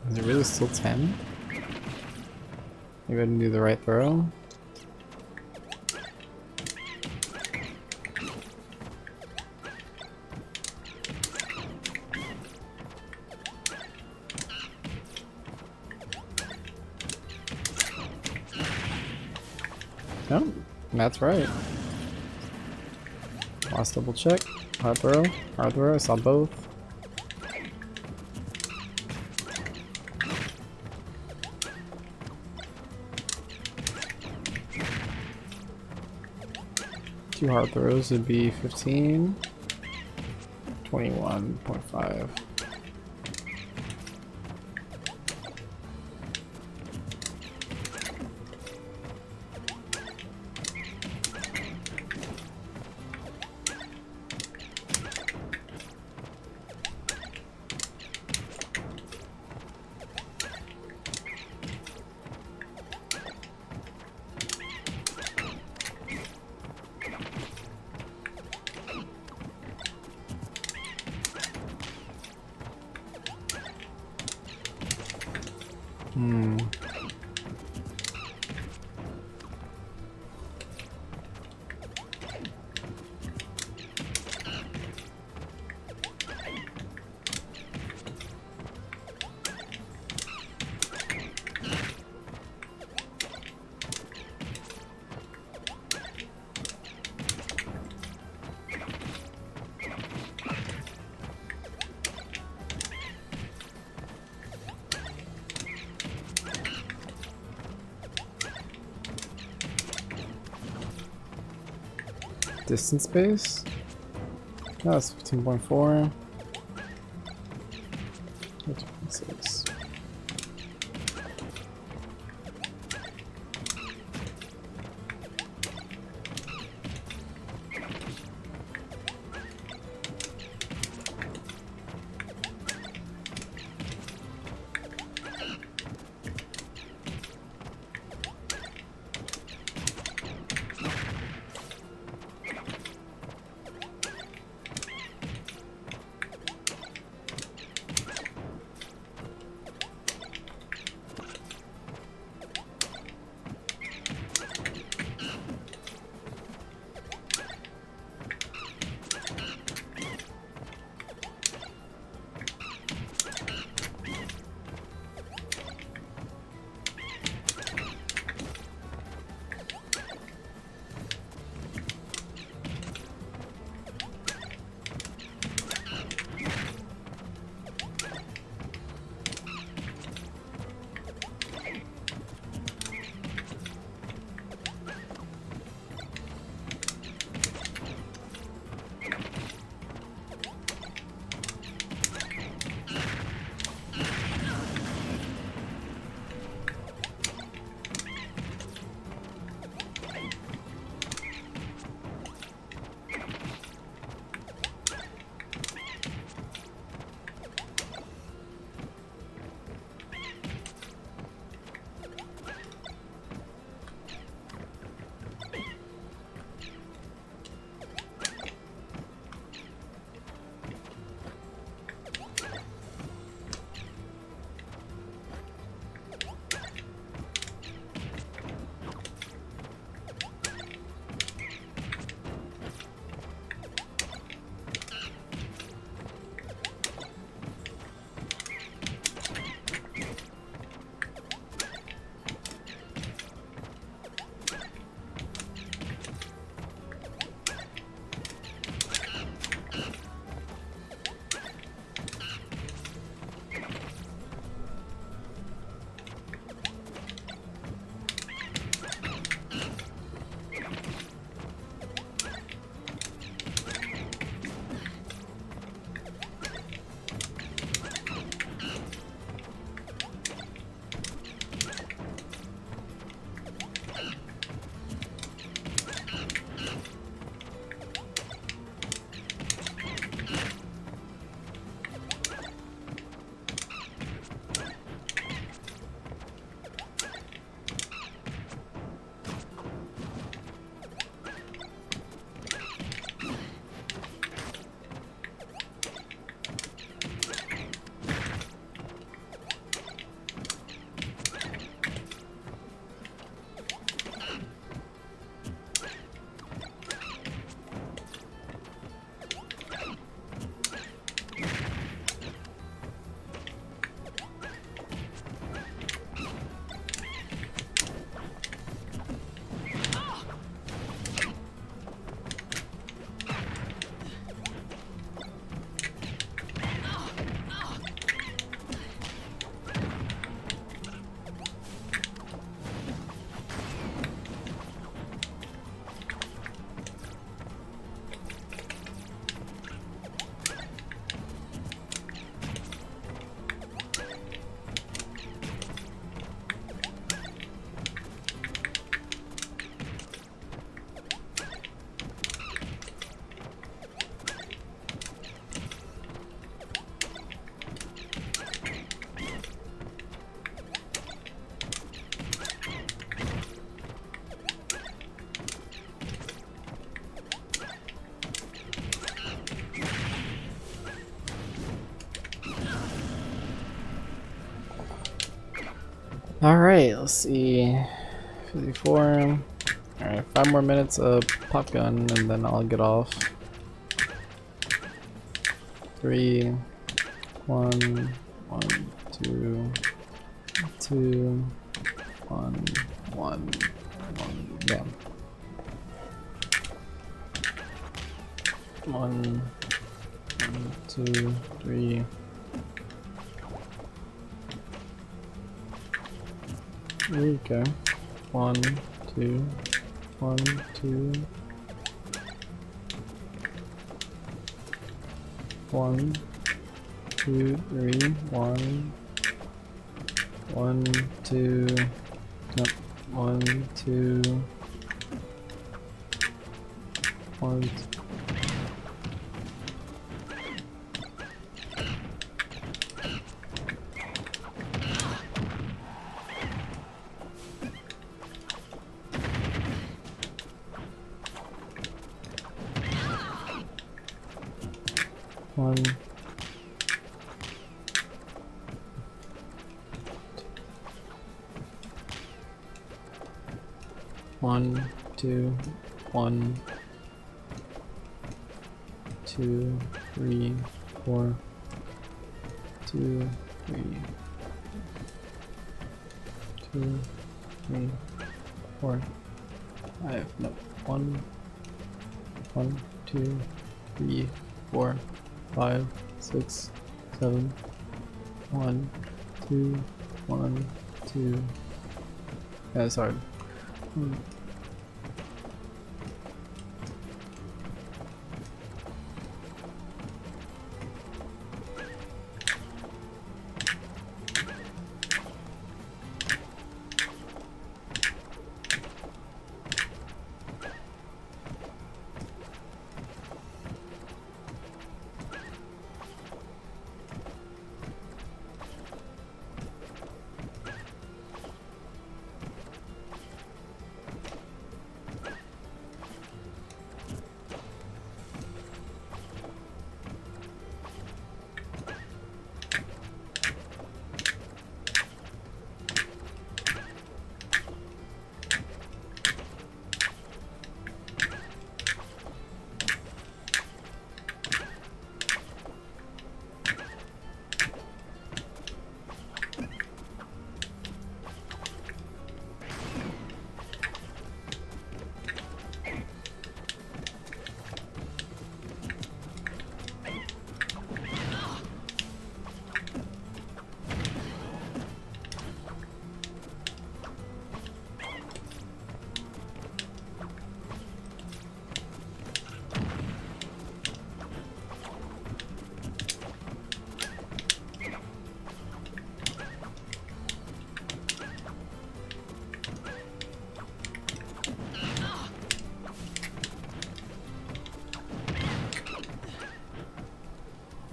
Is it really still 10? Maybe I didn't do the right throw. No, that's right. Last double check. Hard throw. Hard throw. I saw both. Two hard throws would be 15. 21.5. Distance base? No, that's 15.4. 15.6. Alright, let's see. 54. Alright, 5 more minutes of pop gun and then I'll get off. 3, 1, 1, 2, 2, 1, 1, 1, bam. 1, 2, 3. Okay. 1, 2, 1, 2. 1, 2, 3, 1, 1, 2, nope, 1, 2, 1, 1. 1, 2, 1, 2, 3, 4, 2, 3, 2, 3, 4, 5. No, 1, 1, 2, 3, 4, 5, 6, 7. 1, 2, 1, 2. That's hard.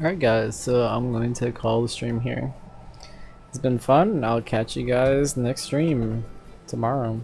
Alright guys, so I'm going to call the stream here. It's been fun, and I'll catch you guys next stream tomorrow.